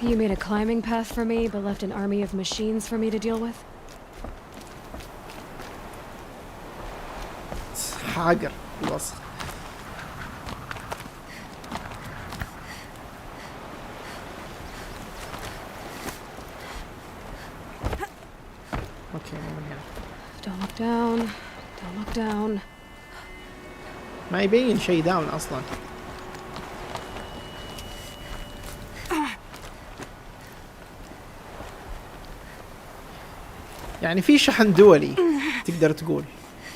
You made a climbing path for me, but left an army of machines for me to deal with? حاقر الوسخ. اوكي مو من هنا. Don't look down. Don't look down. ما يبين شيء داون اصلا. يعني في شحن دولي، تقدر تقول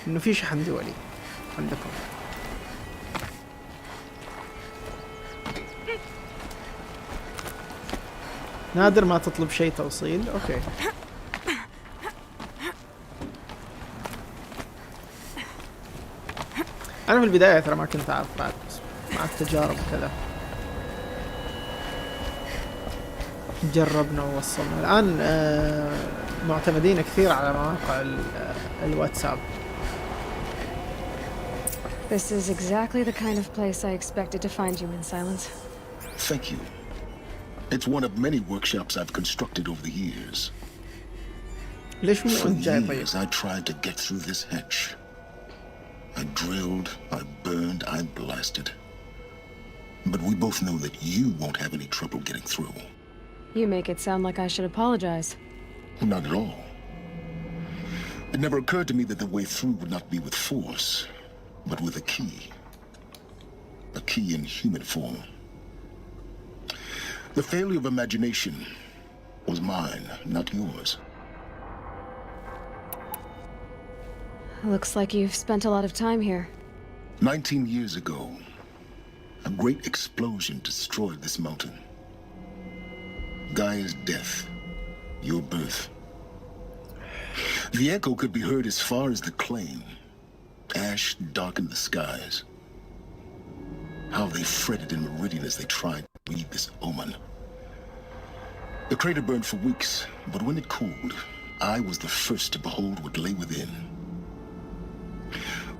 انه في شحن دولي عندكم. نادر ما تطلب شيء توصيل. اوكي. انا في البداية ترى ما كنت اعرف بعد، مع التجارب وكذا جربنا ووصلنا. الان معتمدين كثير على مواقع الواتساب. This is exactly the kind of place I expected to find you in, Silence. Thank you. It's one of many workshops I've constructed over the years. ليش مو For أنت جاي طيب؟ years I tried to get through this hatch. I drilled, I burned, I blasted. But we both know that you won't have any trouble getting through. You make it sound like I should apologize. Not at all. It never occurred to me that the way through would not be with force, but with a key. A key in human form. The failure of imagination was mine, not yours. Looks like you've spent a lot of time here. 19 years ago, a great explosion destroyed this mountain. Gaia's death, your birth. The echo could be heard as far as the claim. Ash darkened the skies. How they fretted in meridian as they tried to read this omen. The crater burned for weeks, but when it cooled, I was the first to behold what lay within.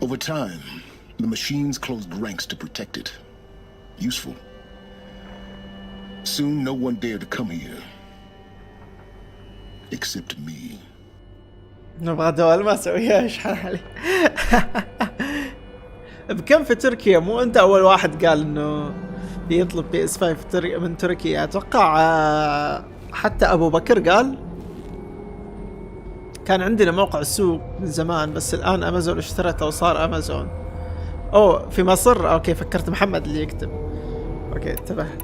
Over time, the machines closed ranks to protect it. Useful. Soon, no one dared to come here. Except me. نبغى دول ما اسويها اشحن علي. بكم في تركيا؟ مو انت اول واحد قال انه بيطلب PS5 من تركيا؟ اتوقع حتى ابو بكر قال. كان عندنا موقع السوق من زمان بس الان امازون اشترته وصار امازون. اوه في مصر. اوكي فكرت محمد اللي يكتب. اوكي انتبهت.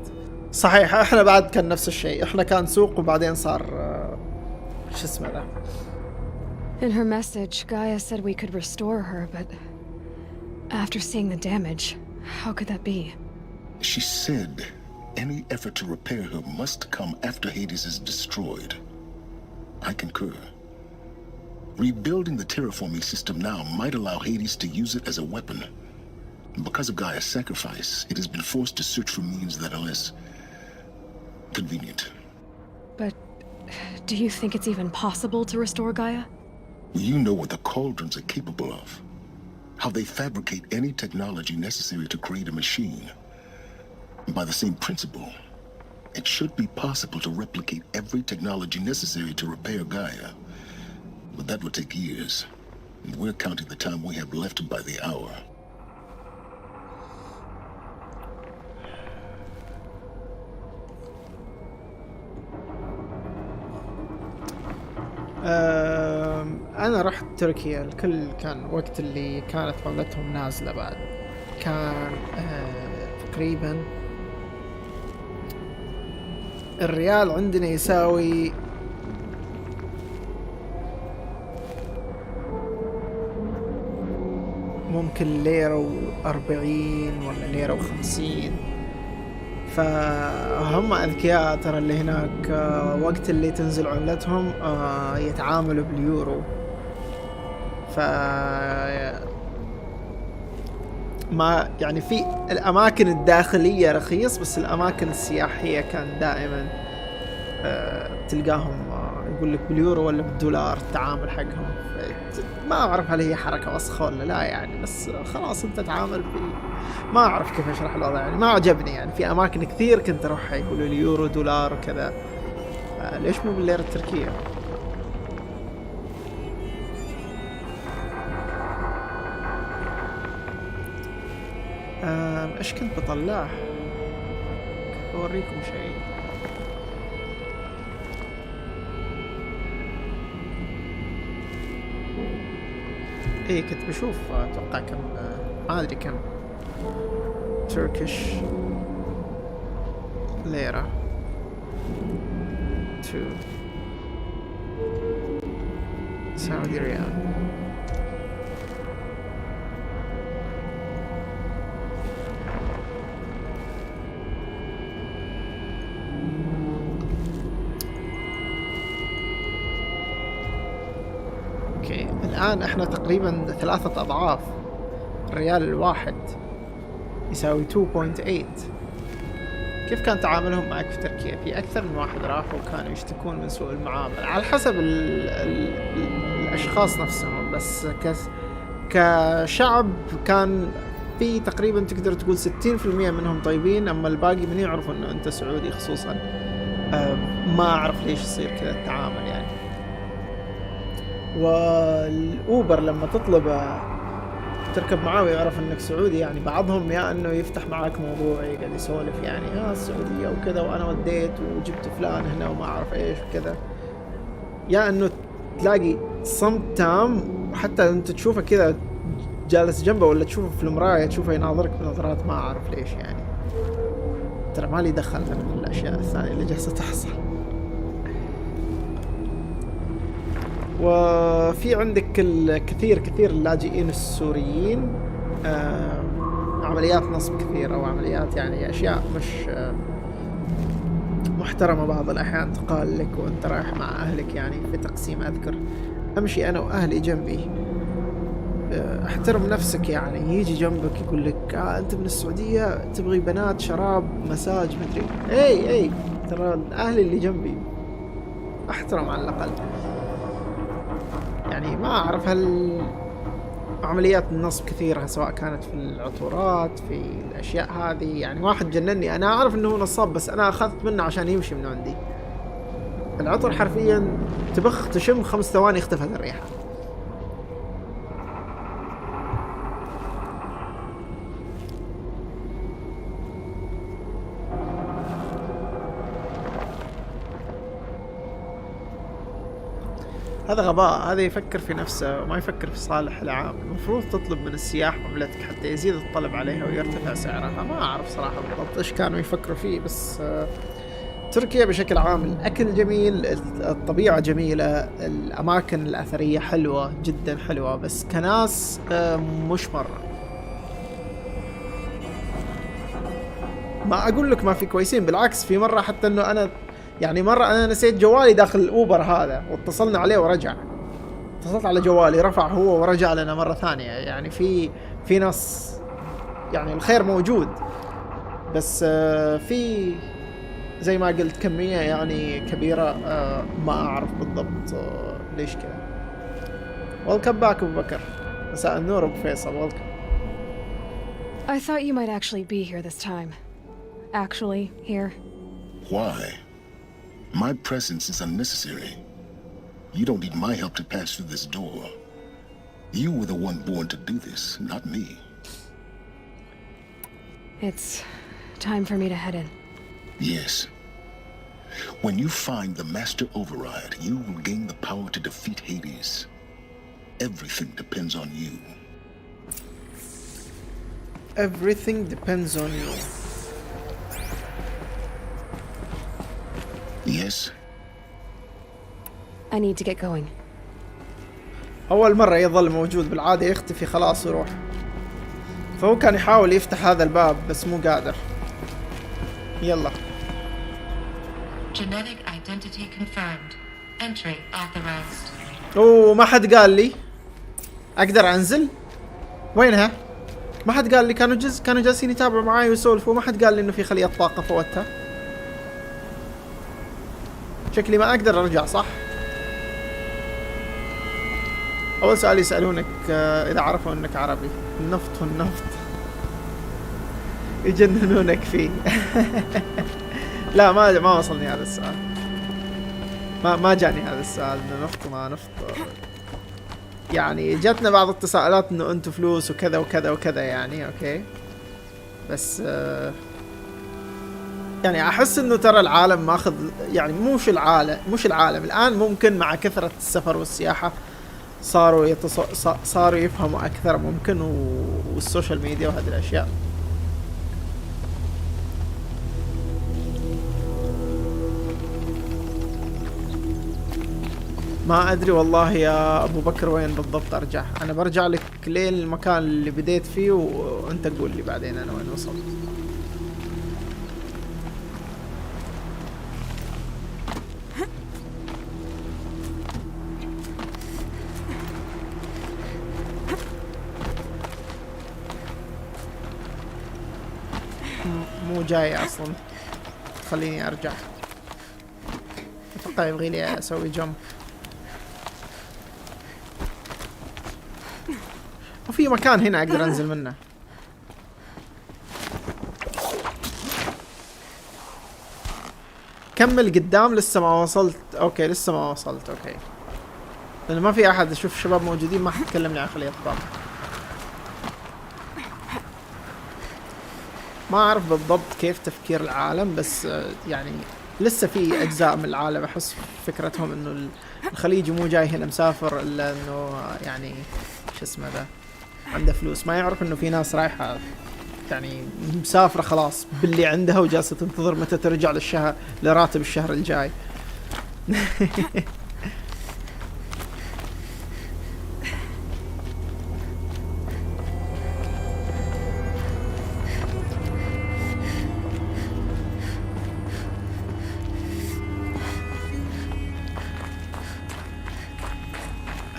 صحيح احنا بعد كان نفس الشيء، احنا كان سوق وبعدين صار شو اسمه ذا. In her message, Gaia said we could restore her, but after seeing the damage, how could that be? She said any effort to repair her must come after Hades is destroyed. I concur. Rebuilding the terraforming system now might allow Hades to use it as a weapon. Because of Gaia's sacrifice, it has been forced to search for means that are less convenient. But do you think it's even possible to restore Gaia? You know what the cauldrons are capable of. How they fabricate any technology necessary to create a machine. By the same principle, it should be possible to replicate every technology necessary to repair Gaia. But that would take years. And we're counting the time we have left by the hour. أنا رحت تركيا. الكل كان وقت اللي كانت عملتهم نازلة بعد. كان تقريبا الريال عندنا يساوي ممكن 1.40 ولا 1.50. فهم اذكياء ترى اللي هناك. وقت اللي تنزل عملتهم يتعاملوا باليورو. ف ما يعني في الاماكن الداخليه رخيص، بس الاماكن السياحيه كان دائما تلقاهم يقول لك باليورو ولا بالدولار التعامل حقهم. ما اعرف هل هي حركه وسخه ولا لا يعني، بس خلاص انت تعامل ما اعرف كيف اشرح الوضع يعني. ما عجبني يعني. في اماكن كثير كنت اروحها يقولوا لي يورو دولار وكذا، ليش مو بالليره التركيه؟ ايش كنت بطلع؟ بوريكم شيء. ايه كنت بشوف اتوقع كم، ما ادري كم تركيش ليرة 2 سعودي ريال. اوكي الان احنا تقريبا 3 اضعاف. الريال الواحد يساوي 2.8. كيف كان تعاملهم معك في تركيا؟ في اكثر من واحد راحوا وكانوا يشتكون من سوء المعاملة على حسب الاشخاص نفسهم، بس كشعب كان في تقريبا تقدر تقول 60% منهم طيبين، اما الباقي من يعرف انه انت سعودي خصوصا ما اعرف ليش يصير كذا التعامل يعني. والاوبر لما تطلب تركب معاه ويعرف انك سعودي يعني، بعضهم يا انه يفتح معاك موضوع يقعد يسولف يعني السعودية وكذا وانا وديت وجبت فلان هنا وما اعرف ايش وكذا، يا انه تلاقي صمت تام، وحتى انت تشوفه كذا جالس جنبه ولا تشوفه في المراية تشوفه يناظرك بنظرات ما اعرف ليش يعني. ترى مالي دخل انا في الاشياء الثانية اللي جالسة تحصل. وفي عندك الكثير اللاجئين السوريين، عمليات نصب كثيرة وعمليات يعني أشياء مش محترمة بعض الأحيان تقال لك وأنت رايح مع أهلك يعني في تقسيم. أذكر أمشي أنا وأهلي جنبي، احترم نفسك يعني، يجي جنبك يقول لك أنت من السعودية تبغي بنات شراب مساج مدري أي ترى أهلي اللي جنبي احترم على الأقل يعني. ما أعرف هل عمليات النصب كثيرة سواء كانت في العطورات في الأشياء هذه يعني. واحد جنني، أنا أعرف أنه نصاب بس أنا أخذت منه عشان يمشي من عندي. العطر حرفيا تبخ تشم 5 ثواني اختفت الريحة. هذا غباء، هذا يفكر في نفسه وما يفكر في صالح العام. المفروض تطلب من السياح عملتك حتى يزيد الطلب عليها ويرتفع سعرها. ما أعرف صراحة بالضبط إيش كانوا يفكروا فيه، بس تركيا بشكل عام الأكل جميل، الطبيعة جميلة، الأماكن الأثرية حلوة جدا حلوة، بس كناس مش مرة. ما أقول لك ما في كويسين، بالعكس في مرة حتى إنه أنا يعني مرة أنا نسيت جوالي داخل الأوبر هذا واتصلنا عليه ورجع. اتصلت على جوالي رفع هو ورجع لنا مرة ثانية يعني. في ناس يعني الخير موجود، بس في زي ما قلت كمية يعني كبيرة ما أعرف بالضبط ليش كذا. Welcome back أبو بكر. مساء النور أبو فيصل. Welcome. I thought you might actually be here this time. Actually, here. Why? My presence is unnecessary. You don't need my help to pass through this door. You were the one born to do this, not me. It's time for me to head in. Yes. When you find the Master Override, you will gain the power to defeat Hades. Everything depends on you. Everything depends on you. Yes. I need to get going. أول مرة يظل موجود، بالعادة يختفي خلاص ويروح. فهو كان يحاول يفتح هذا الباب بس مو قادر. يلا. Genetic identity confirmed. Entry authorized. اوه ما حد قال لي اقدر انزل. وينها؟ ما حد قال لي. كانوا جالسين يتابعوا معاي ويسولفوا، وما حد قال لي انه في خلية طاقة فوتها. شكلي ما اقدر ارجع صح؟ اول سؤال يسألونك اذا عرفوا انك عربي. النفط والنفط يجننونك فيه. لا ما وصلني هذا السؤال. ما جاني هذا السؤال انه نفط وما نفط. يعني جاتنا بعض التساؤلات انه انتم فلوس وكذا وكذا وكذا يعني اوكي. بس يعني احس انه ترى العالم ماخذ يعني مش العالم الان ممكن مع كثرة السفر والسياحة صاروا يفهموا اكثر ممكن، والسوشيال ميديا وهذه الاشياء. ما ادري والله يا ابو بكر وين بالضبط ارجع. انا برجع لك لين المكان اللي بديت فيه وانت قول لي بعدين انا وين وصلت. مو جاي اصلا خليني ارجع. اتوقع يبغي لي اسوي جمب. وفي مكان هنا اقدر انزل منه. كمل قدام. لسه ما وصلت. اوكي لسه ما وصلت. اوكي لانه ما في احد. اشوف شباب موجودين ما حد تكلمني عن خلية الطاقة. ما اعرف بالضبط كيف تفكير العالم، بس يعني لسه في اجزاء من العالم احس فكرتهم انه الخليجي مو جاي هنا مسافر الا انه يعني شو اسمه ذا عنده فلوس. ما يعرف انه في ناس رايحة يعني مسافرة خلاص باللي عندها وجالسة تنتظر متى ترجع لراتب الشهر الجاي.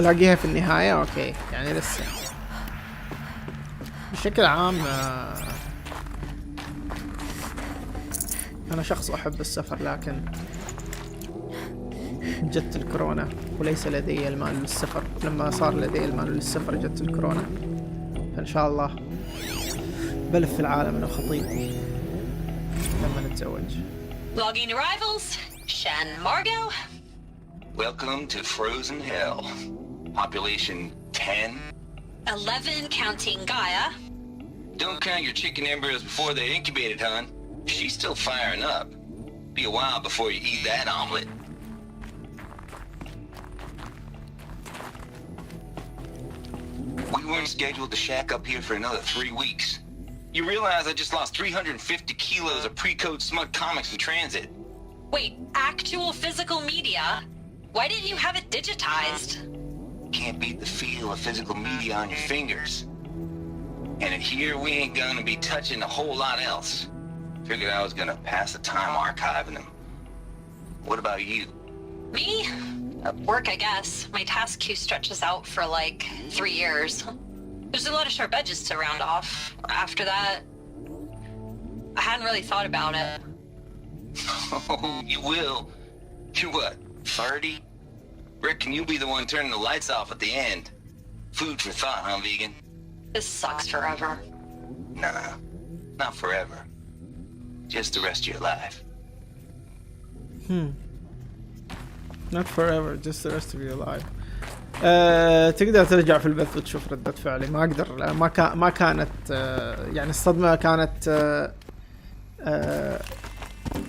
الاقيها في النهاية. اوكي يعني لسه بشكل عام انا شخص احب السفر، لكن جت الكورونا وليس لدي المال للسفر. لما صار لدي المال للسفر جت الكورونا، فان شاء الله بلف في العالم انا وخطيبتي لما نتزوج. Logging arrivals. Shan Margot. Welcome to Frozen Hell. Population 10. 11 counting Gaia. Don't count your chicken embryos before they're incubated, hon. She's still firing up. Be a while before you eat that omelet. We weren't scheduled to shack up here for another 3 weeks. You realize I just lost 350 kilos of pre-code smug comics in transit. Wait, actual physical media? Why didn't you have it digitized? Can't beat the feel of physical media on your fingers. And in here, we ain't gonna be touching a whole lot else. Figured I was gonna pass the time archiving them. What about you? Me? Work, I guess. My task queue stretches out for like 3 years. There's a lot of sharp edges to round off. After that, I hadn't really thought about it. Oh, you will. You're what, 30? Reckon you'll be the one turning the lights off at the end. Food for thought, huh, vegan? This sucks forever. Nah, not forever. Just the rest of your life. Not forever, just the rest of your life. تقدر ترجع في البث وتشوف ردة فعلي. ما اقدر. ما كانت يعني الصدمة كانت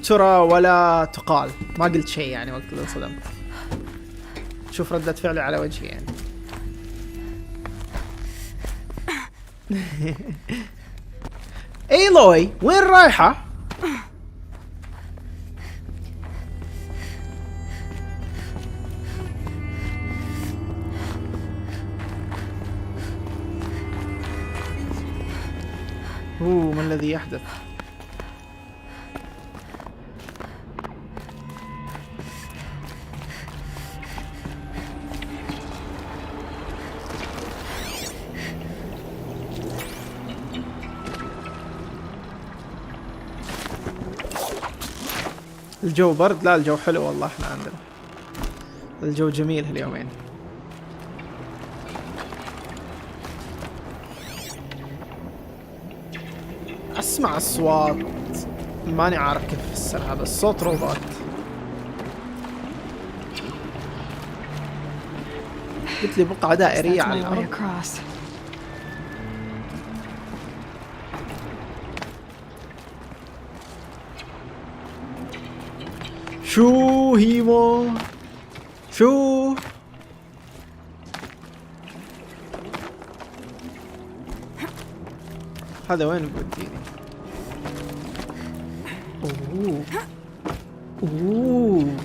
ترى ولا تقال. ما قلت شيء يعني وقت اللي انصدمت. شوف ردة فعلي على وجهي يعني. ايلوي وين رايحة؟ ما الذي يحدث؟ الجو برد؟ لا الجو حلو والله، احنا عندنا الجو جميل هاليومين. اسمع اصوات ماني عارف كيف افسرها، بس صوت روبوت. قلت لي بقعة دائرية على الأرض. شو هيمو؟ شو؟ هذا وين بوديني؟ اوه اوه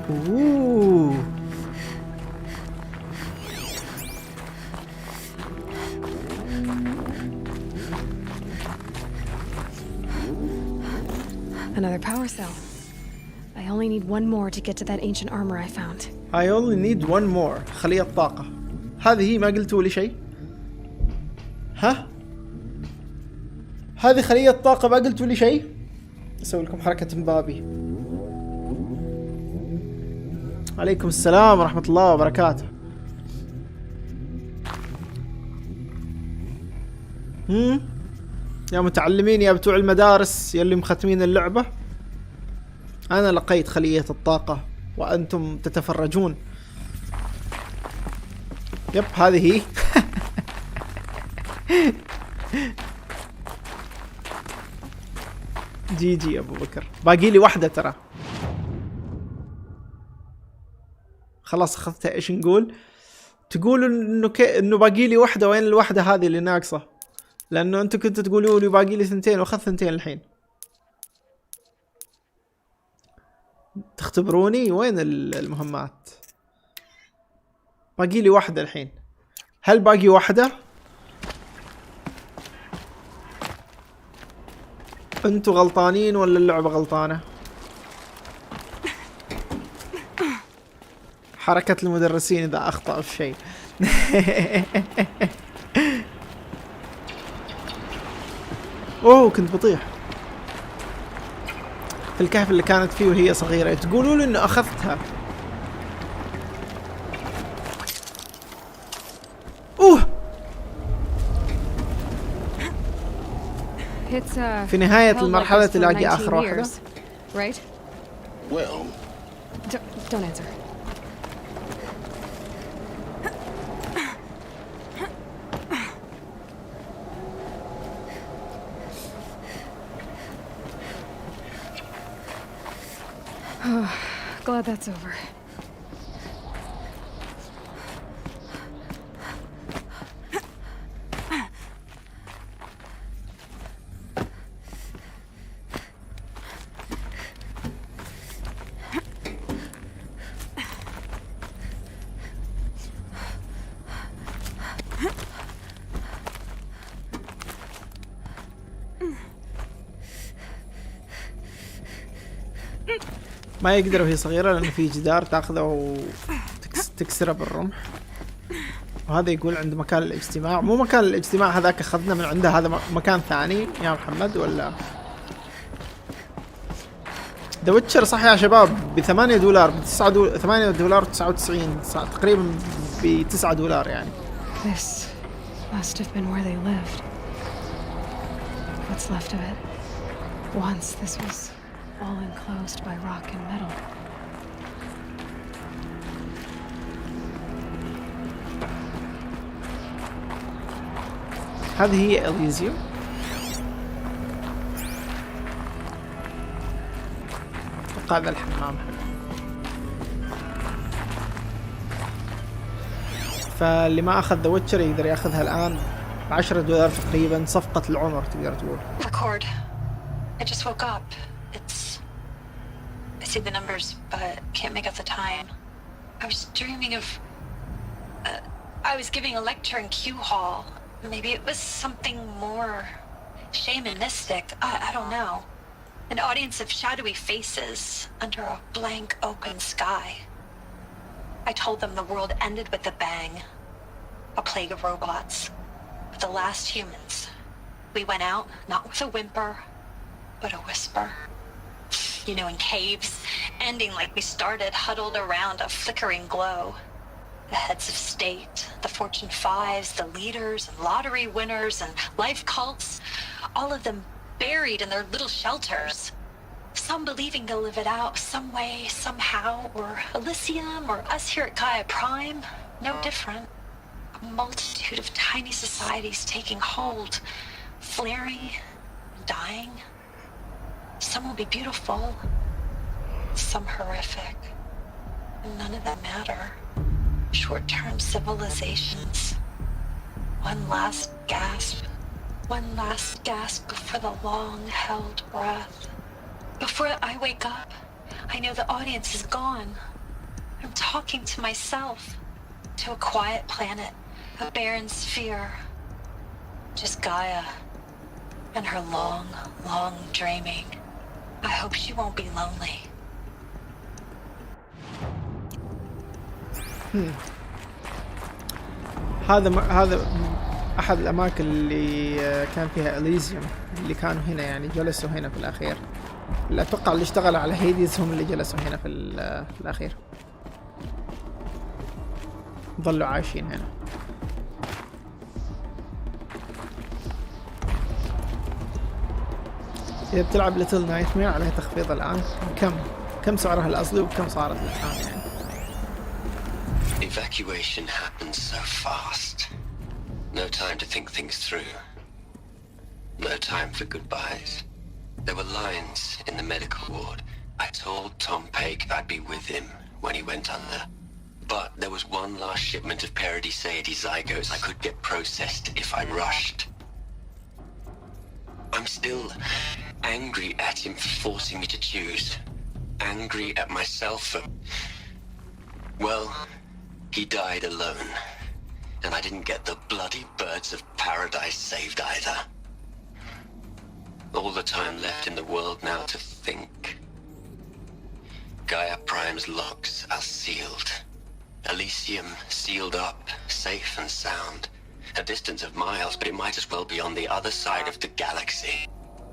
اوه Another power cell. I only need one more to get to that ancient armor I found. I only need one more. خلية طاقة. هذه هي، ما قلتوا لي شيء؟ ها؟ هذه خلية طاقة، ما قلتوا لي شيء؟ أسوي لكم حركة مبابي. عليكم السلام ورحمة الله وبركاته. يا متعلمين يا بتوع المدارس يلي مختمين اللعبة، أنا لقيت خلية الطاقة وأنتم تتفرجون. يب هذه هي. جي جي أبو بكر، باقي لي واحدة ترى. خلاص أخذتها. إيش نقول؟ تقولوا إنه باقي لي واحدة، وين الواحدة هذه اللي ناقصة؟ لأنه أنتوا كنتوا تقولوا لي باقي لي 2 وأخذت 2 الحين. تختبروني وين المهمات؟ باقي لي واحدة الحين. هل باقي واحدة؟ أنتوا غلطانين ولا اللعبة غلطانة؟ حركة المدرسين إذا أخطأوا في شيء. اوه كنت بطيح في الكهف اللي كانت فيه وهي صغيرة. تقولوا لي انه اخذتها. اوه في نهاية المرحلة تلاقي اخر واحدة. Right? Well, don't answer. Glad that's over. ما يقدر وهي صغيرة لأنه في جدار تاخذه وتكسره بالرمح. وهذا يقول عند مكان الاجتماع. مو مكان الاجتماع هذاك أخذنا من عنده، هذا مكان ثاني يا محمد ولا؟ ذا ويتشر صح يا شباب $8 $8.99 تقريبا $9 يعني. This must have been where they lived. What's left of it. Once this was all enclosed by rock and metal. هذه هي إليزيوم. أتوقع ذا الحمام. فاللي ما أخذ ذا ويتشر يقدر ياخذها الآن $10 تقريبا، صفقة العمر تقدر تقول. Record. I just woke up. I see the numbers, but can't make out the time. I was dreaming of... I was giving a lecture in Q Hall. Maybe it was something more shamanistic. I don't know. An audience of shadowy faces under a blank open sky. I told them the world ended with a bang. A plague of robots. With the last humans. We went out, not with a whimper, but a whisper. you know, in caves, ending like we started, huddled around a flickering glow. The heads of state, the Fortune 5s, the leaders and lottery winners and life cults, all of them buried in their little shelters. Some believing they'll live it out some way, somehow, or Elysium, or us here at Gaia Prime, no different. A multitude of tiny societies taking hold, flaring, dying. Some will be beautiful, some horrific, and none of them matter. Short-term civilizations. One last gasp before the long-held breath. Before I wake up, I know the audience is gone. I'm talking to myself, to a quiet planet, a barren sphere. Just Gaia and her long, long dreaming. I hope she won't be lonely. هذا أحد الأماكن اللي كان فيها إليزيوم، اللي كانوا هنا يعني جلسوا هنا في الأخير. اللي أتوقع اللي اشتغلوا على هيديز هم اللي جلسوا هنا في الأخير، ظلوا عايشين هنا. إذا بتلعب ليتل نايتمير عليها تخفيض الآن. كم سعرها الأصلي وكم صارت الآن يعني؟ Evacuation happened so fast. No time to think things through. No time for goodbyes. There were lines in the medical ward. I told Tom Pake I'd be with him when he went under. But there was one last shipment of Paradiseidae zygotes I could get processed if I rushed. I'm still angry at him for forcing me to choose. Angry at myself for... Well, he died alone. And I didn't get the bloody birds of paradise saved either. All the time left in the world now to think. Gaia Prime's locks are sealed. Elysium sealed up, safe and sound. A distance of miles, but it might as well be on the other side of the galaxy.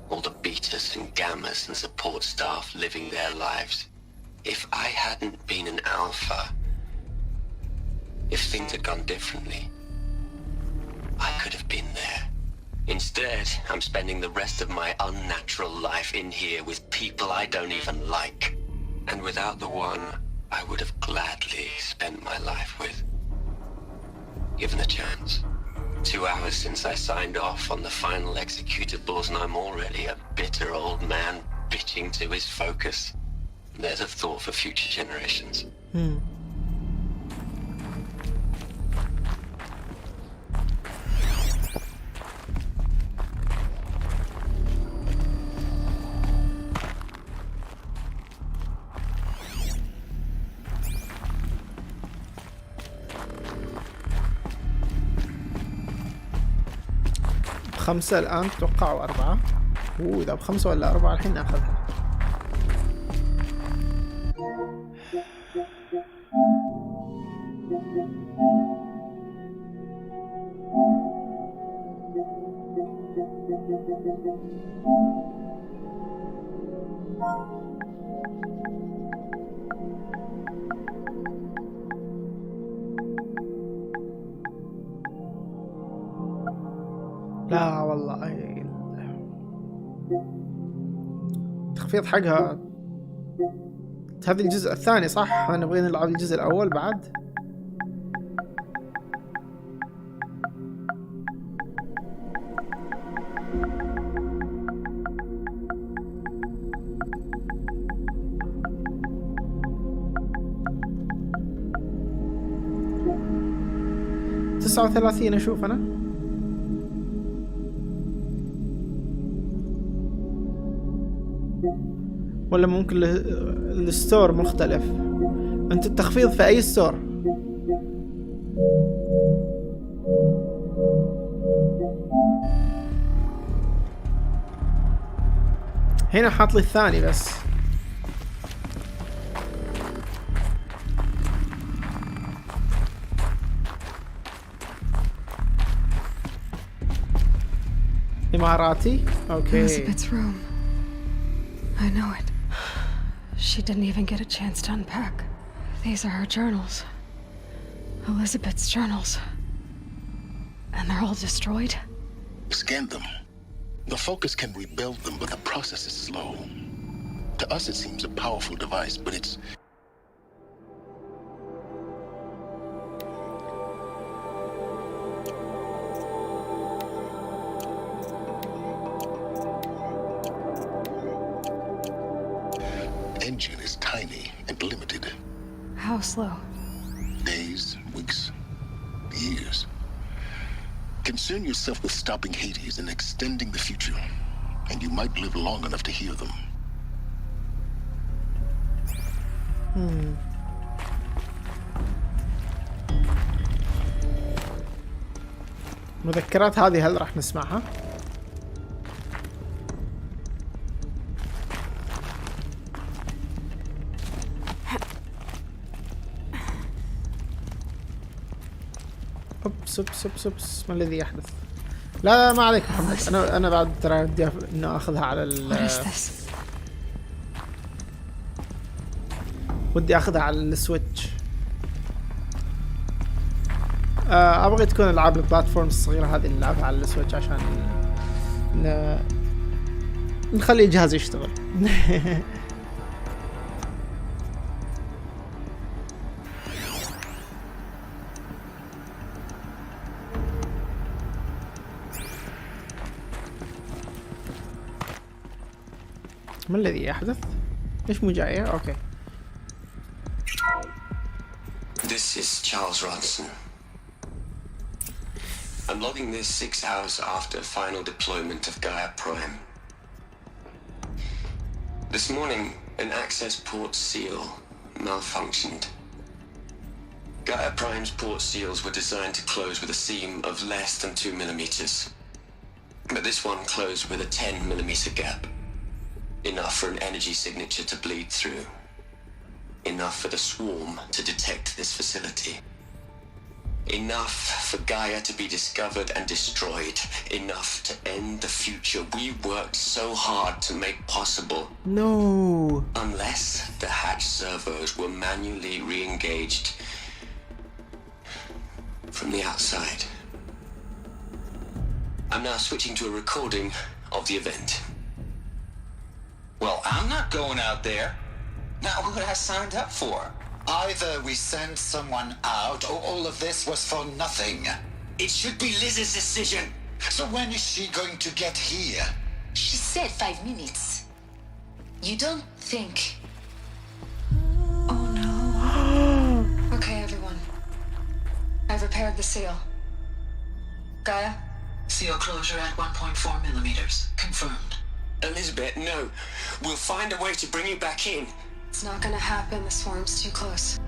All the betas and gammas and support staff living their lives. If I hadn't been an alpha, if things had gone differently, I could have been there. Instead, I'm spending the rest of my unnatural life in here with people I don't even like. And without the one I would have gladly spent my life with. Given the chance. 2 hours since I signed off on the final executables and I'm already a bitter old man bitching to his focus. There's a thought for future generations. خمسة الآن توقعوا 4. إذا ب5 ولا 4 الحين ناخذها. لا والله التخفيض حقها هذا الجزء الثاني صح؟ نبغى نلعب الجزء الأول بعد. تسعة 39 أشوف أنا. ولا ممكن الستور مختلف. انت التخفيض في اي ستور؟ هنا حاط لي الثاني بس. إماراتي. اوكي. I know it. She didn't even get a chance to unpack. These are her journals. Elizabeth's journals. And they're all destroyed? Scan them. The Focus can rebuild them, but the process is slow. To us, it seems a powerful device, but it's... engine is tiny and limited. How slow? Days, weeks, years. Concern yourself with stopping Hades and extending the future, and you might live long enough to hear them. مذكرات هذه هل راح نسمعها؟ اوبس ما الذي يحدث؟ لا ما عليك محمد، انا بعد ترى بدي انه اخذها على ودي اخذها على السويتش. ابغى تكون العاب البلاتفورم الصغيره هذه اللي نلعبها على السويتش عشان نخلي الجهاز يشتغل. ما الذي يحدث؟ ليش مو جاية؟ اوكي. This is Charles Ronson. I'm logging this 6 hours after final deployment of Gaia Prime. This morning, an access port seal malfunctioned. Gaia Prime's port seals were designed to close with a seam of less than 2 millimeters. But this one closed with a 10 millimeter gap. Enough for an energy signature to bleed through. Enough for the swarm to detect this facility. Enough for Gaia to be discovered and destroyed. Enough to end the future we worked so hard to make possible. No. Unless the hatch servos were manually re-engaged from the outside. I'm now switching to a recording of the event. Well, I'm not going out there. Now, what I signed up for? Either we send someone out, or all of this was for nothing. It should be Liz's decision. So when is she going to get here? She said 5 minutes. You don't think... Oh no. Okay, everyone. I've repaired the seal. Gaia? Seal closure at 1.4 millimeters. Confirmed. Elizabeth, no. We'll find a way to bring you back in. It's not gonna happen. The swarm's too close.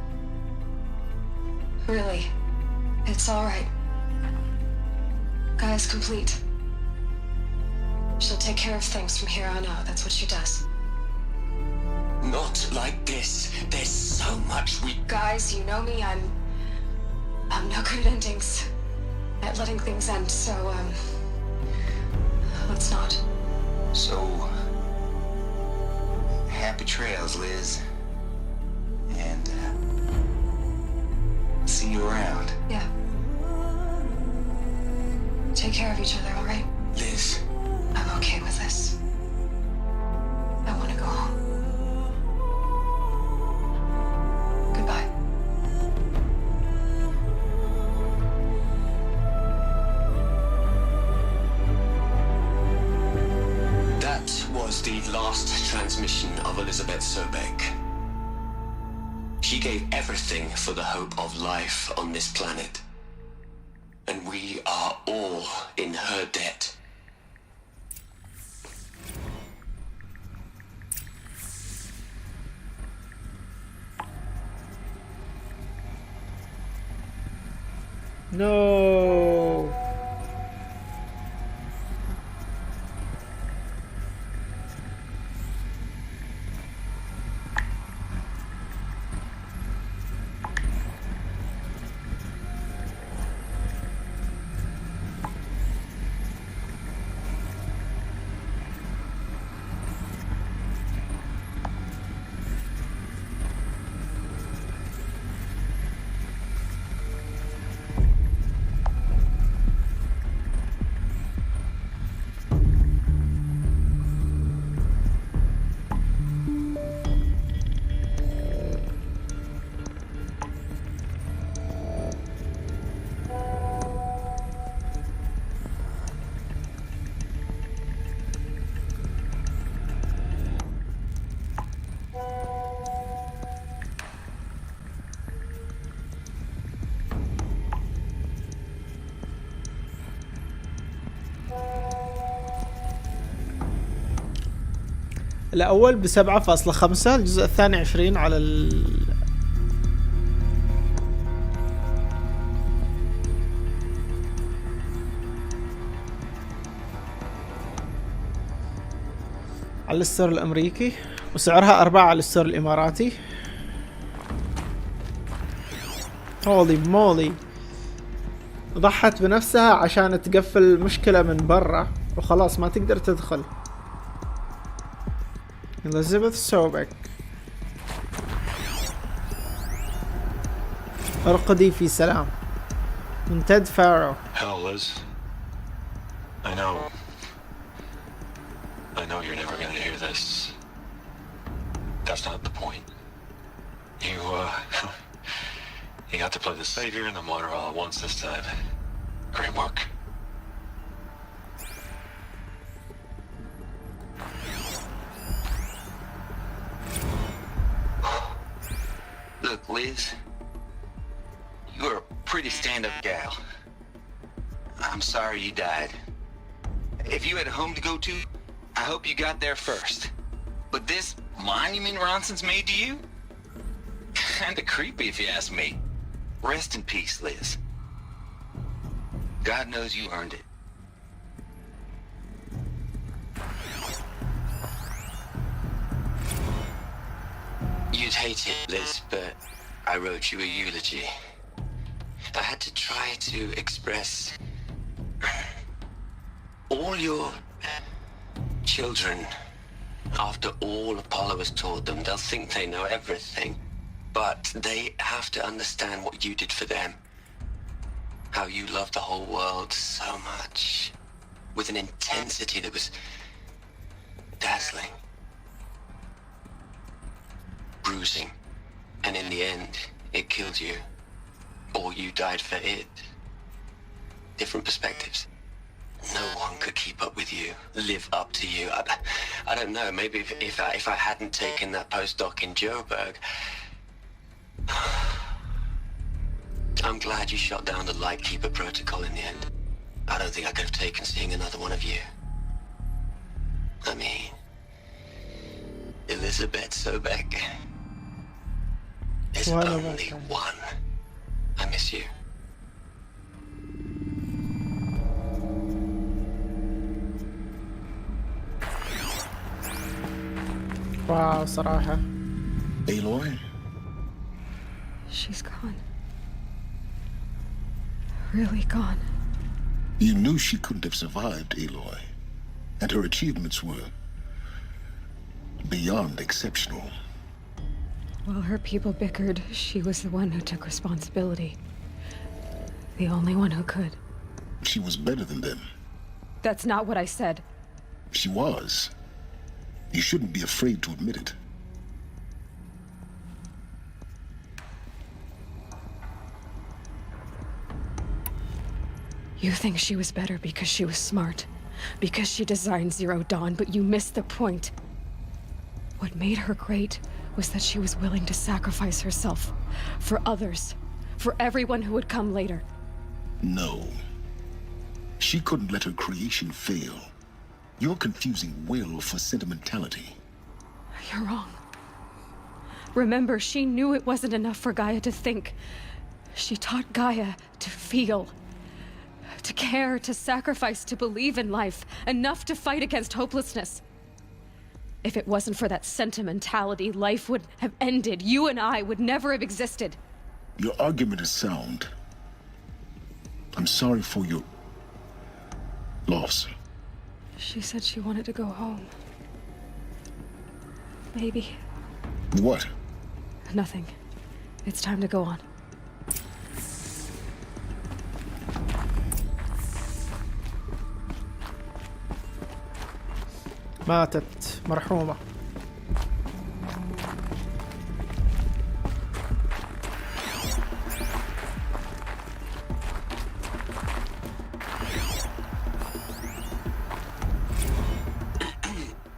Really. It's alright. Gaia's complete. She'll take care of things from here on out. That's what she does. Not like this. There's so much we... Guys, you know me. I'm no good at endings. At letting things end, so, let's not. So, happy trails, Liz. And, see you around. Yeah. Take care of each other, all right? Liz. I'm okay with this. I want to go home. Goodbye. That was the last transmission of Elizabeth Sobek. She gave everything for the hope of life on this planet. And we are all in her debt. No. الأول ب7.5، الجزء الثاني 20 على على الستور الأمريكي، وسعرها 4 على الستور الإماراتي. هولي مولي، ضحت بنفسها عشان تقفل مشكلة من برا وخلاص ما تقدر تدخل. إليزابيث سوبك، ارقدي في سلام. من تيد فارو. Hell, Liz. I know you're never gonna hear this. That's not the point. You got to play the savior and the martyr all at once this time. Great work. Look, Liz, you're a pretty stand-up gal. I'm sorry you died. If you had a home to go to, I hope you got there first. But this monument Ronson's made to you? Kinda creepy if you ask me. Rest in peace, Liz. God knows you earned it. You'd hate it, Liz, but I wrote you a eulogy. I had to try to express all your children. After all Apollo has taught them, they'll think they know everything. But they have to understand what you did for them. How you loved the whole world so much. With an intensity that was dazzling. Bruising. And in the end, it killed you. Or you died for it. Different perspectives. No one could keep up with you, live up to you. I don't know, maybe if I hadn't taken that postdoc in Joburg, I'm glad you shot down the Lightkeeper protocol in the end. I don't think I could have taken seeing another one of you. I mean, Elizabeth Sobek. There's only one. I miss you. واو صراحة. Aloy? She's gone. Really gone. You knew she couldn't have survived, Aloy. And her achievements were beyond exceptional. While her people bickered, she was the one who took responsibility. The only one who could. She was better than them. That's not what I said. She was. You shouldn't be afraid to admit it. You think she was better because she was smart, because she designed Zero Dawn, but you missed the point. What made her great was that she was willing to sacrifice herself for others, for everyone who would come later. No. She couldn't let her creation fail. You're confusing will for sentimentality. You're wrong. Remember, she knew it wasn't enough for Gaia to think. She taught Gaia to feel. To care, to sacrifice, to believe in life, enough to fight against hopelessness. If it wasn't for that sentimentality, life would have ended. You and I would never have existed. Your argument is sound. I'm sorry for your loss. She said she wanted to go home. Maybe. What? Nothing. It's time to go on. ماتت مرحومة.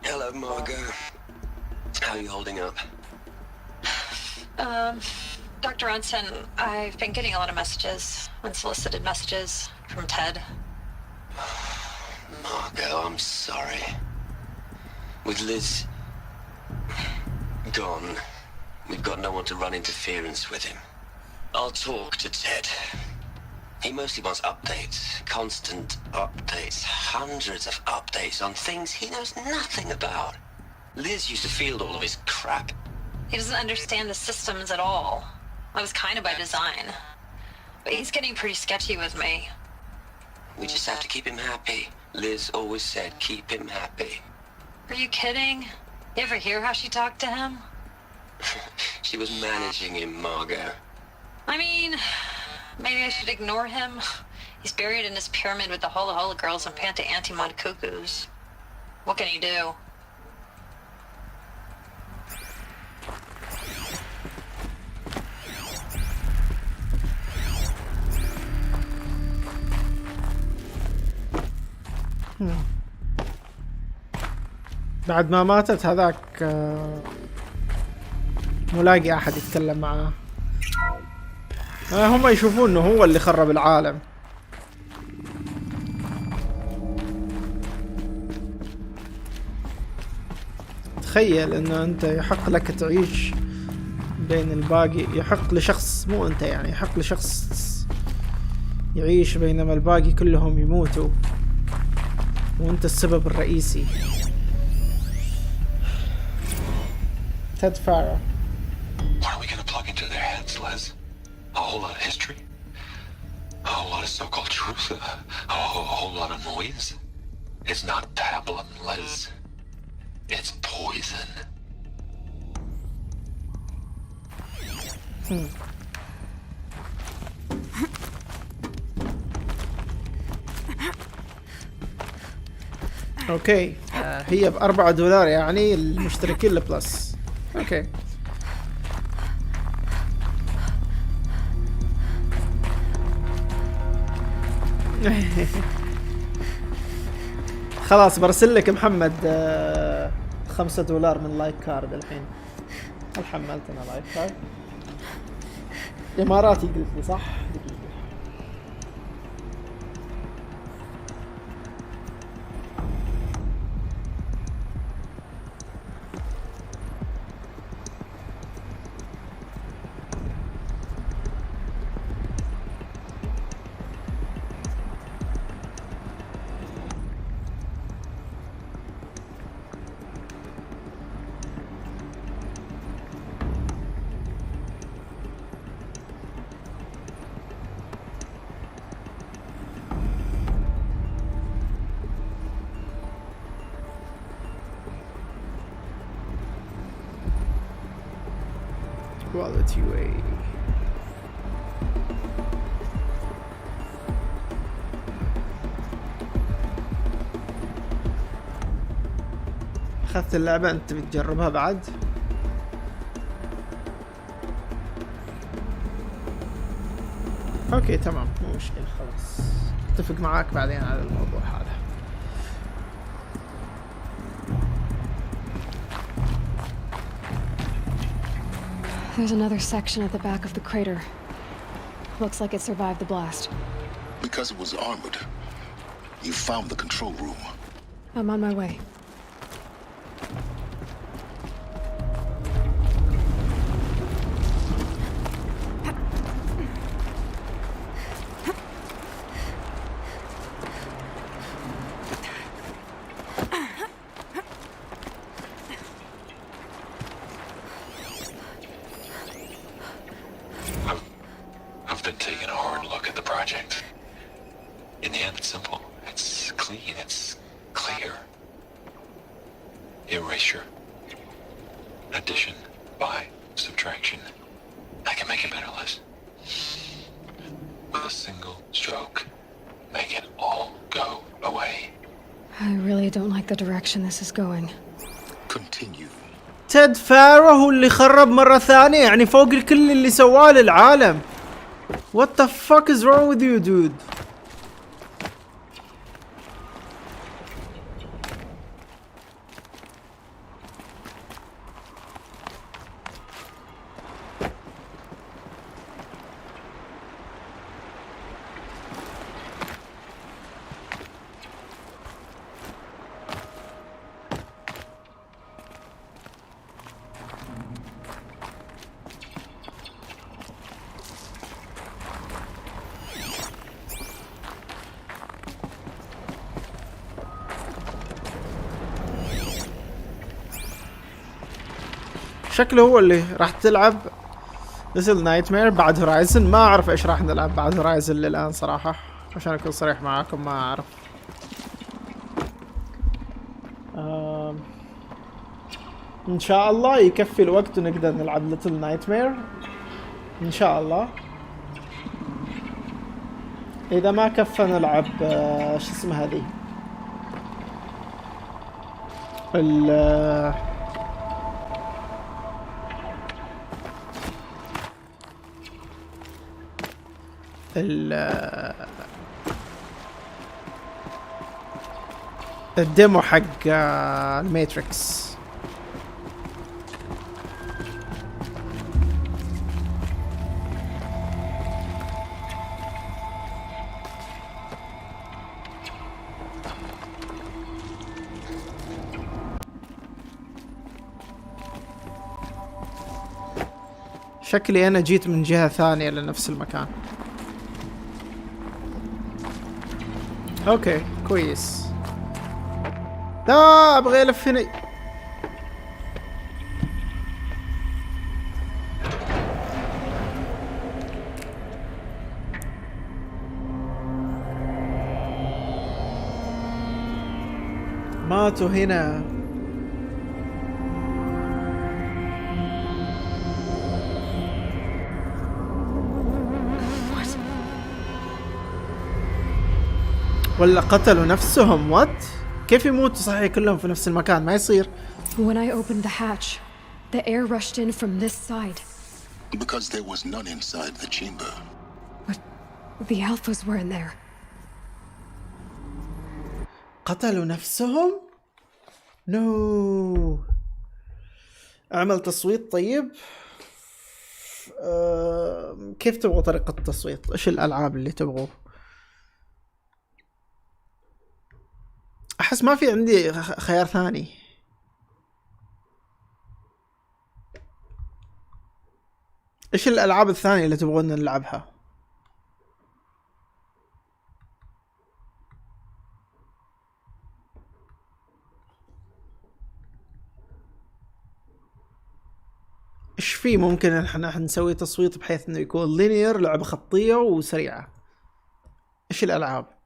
Hello, Margot. How are you holding up? Dr. Ronson, I've been getting a lot of messages, unsolicited messages from Ted. Margot, I'm sorry. With Liz, gone, we've got no one to run interference with him. I'll talk to Ted. He mostly wants updates, constant updates, hundreds of updates on things he knows nothing about. Liz used to field all of his crap. He doesn't understand the systems at all. I was kind of by design. But he's getting pretty sketchy with me. We just have to keep him happy. Liz always said keep him happy. Are you kidding? You ever hear how she talked to him? She was managing him, Margot. I mean, maybe I should ignore him. He's buried in his pyramid with the Hola Hola girls and Panta Antimon cuckoos. What can he do? بعد ما ماتت هذاك ملاقي احد يتكلم معاه. هم يشوفون انه هو اللي خرب العالم. تخيل انه انت يحق لك تعيش بين الباقي، يحق لشخص مو انت يعني، يحق لشخص يعيش بينما الباقي كلهم يموتوا وانت السبب الرئيسي. Ted Farah. What are we gonna plug into their heads, Liz? A whole lot of history? A whole lot of so-called truth? A whole lot of noise? It's not pablum, Liz. It's poison. اوكي هي ب$4 يعني المشتركين البلس. اوكي خلاص برسل لك محمد $5 من لايك كارد الحين. هل حملت انا لايك كارد؟ اماراتي قلت لي صح؟ quality way. اخذت اللعبة، انت بتجربها بعد؟ اوكي تمام مو مشكلة خلاص، اتفق معاك بعدين على الموضوع هذا. There's another section at the back of the crater. Looks like it survived the blast. Because it was armored. You found the control room. I'm on my way. I've been taking a hard look at the project. In the end, it's simple. It's clean. It's clear. Erasure. Addition by subtraction. I can make it better, Liz. With a single stroke, make it all go away. I really don't like the direction this is going. Continue. تيد فارو هو اللي خرب مرة ثانية، يعني فوق الكل اللي سواه للعالم. What the fuck is wrong with you, dude? شكله هو اللي راح تلعب ليتل نايتمير بعد هورايزون. ما اعرف ايش راح نلعب بعد هورايزون للان صراحة، عشان اكون صريح معاكم ما اعرف. ان شاء الله يكفي الوقت ونقدر نلعب ليتل نايتمير ان شاء الله. اذا ما كفى نلعب شو اسمها هذه الديمو حق الماتريكس. شكلي انا جيت من جهة ثانية لنفس المكان. اوكي كويس. لا ابغى الف هنا. ماتوا هنا. ولا قتلوا نفسهم. وات؟ كيف يموتوا صحيح كلهم في نفس المكان؟ ما يصير. When I opened the hatch, the air rushed in from this side. Because there was none inside the chamber. But the alphas were in there. قتلوا نفسهم؟ نو. اعمل تصويت طيب. كيف تبغوا طريقة التصويت؟ ايش الالعاب اللي تبغوه؟ احس ما في عندي خيار ثاني. ايش الالعاب الثانية اللي تبغون نلعبها؟ ايش في ممكن احنا نسوي تصويت بحيث انه يكون لينير، لعبة خطية وسريعة؟ ايش الالعاب؟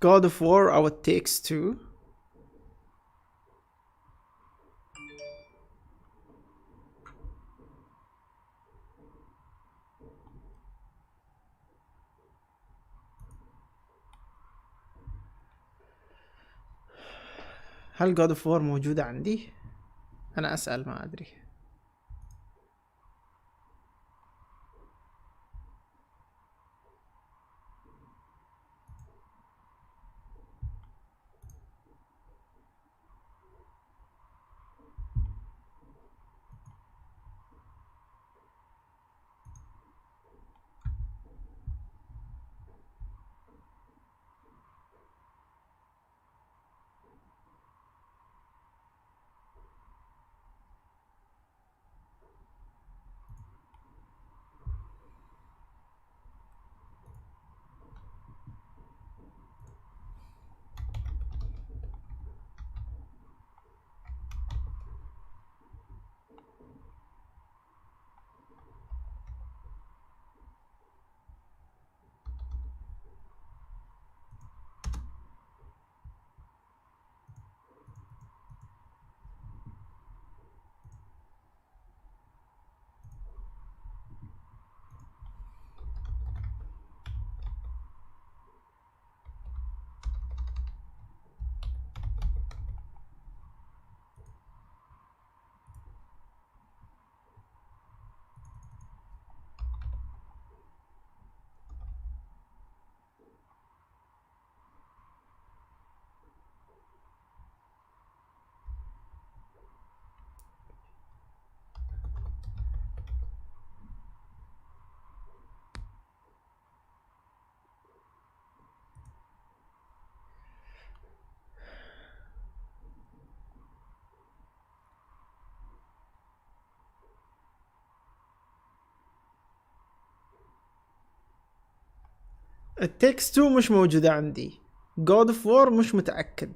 God of War أو It Takes Two. هل God of War موجودة عندي؟ أنا أسأل ما أدري. التكس 2 مش موجودة عندي. God of War مش متأكد.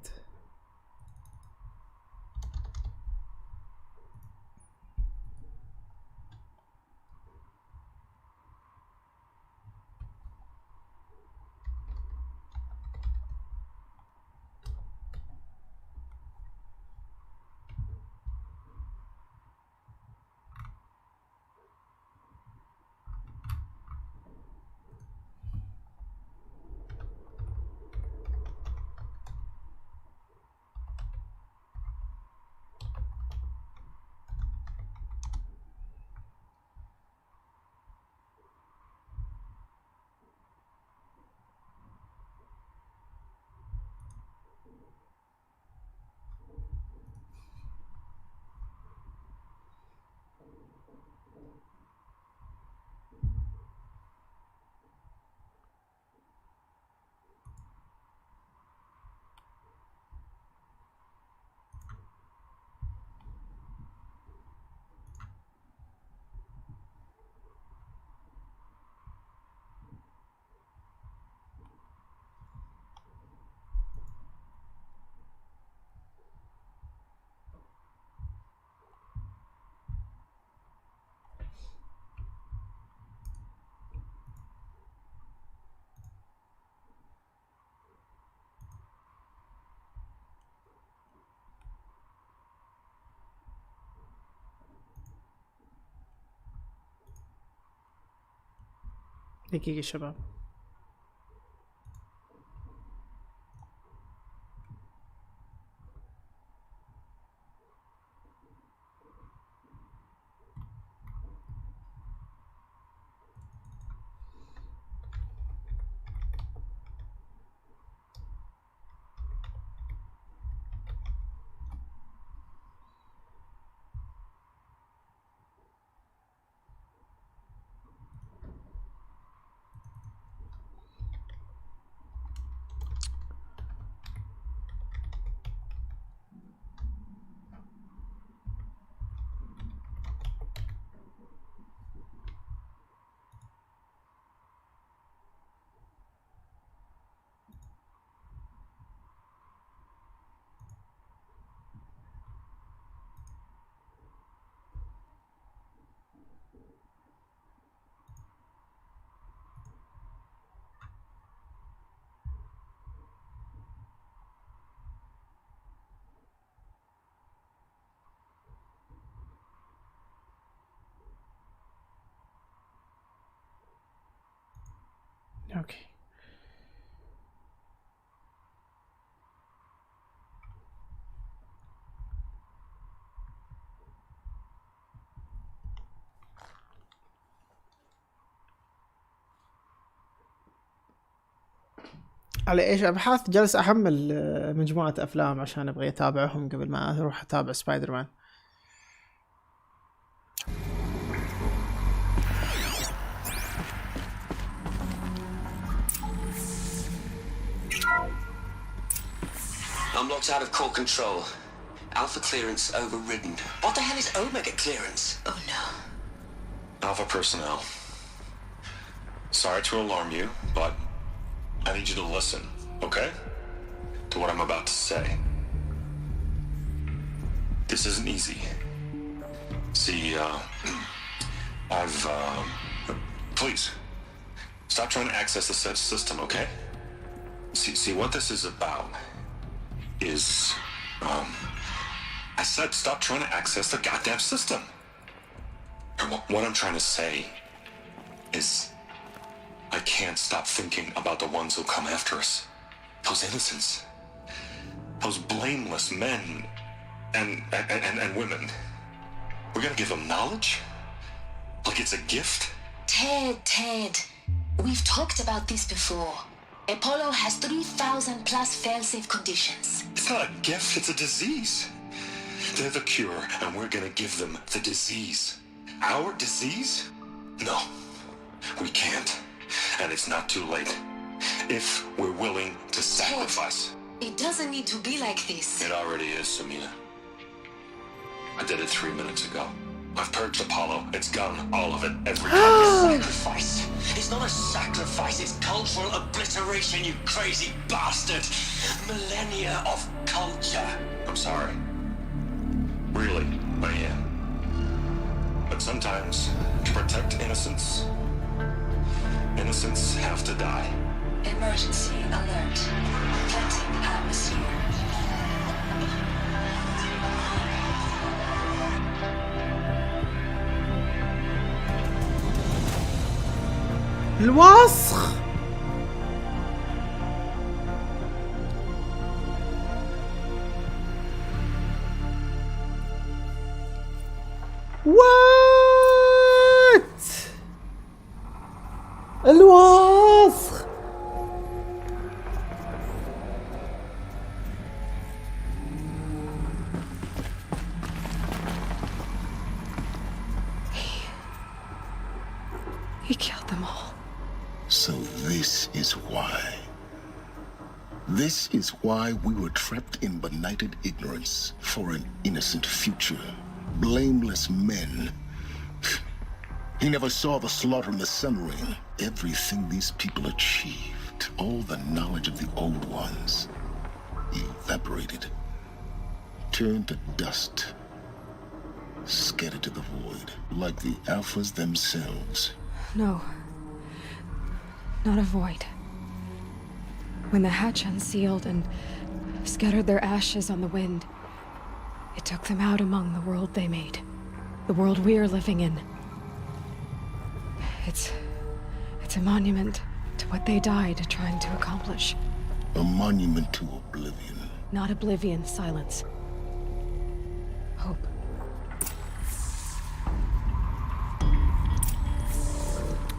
دقيقة شباب. اوكي. على ايش ابحث؟ جالس احمل مجموعة افلام عشان ابغى اتابعهم قبل ما اروح اتابع سبايدر مان. I'm locked out of core control. Alpha clearance overridden. What the hell is Omega clearance? Oh no. Alpha personnel. Sorry to alarm you, but I need you to listen, okay? To what I'm about to say. This isn't easy. See, please, stop trying to access the system, okay? See, what this is about is, I said stop trying to access the goddamn system. And what I'm trying to say is, I can't stop thinking about the ones who come after us. Those innocents. Those blameless men and women. We're gonna give them knowledge? Like it's a gift? Ted. We've talked about this before. Apollo has 3,000 plus fail-safe conditions. It's not a gift, it's a disease. They're the cure, and we're gonna give them the disease. Our disease? No, we can't. And it's not too late. If we're willing to sacrifice. It doesn't need to be like this. It already is, Samina. I did it 3 minutes ago. I've purged Apollo. It's gone. All of it. Every sacrifice. It's not a sacrifice. It's cultural obliteration, you crazy bastard. Millennia of culture. I'm sorry. Really, I am. But sometimes, to protect innocence, innocents have to die. Emergency alert. Detecting atmosphere. الوسخ. وات الوسخ. He killed them all. So this is why. This is why we were trapped in benighted ignorance for an innocent future. Blameless men. He never saw the slaughter in the sun ring. Everything these people achieved, all the knowledge of the old ones, evaporated, turned to dust, scattered to the void, like the Alphas themselves. No. Not a void. When the hatch unsealed and scattered their ashes on the wind, it took them out among the world they made. The world we're living in. It's a monument to what they died trying to accomplish. A monument to oblivion. Not oblivion, silence. Hope.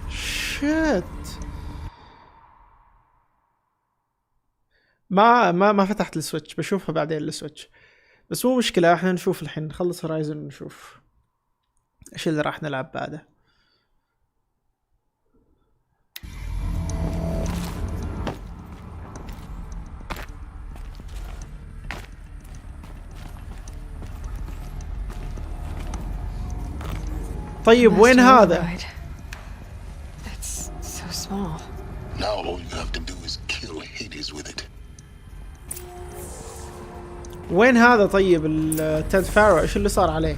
Shit. ما فتحت السويتش، بشوفها بعدين السويتش، بس مو مشكلة. احنا نشوف الحين، نخلص هورايزون ونشوف ايش اللي راح نلعب بعده. طيب وين هذا؟ That's so small. Now all you have to do is kill Hades with it. وين هذا طيب التيد فارو؟ ايش اللي صار عليه؟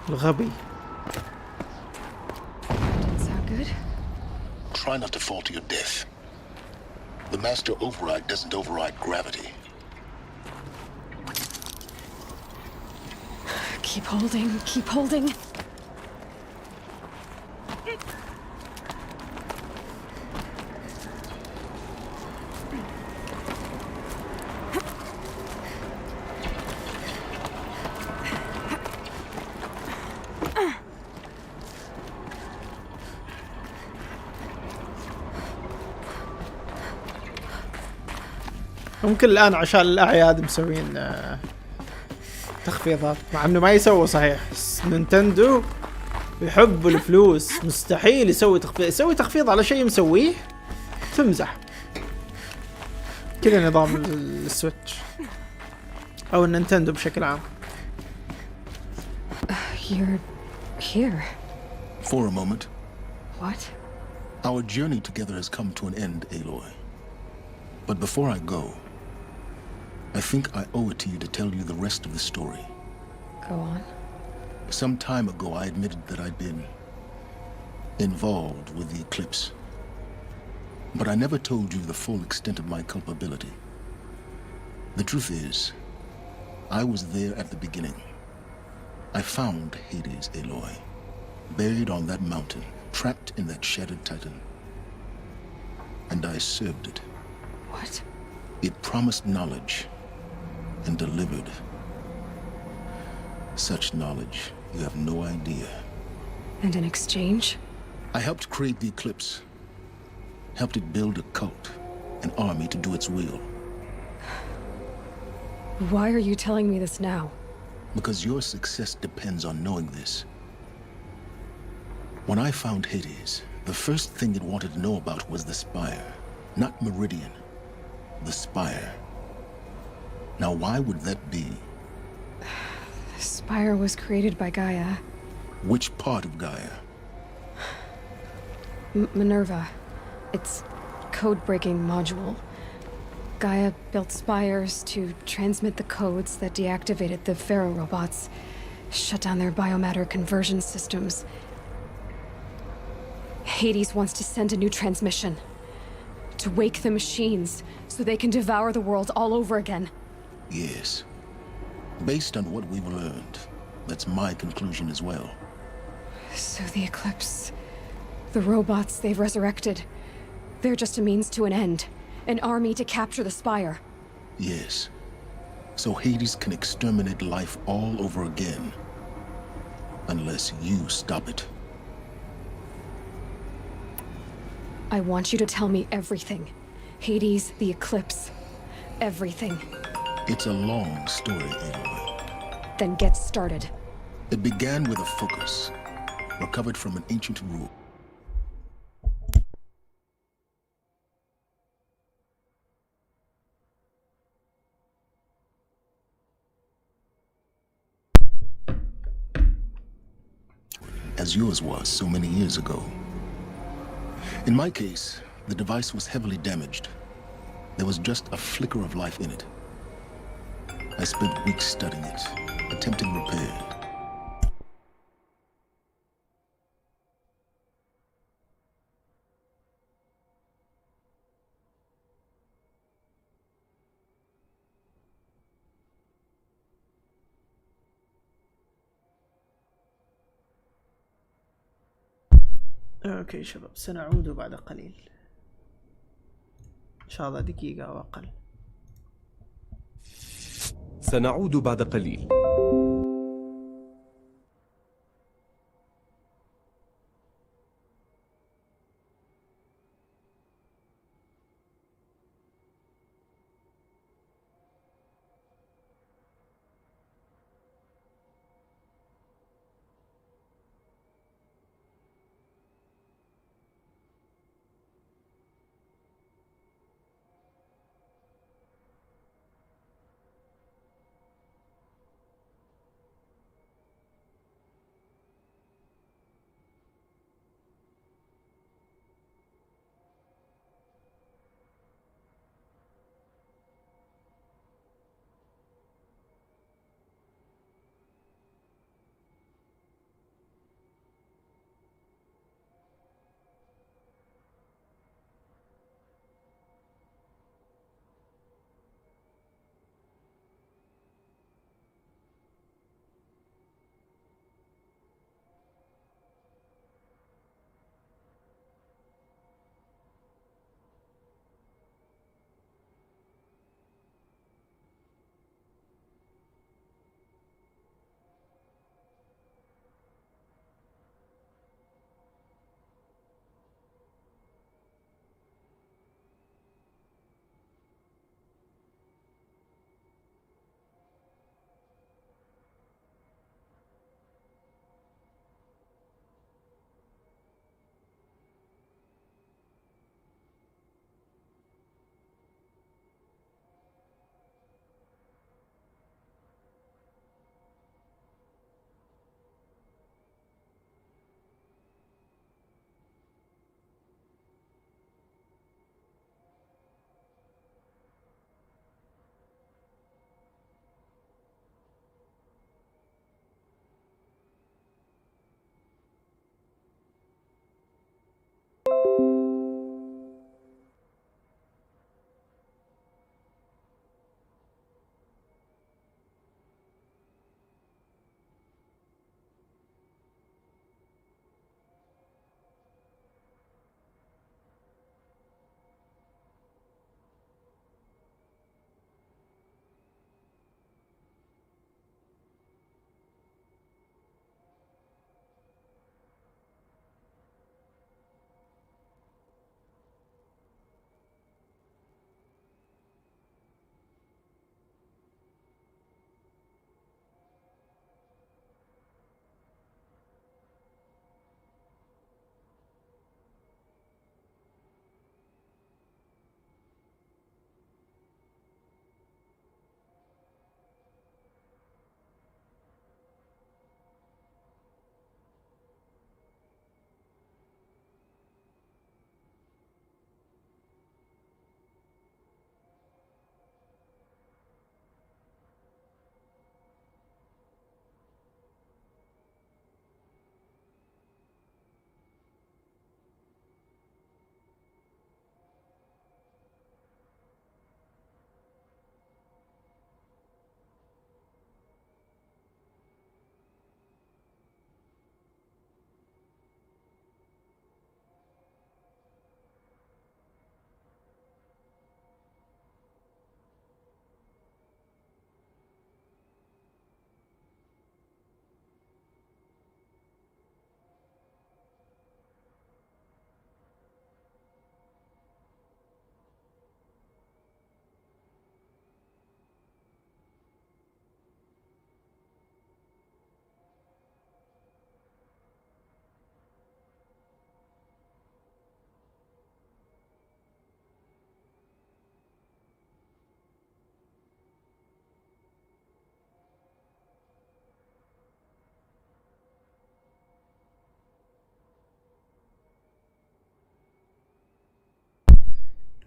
الغبي. Sound good? Try not to fall to your death. The master override doesn't override gravity. Keep holding, keep holding. ممكن الآن عشان الأعياد مسوين تخفيضات، مع إنه ما يسووا صحيح. نينتندو يحبوا الفلوس، مستحيل يسوي تخفيض. يسوي تخفيض على شيء مسويه تمزح. كذا نظام السويتش أو النينتندو بشكل عام. You're here. For a moment. What? Our journey together has come to an end, Aloy. But before I go, I think I owe it to you to tell you the rest of the story. Go on. Some time ago, I admitted that I'd been involved with the eclipse. But I never told you the full extent of my culpability. The truth is, I was there at the beginning. I found Hades, Aloy, buried on that mountain, trapped in that shattered titan. And I served it. What? It promised knowledge and delivered. Such knowledge, you have no idea. And in exchange? I helped create the Eclipse. Helped it build a cult, an army to do its will. Why are you telling me this now? Because your success depends on knowing this. When I found Hades, the first thing it wanted to know about was the Spire. Not Meridian. The Spire. Now why would that be? The Spire was created by Gaia. Which part of Gaia? Minerva. Its code-breaking module. Gaia built spires to transmit the codes that deactivated the Pharaoh robots, shut down their biomatter conversion systems. Hades wants to send a new transmission. To wake the machines, so they can devour the world all over again. Yes. Based on what we've learned, that's my conclusion as well. So the Eclipse... the robots they've resurrected... they're just a means to an end. An army to capture the Spire. Yes. So Hades can exterminate life all over again. Unless you stop it. I want you to tell me everything. Hades, the Eclipse, everything. It's a long story, Aloy. Then get started. It began with a focus, recovered from an ancient rule. As yours was so many years ago. In my case, the device was heavily damaged. There was just a flicker of life in it. I spent weeks studying it, attempting repair. اوكي شباب، سنعود بعد قليل ان شاء الله، دقيقة او اقل. سنعود بعد قليل.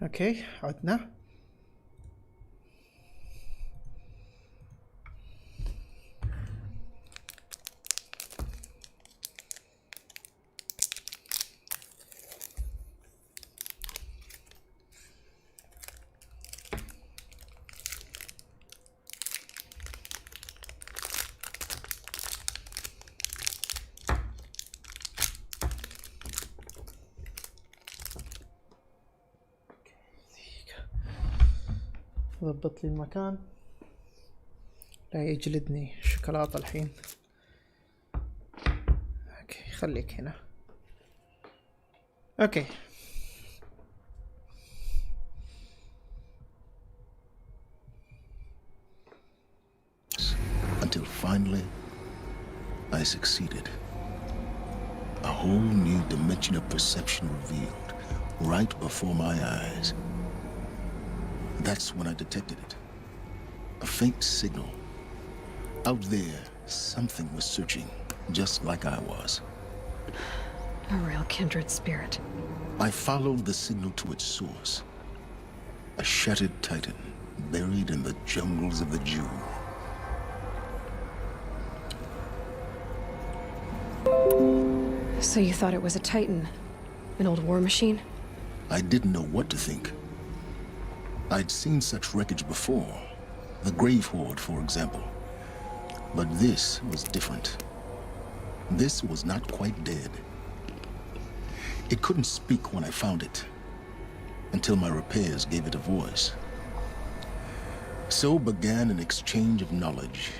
اوكي عدنا. ضبط لي المكان لا يجلدني شوكولاتة الحين. اوكي خليك هنا. اوكي Until finally I succeeded. A whole new dimension of perception revealed right before my eyes. That's when I detected it. A faint signal. Out there, something was searching, just like I was. A real kindred spirit. I followed the signal to its source. A shattered titan, buried in the jungles of the Jew. So you thought it was a Titan? An old war machine? I didn't know what to think. I'd seen such wreckage before. The Grave Horde, for example. But this was different. This was not quite dead. It couldn't speak when I found it, until my repairs gave it a voice. So began an exchange of knowledge.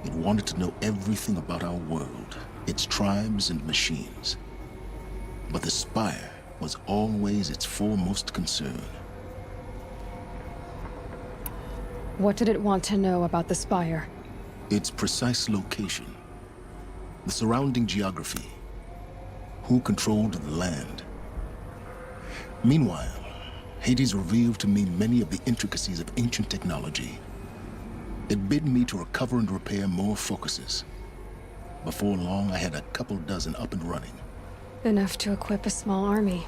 It wanted to know everything about our world, its tribes and machines. But the Spire was always its foremost concern. What did it want to know about the Spire? Its precise location, the surrounding geography, who controlled the land. Meanwhile, Hades revealed to me many of the intricacies of ancient technology. It bid me to recover and repair more focuses. Before long, I had a couple dozen up and running. Enough to equip a small army.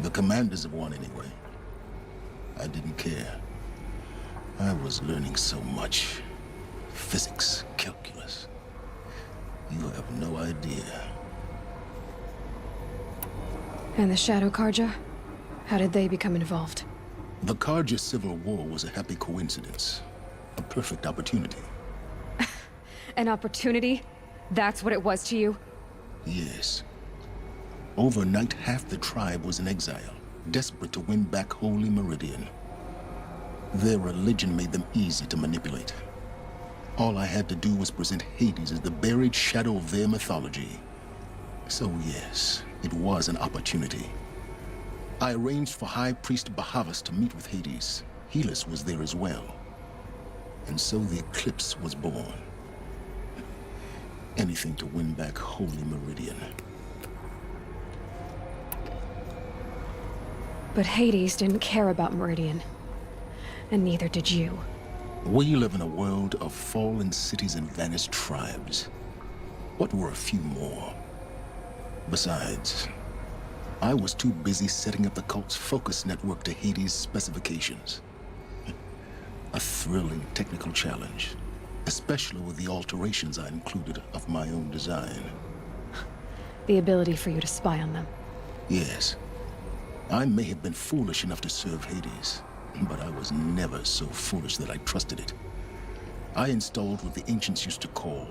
The commanders of one, anyway. I didn't care. I was learning so much. Physics, calculus. You have no idea. And the Shadow Karja? How did they become involved? The Karja Civil War was a happy coincidence. A perfect opportunity. An opportunity? That's what it was to you? Yes. Overnight, half the tribe was in exile, desperate to win back Holy Meridian. Their religion made them easy to manipulate. All I had to do was present Hades as the buried shadow of their mythology. So yes, it was an opportunity. I arranged for High Priest Bahavas to meet with Hades. Helis was there as well. And so the eclipse was born. Anything to win back Holy Meridian. But Hades didn't care about Meridian. And neither did you. We live in a world of fallen cities and vanished tribes. What were a few more? Besides, I was too busy setting up the cult's focus network to Hades' specifications. A thrilling technical challenge, especially with the alterations I included of my own design. The ability for you to spy on them. Yes. I may have been foolish enough to serve Hades, but I was never so foolish that I trusted it. I installed what the ancients used to call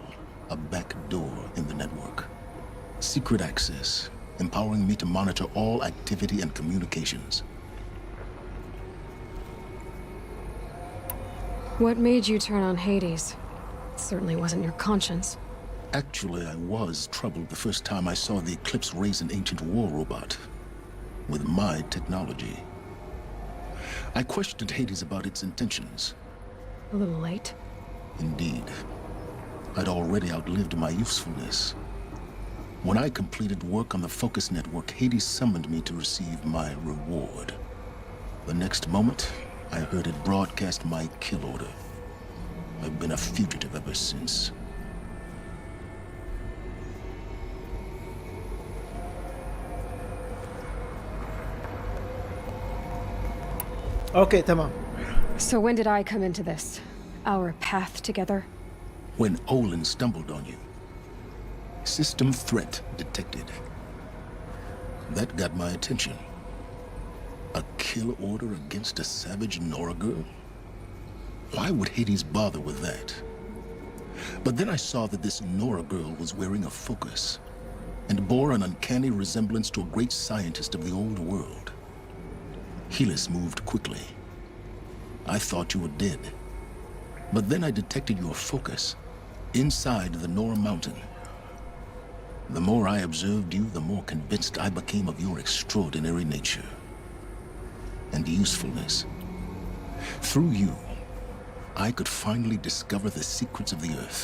a back door in the network. Secret access, empowering me to monitor all activity and communications. What made you turn on Hades? It certainly wasn't your conscience. Actually, I was troubled the first time I saw the Eclipse raise an ancient war robot with my technology. I questioned Hades about its intentions. A little late? Indeed. I'd already outlived my usefulness. When I completed work on the Focus Network, Hades summoned me to receive my reward. The next moment, I heard it broadcast my kill order. I've been a fugitive ever since. اوكي تمام. So when did I come into this? Our path together? When Olin stumbled on you. System threat detected. That got my attention. A kill order against a savage Nora girl? Why would Hades bother with that? But then I saw that this Nora girl was wearing a focus and bore an uncanny resemblance to a great scientist of the old world. Helis moved quickly. I thought you were dead. But then I detected your focus inside the Nora mountain. The more I observed you, the more convinced I became of your extraordinary nature and usefulness. Through you, I could finally discover the secrets of the Earth.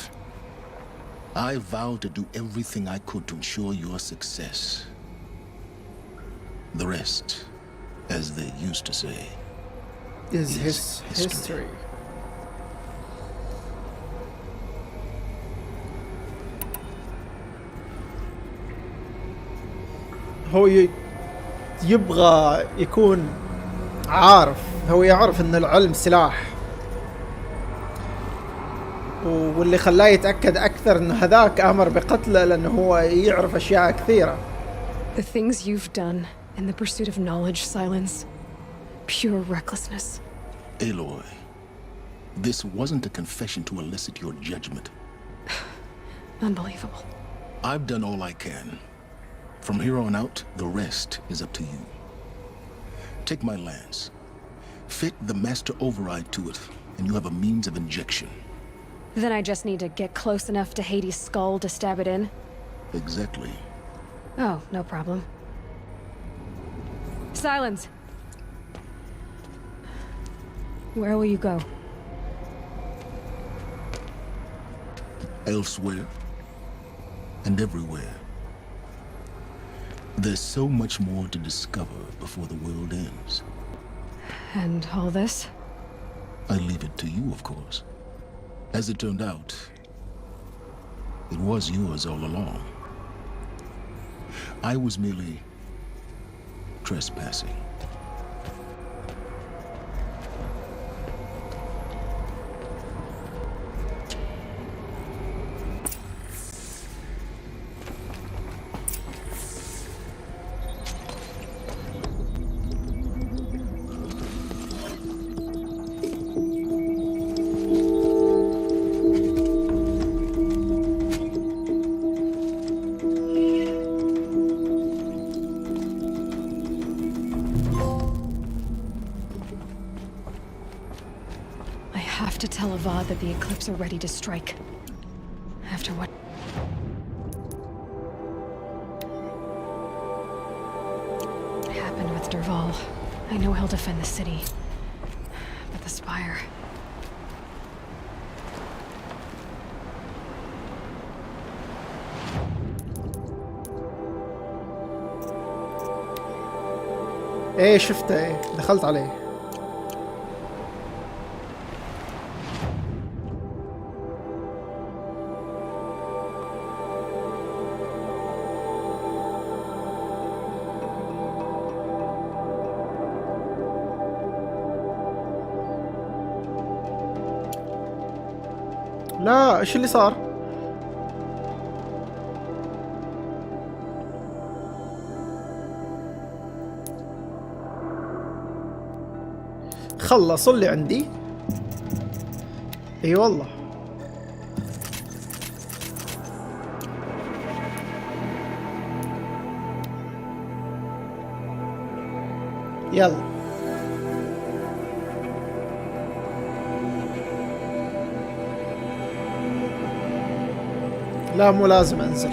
I vowed to do everything I could to ensure your success. The rest, as they used to say, is history. هو يبغى يكون عارف، هو يعرف ان العلم سلاح، واللي خلاه يتأكد أكثر إنه هذاك أمر بقتله لأنه هو يعرف أشياء كثيرة. The things you've done in the pursuit of knowledge, Silence, pure recklessness. Aloy, this wasn't a confession to elicit your judgment. Unbelievable. I've done all I can. From here on out, the rest is up to you. Take my lance. Fit the master override to it, and you have a means of injection. Then I just need to get close enough to Hades' skull to stab it in? Exactly. Oh, no problem. Silence! Where will you go? Elsewhere. And everywhere. There's so much more to discover before the world ends. And all this? I leave it to you, of course. As it turned out, it was yours all along. I was merely trespassing. That the Eclipse are ready to strike. After what happened with Dervahl, I know he'll defend the city. But the Spire... ايه شفته، ايه دخلت عليه. لا، ايش اللي صار؟ خلصوا اللي عندي. اي والله. يلا لا، مو لازم انزل.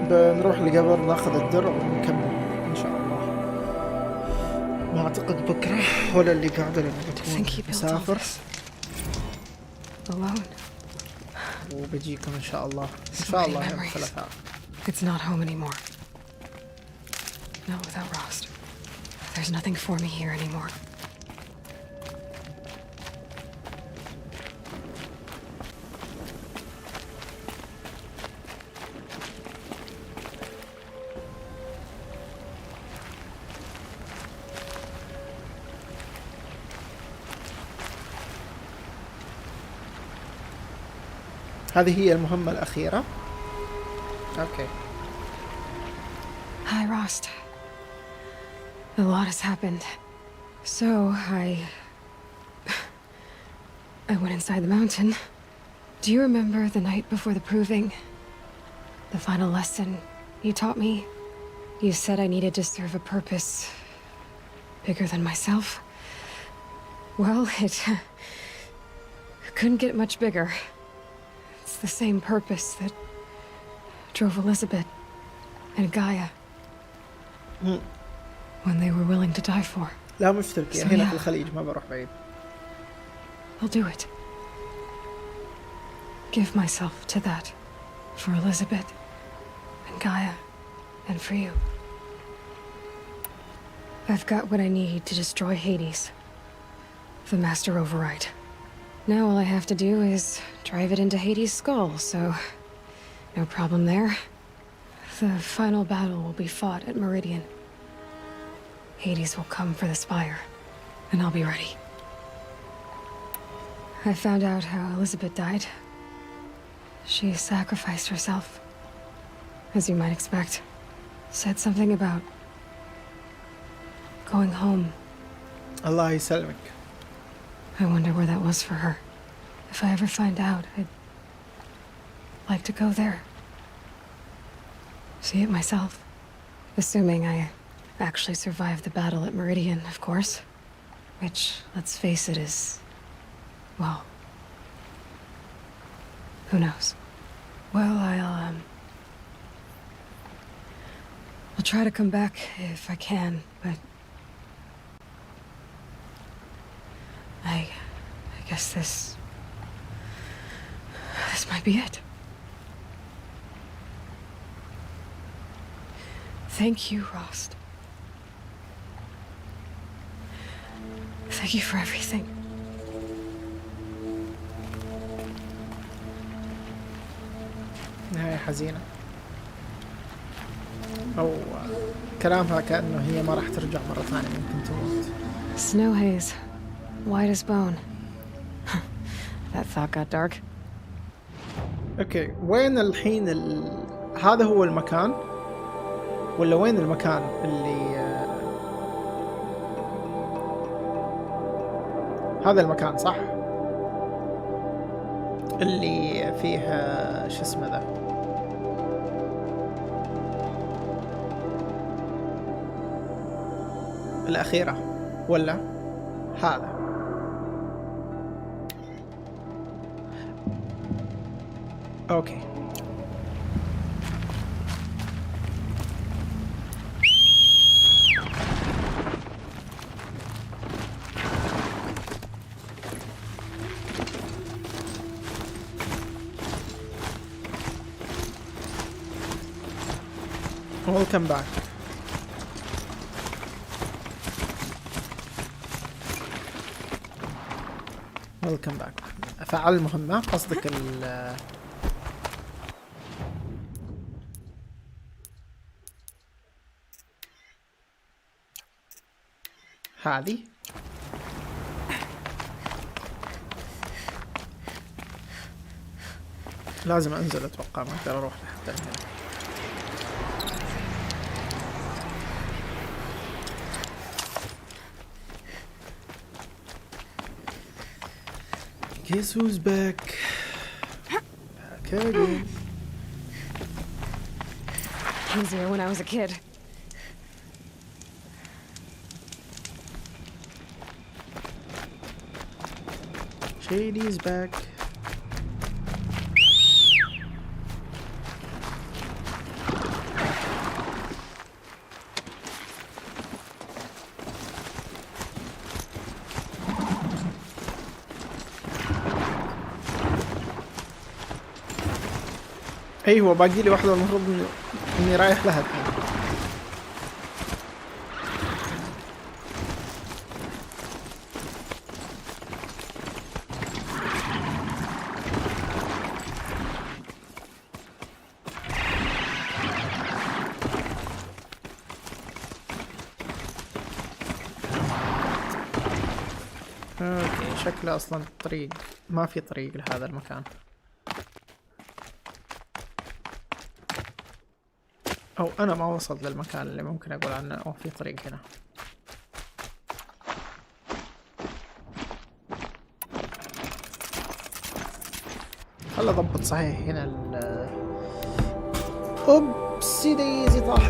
بنروح لقبر ناخذ الدرع ونكمل ان شاء الله. ما اعتقد بكره ولا اللي قاعده لما بتكون مسافر. وبجيكم ان شاء الله. ان شاء الله يوم الثلاثاء. It's not home anymore. Not without Rost. There's nothing for me here anymore. هذه هي المهمة الأخيرة. أوكي. Hi, Rost. A lot has happened. So, I went inside the mountain. Do you remember the night before the proving? The final lesson you taught me? You said I needed to serve a purpose bigger than myself. Well, it couldn't get much bigger. It's the same purpose that drove Elizabeth and Gaia when they were willing to die for. لا مشتركين هنا في الخليج ما بروح بعيد. I'll do it. Give myself to that for Elizabeth and Gaia and for you. I've got what I need to destroy Hades, the master override. Now all I have to do is drive it into Hades' skull, so no problem there. The final battle will be fought at Meridian. Hades will come for the spire, and I'll be ready. I found out how Elizabeth died. She sacrificed herself, as you might expect. Said something about going home. Allah يسلمك. I wonder where that was for her. If I ever find out, I'd like to go there. See it myself. Assuming I actually survived the battle at Meridian, of course. Which, let's face it, is... well... who knows? Well, I'll try to come back if I can, but... I guess this might be it. Thank you, Rost. Thank you for everything. نهاية حزينة. أو كلامها كأنه هي ما راح ترجع مرة ثانية ممكن تموت. Snow haze, white as bone. That thought got dark. أوكي وين الحين هذا هو المكان ولا وين المكان اللي هذا المكان صح اللي فيه شو اسمه ذا الأخيرة ولا هذا اوكي Welcome back. Welcome back. أفعل المهمة قصدك هذه لازم أنزل أتوقع ما أقدر أروح لحتى هنا. Guess who's back? Back again. Easier when I was a kid. Shady's back. ايوه باقي لي واحدة المفروض اني رايح لها الحين. اوكي شكله اصلا الطريق ما في طريق لهذا المكان. او انا ما وصلت للمكان اللي ممكن اقول عنه او في طريق هنا. خل اضبط صحيح هنا اوبسي دايزي طاح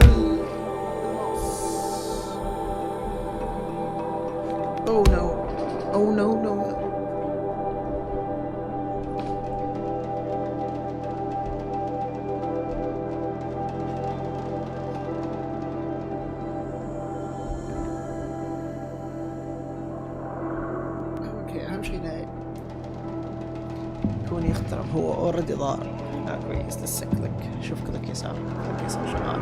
او نو او نو نو. هو اوريدي ضار. لا كويس لسه كليك. شوف كليك يسار، كليك يسار شغال.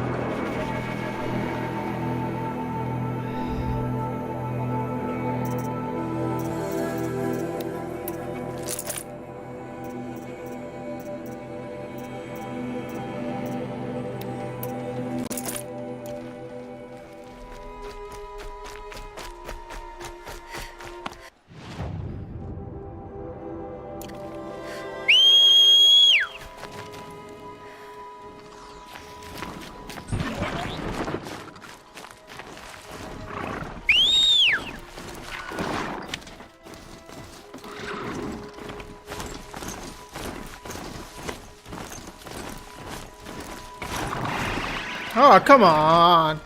كمان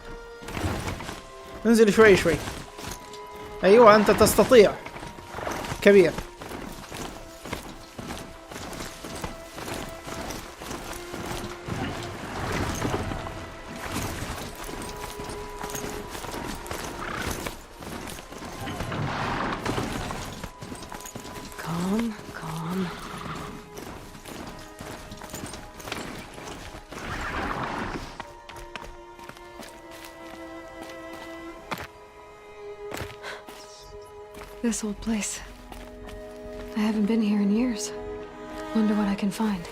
انزل شوي شوي. ايوه انت تستطيع كبير. Calm. This old place. I haven't been here in years. Wonder what I can find.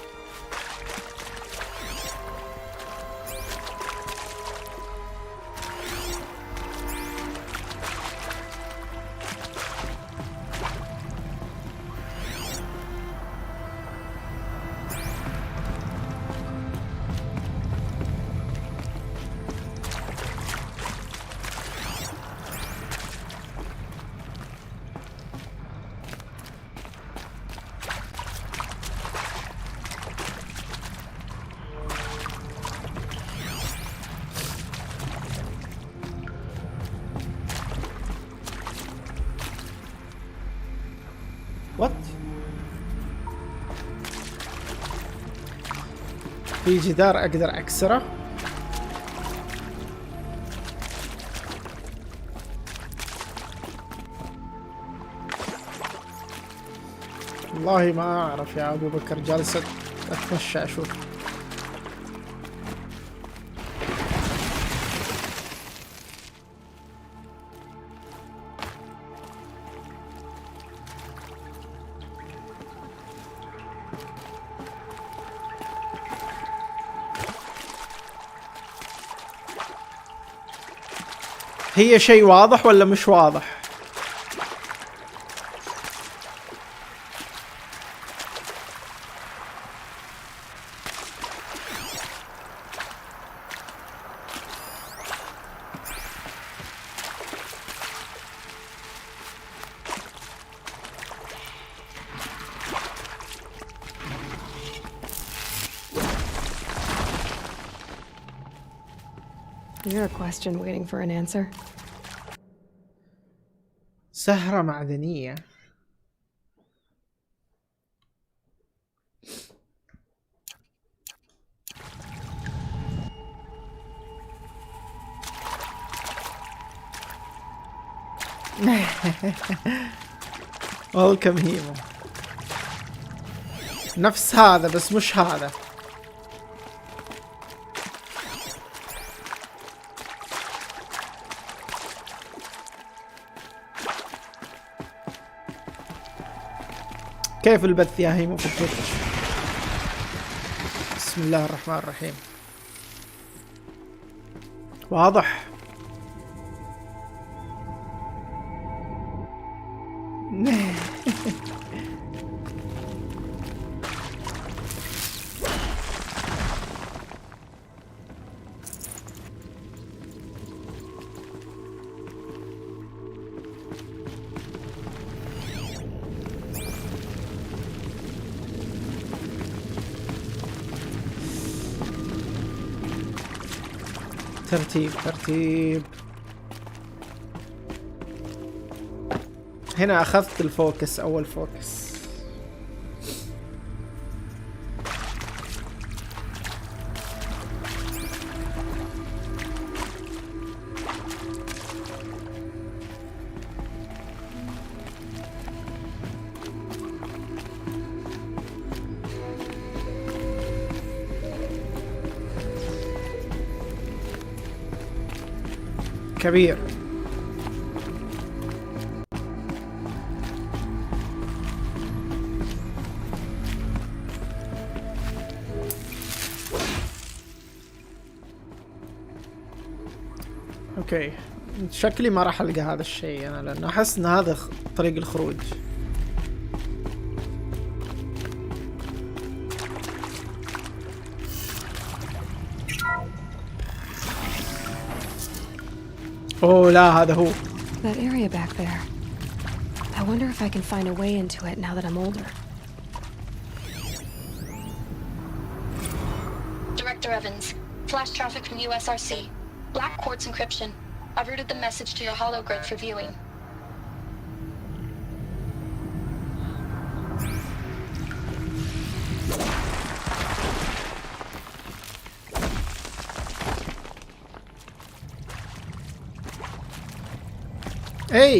في جدار اقدر اكسره. والله ما اعرف يا ابو بكر، جالس اتمشى اشوف. هي شيء واضح ولا مش واضح؟ You're a question waiting for an answer. سهرة معدنية. Welcome هيمو. نفس هذا بس مش هذا. كيف البث يا هيمو في التويتر؟ بسم الله الرحمن الرحيم. واضح. ترتيب. هنا اخذت الفوكس، اول فوكس. كبير. اوكي، شكلي ما راح القى هذا الشيء انا، لانه احس ان هذا طريق الخروج. اوه لا، هذا هو. That area back there. I wonder if I can find a way into it now that I'm older. Director Evans, flash traffic from USRC. Black quartz encryption. I've routed the message to your hologrid for viewing. Hey!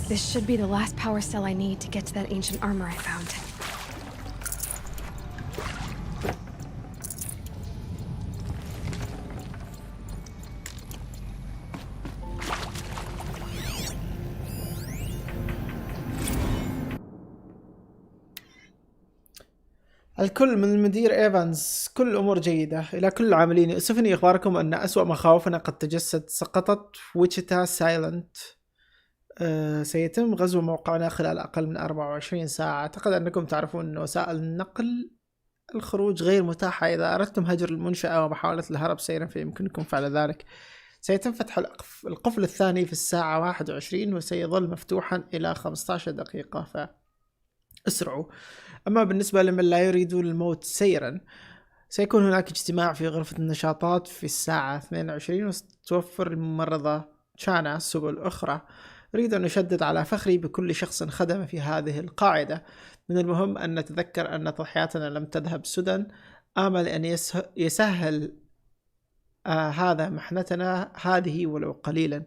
This should be the last power cell I need to get to that ancient armor I found. الكل من المدير إيفانز، كل الأمور جيدة. إلى كل العاملين، يؤسفني إخباركم أن أسوأ مخاوفنا قد تجسد. سقطت ويتشيتا سايلنت. سيتم غزو موقعنا خلال أقل من 24 ساعة. أعتقد أنكم تعرفون أن وسائل النقل الخروج غير متاحة. إذا أردتم هجر المنشأة ومحاولة الهرب سيرا فيمكنكم فعل ذلك. سيتم فتح القفل الثاني في الساعة 21 وسيظل مفتوحا إلى 15 دقيقة، فاسرعوا. أما بالنسبة لمن لا يريدون الموت سيرا، سيكون هناك اجتماع في غرفة النشاطات في الساعة 22 وستوفر الممرضة تشانا سبل أخرى. أريد أن أشدد على فخري بكل شخص خدم في هذه القاعدة. من المهم أن نتذكر أن تضحياتنا لم تذهب سدى. آمل أن يسهل هذا محنتنا هذه ولو قليلا.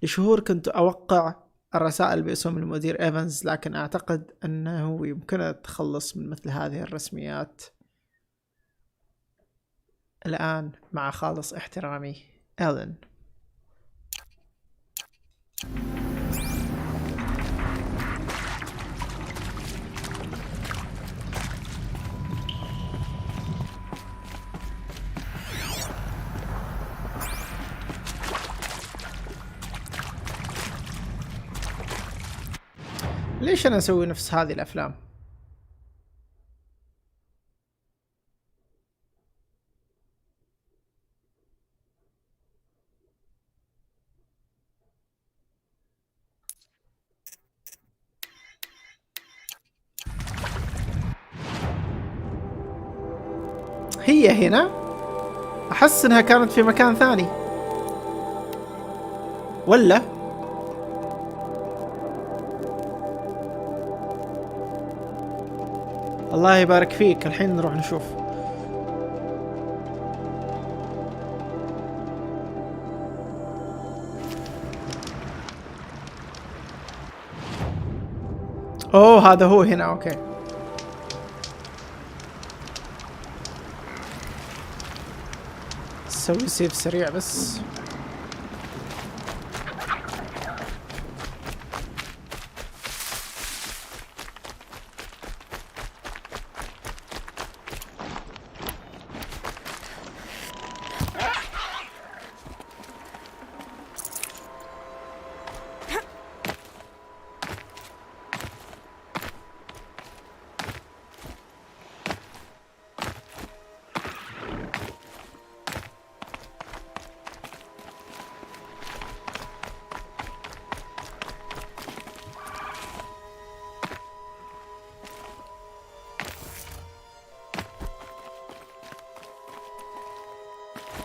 لشهور كنت أوقع الرسائل باسم المدير إيفانز، لكن أعتقد أنه يمكننا التخلص من مثل هذه الرسميات الآن. مع خالص احترامي، إلين. ليش أنا أسوي نفس هذه الأفلام؟ هي هنا؟ أحس إنها كانت في مكان ثاني، ولا؟ الله يبارك فيك. الحين نروح نشوف. اوه هذا هو هنا. اوكي، سوي سيف سريع بس.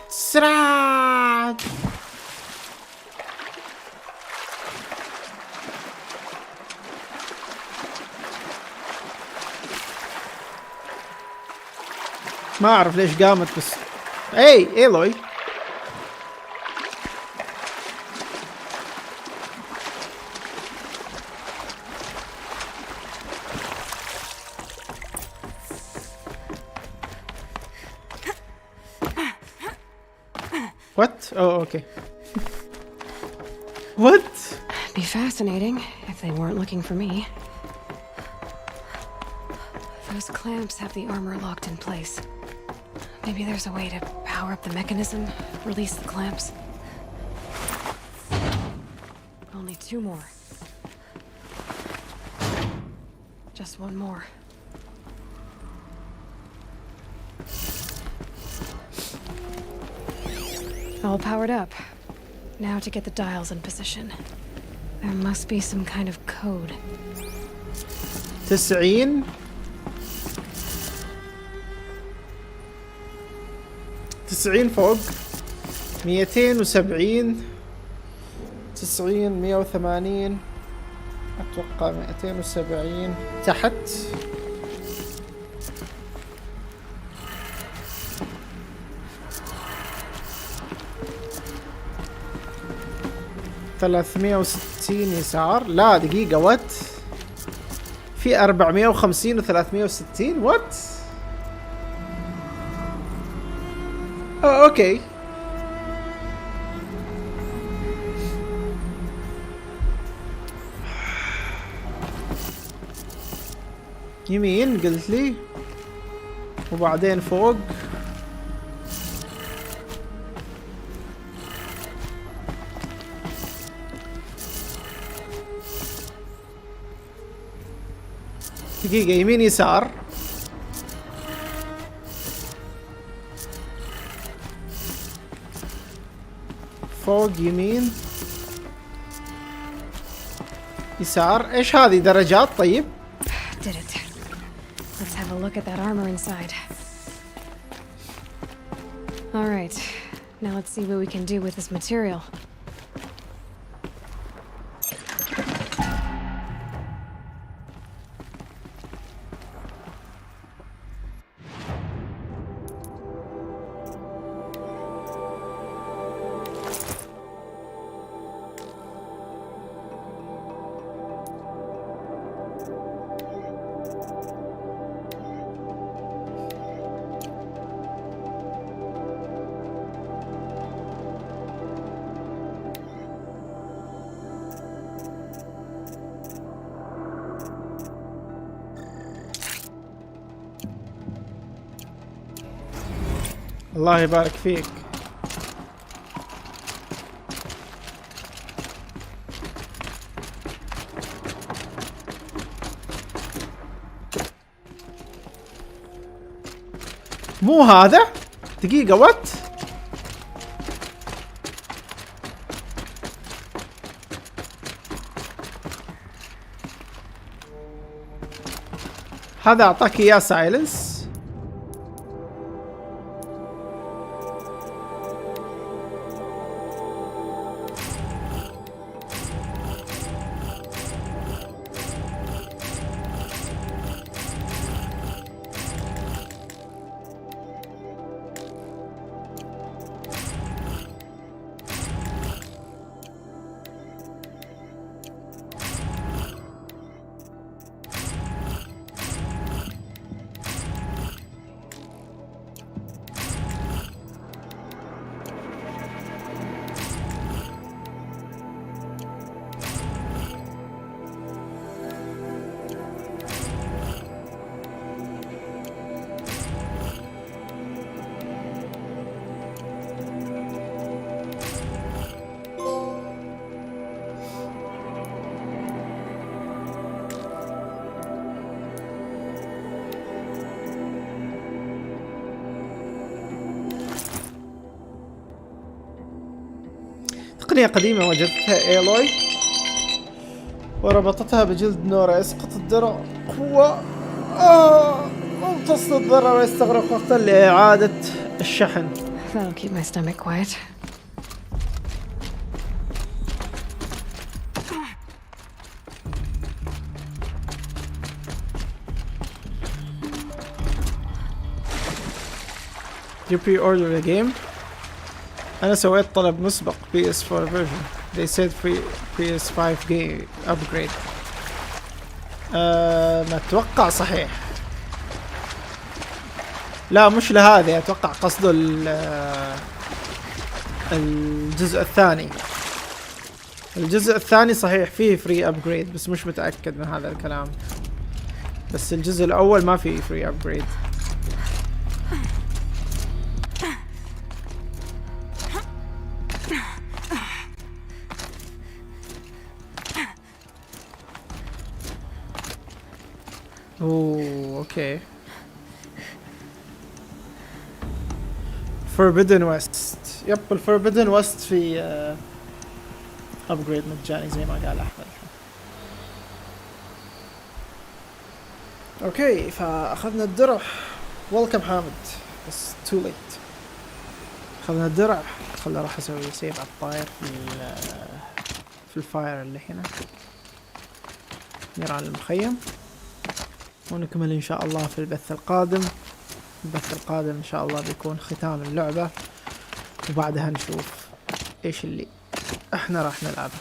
سرعة. ما اعرف ليش قامت بس. ايلوي What? Oh, okay. What? Be fascinating if they weren't looking for me. Those clamps have the armor locked in place. Maybe there's a way to power up the mechanism, release the clamps. Only 2 more. Just 1 more. All powered up. Now to get the dials in position. There must be some kind of code. 90 90 فوق 270 90 180 اتوقع 270 تحت 360 يسار. لا دقيقة وات في 450 و 360 وات. اوكي يمين قلت لي وبعدين فوق. دقيقة يمين يسار. فوق يمين يسار. ايش هذه درجات؟ طيب Did it. Let's have a look at that armor inside. All right. Now let's see what we can do with this material. الله يبارك فيك. مو هذا؟ دقيقة وات؟ هذا أعطاك إياه سايلنس. تقنية قديمة وجدتها ايلوي وربطتها بجلد نورا. يسقط الدرع قوة وتصل الضرر ويستغرق وقتا لإعادة الشحن. That'll keep my stomach quiet. You pre-order the game. أنا سويت طلب مسبق PS4 version. They said free PS5 game upgrade. ما أتوقع صحيح. لا مش لهذا، أتوقع قصده الجزء الثاني. الجزء الثاني صحيح فيه فري ابجريد، بس مش متأكد من هذا الكلام. بس الجزء الأول ما فيه فري ابجريد. اوه اوكي. Forbidden West. يب الفوربيدن ويست في ابجريد مجاني زي ما قال احمد. اوكي فاخذنا الدرع. ويلكم حامد. بس تو ليت. اخذنا الدرع. خلنا راح اسوي سيف على الطاير في الفاير اللي هنا. نيران المخيم. ونكمل ان شاء الله في البث القادم. البث القادم ان شاء الله بيكون ختام اللعبة، وبعدها نشوف ايش اللي احنا راح نلعبه.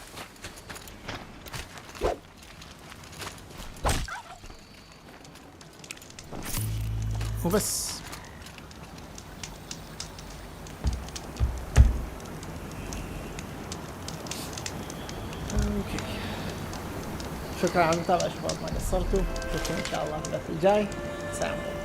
وبس. اوكي شكرا على المتابعة شباب، ما قصرتوا. نشوفكم ان شاء الله في البث الجاي. سلام.